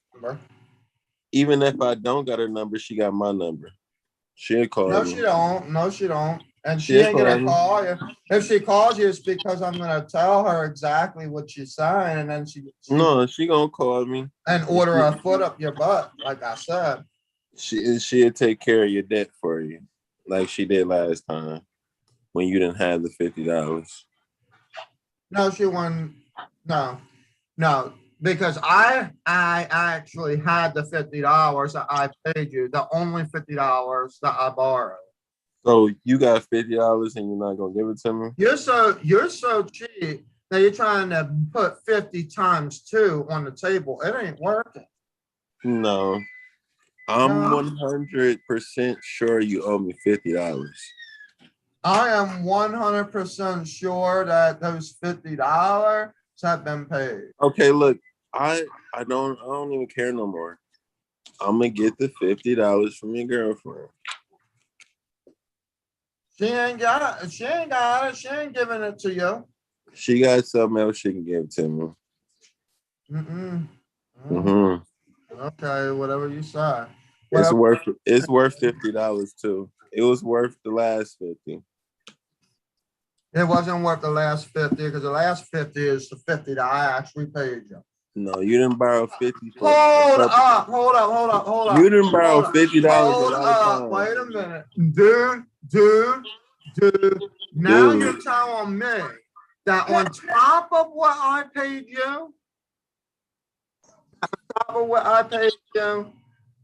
Even if I don't got her number, she got my number. She'll call No, me. she don't. No, she don't. And she She'll ain't call gonna me. call you. If she calls you, it's because I'm gonna tell her exactly what she's saying, and then she No, she gonna call me. and order a foot up your butt, like I said. She'll take care of your debt for you, like she did last time when you didn't have the $50. No, she wouldn't. No, because I actually had the $50 that I paid you, the only $50 that I borrowed. So you got $50 and you're not gonna give it to me? You're so cheap that you're trying to put 50 times 2 on the table. It ain't working. No, I'm No. 100% sure you owe me $50. I am 100% sure that those $50 have been paid. Okay, look, I don't even care no more. I'm gonna get the $50 from your girlfriend. She ain't got it. She ain't got it. She ain't giving it to you. She got something else she can give to me. Okay, whatever you say. It's Whatever. worth $50 too. It was worth the last 50. It wasn't worth the last 50 because the last 50 is the 50 that I actually paid you. No, you didn't borrow 50. Hold up. You didn't borrow $50 Hold a lot of up. times. Wait a minute. Dude. Now Dude. you're telling me that on top of what I paid you,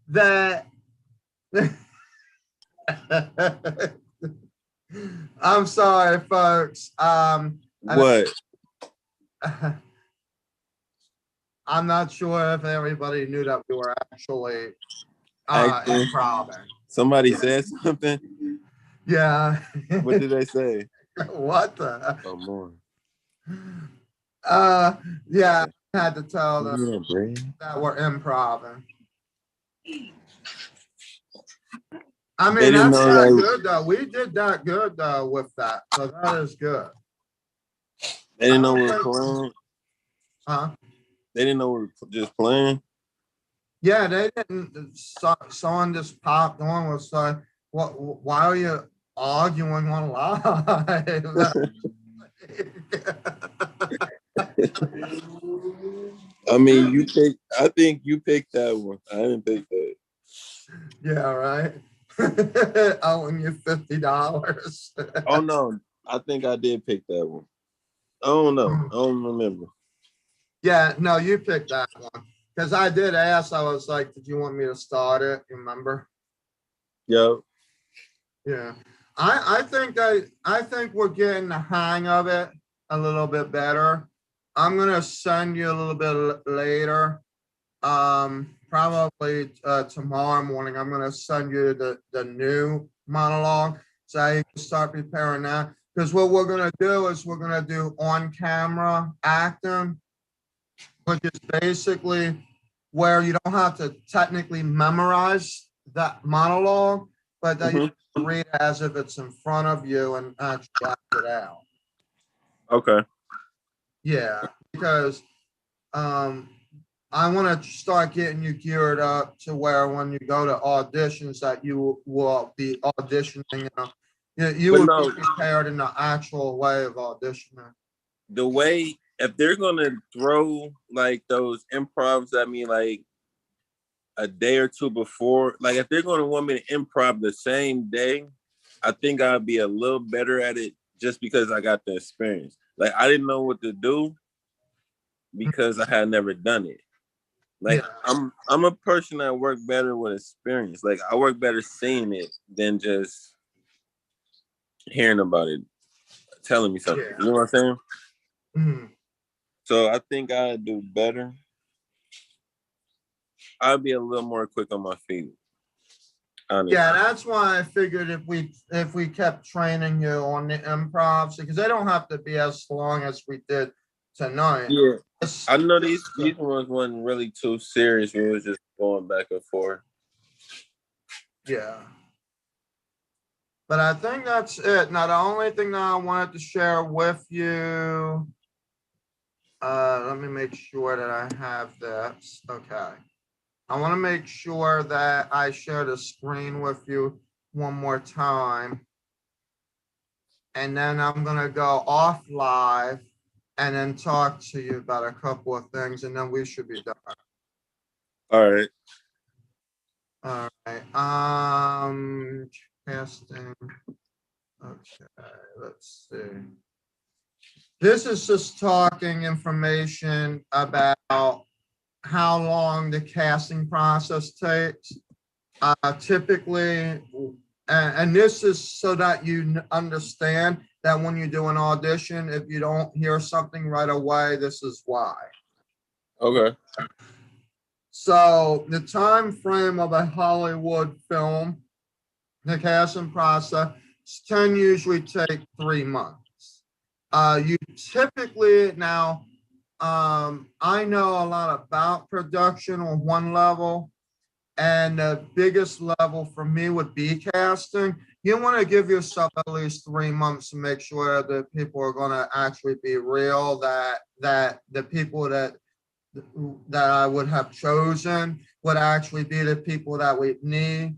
that I'm sorry, folks. What? I'm not sure if everybody knew that we were actually improv. Somebody said something? Yeah. What did they say? What the? Oh, more. Yeah, I had to tell them Yeah, that we're improv. I They mean, didn't that's know not that- good though. We did that good though with that. So that is good. They didn't know we were playing. Huh? They didn't know we were just playing. Yeah, they didn't. Someone just popped on was like, "What? Why are you arguing on live?" I mean, I think you picked that one. I didn't pick that. Yeah, right. Owing you $50. Oh no, I think I did pick that one. I don't know. I don't remember. Yeah, no, you picked that one. Because I did ask, I was like, did you want me to start it? You remember? Yep. Yeah. I think we're getting the hang of it a little bit better. I'm gonna send you a little bit later. Probably tomorrow morning, I'm gonna send you the new monologue. So you can start preparing that. Because what we're gonna do is we're gonna do on-camera acting, which is basically where you don't have to technically memorize that monologue, but that you read it as if it's in front of you and actually act it out. Okay. Yeah, because I want to start getting you geared up to where when you go to auditions that you will be auditioning. You But will no, be prepared in the actual way of auditioning. the way, if they're gonna throw like those improvs at me like a day or two before, like if they're gonna want me to improv the same day, I think I'd be a little better at it just because I got the experience. Like I didn't know what to do because I had never done it. Like Yeah. I'm a person that work better with experience. Like I work better seeing it than just hearing about it, telling me something. Yeah. You know what I'm saying? Mhm. So I think I'd do better. I'd be a little more quick on my feet. Honestly. Yeah, that's why I figured if we kept training you on the improvs, because they don't have to be as long as we did tonight. Yeah. I know these ones wasn't really too serious. We was just going back and forth. Yeah. But I think that's it. Now, the only thing that I wanted to share with you, let me make sure that I have this. Okay. I want to make sure that I share the screen with you one more time. And then I'm going to go off live and then talk to you about a couple of things, and then we should be done. All right. All right. Casting. Okay, let's see. This is just talking information about how long the casting process takes. Typically, and this is so that you understand that when you do an audition, if you don't hear something right away, this is why. Okay. So the time frame of a Hollywood film, the casting process, can usually take 3 months. You typically now, I know a lot about production on one level, and the biggest level for me would be casting. You want to give yourself at least 3 months to make sure that people are going to actually be real, that the people that I would have chosen would actually be the people that we need,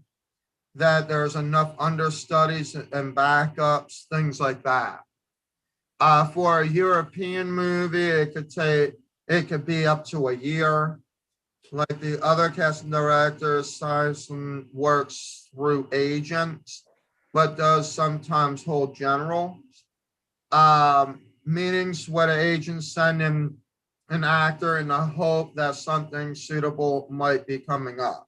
that there's enough understudies and backups, things like that. For a European movie, it could be up to a year. Like the other casting directors, Sison works through agents, but does sometimes hold general meetings where the agents send in an actor in the hope that something suitable might be coming up.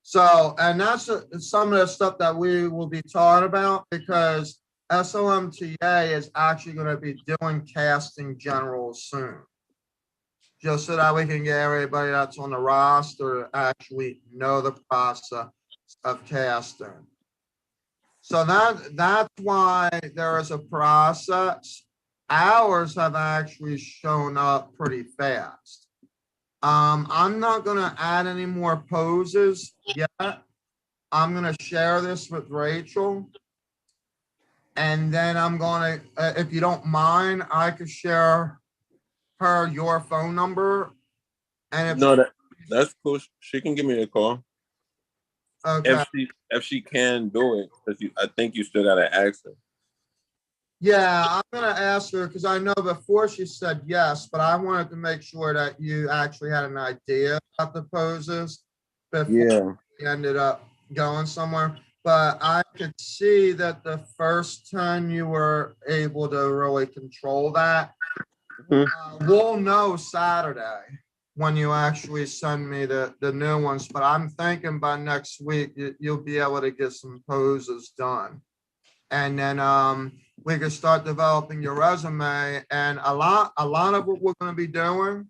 So, and that's some of the stuff that we will be taught about, because SLMTA is actually going to be doing casting generals soon, just so that we can get everybody that's on the roster to actually know the process of casting. So that's why there is a process. Ours have actually shown up pretty fast. I'm not going to add any more poses yet. I'm going to share this with Rachel. And then I'm going to, if you don't mind, I could share her your phone number. And if No, that's cool. She can give me a call. okay. If she can do it, because I think you still gotta ask her. Yeah, I'm gonna ask her, because I know before she said yes, but I wanted to make sure that you actually had an idea about the poses before you ended up going somewhere. But I could see that the first time you were able to really control that. We'll know Saturday when you actually send me the new ones, but I'm thinking by next week you'll be able to get some poses done. And then we can start developing your resume. And a lot of what we're going to be doing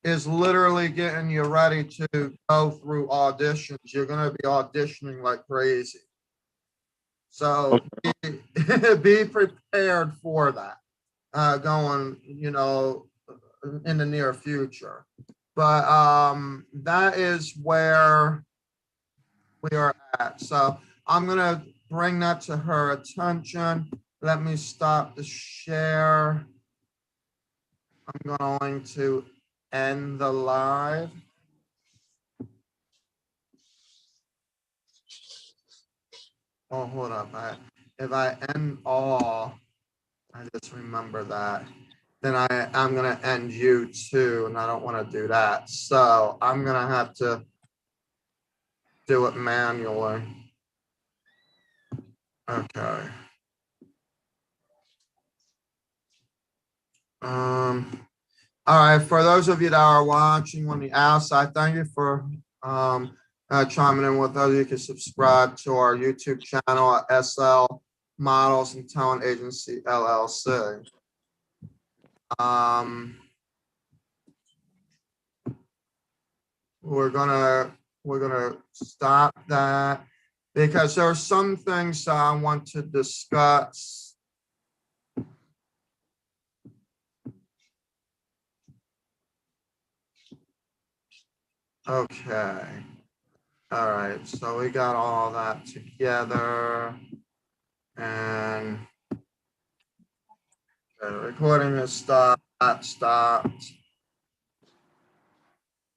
is literally getting you ready to go through auditions. You're going to be auditioning like crazy. So be prepared for that going, in the near future. But that is where we are at. So I'm going to bring that to her attention. Let me stop the share. I'm going to end the live. Oh, hold up. If I end all, I just remember that. Then I'm going to end you too, and I don't want to do that. So I'm going to have to do it manually. Okay. All right, for those of you that are watching on the outside, thank you for chiming in with us. You can subscribe to our YouTube channel at SL Models and Talent Agency LLC. We're gonna stop that because there are some things I want to discuss. Okay. All right, so we got all that together, and the recording is stopped.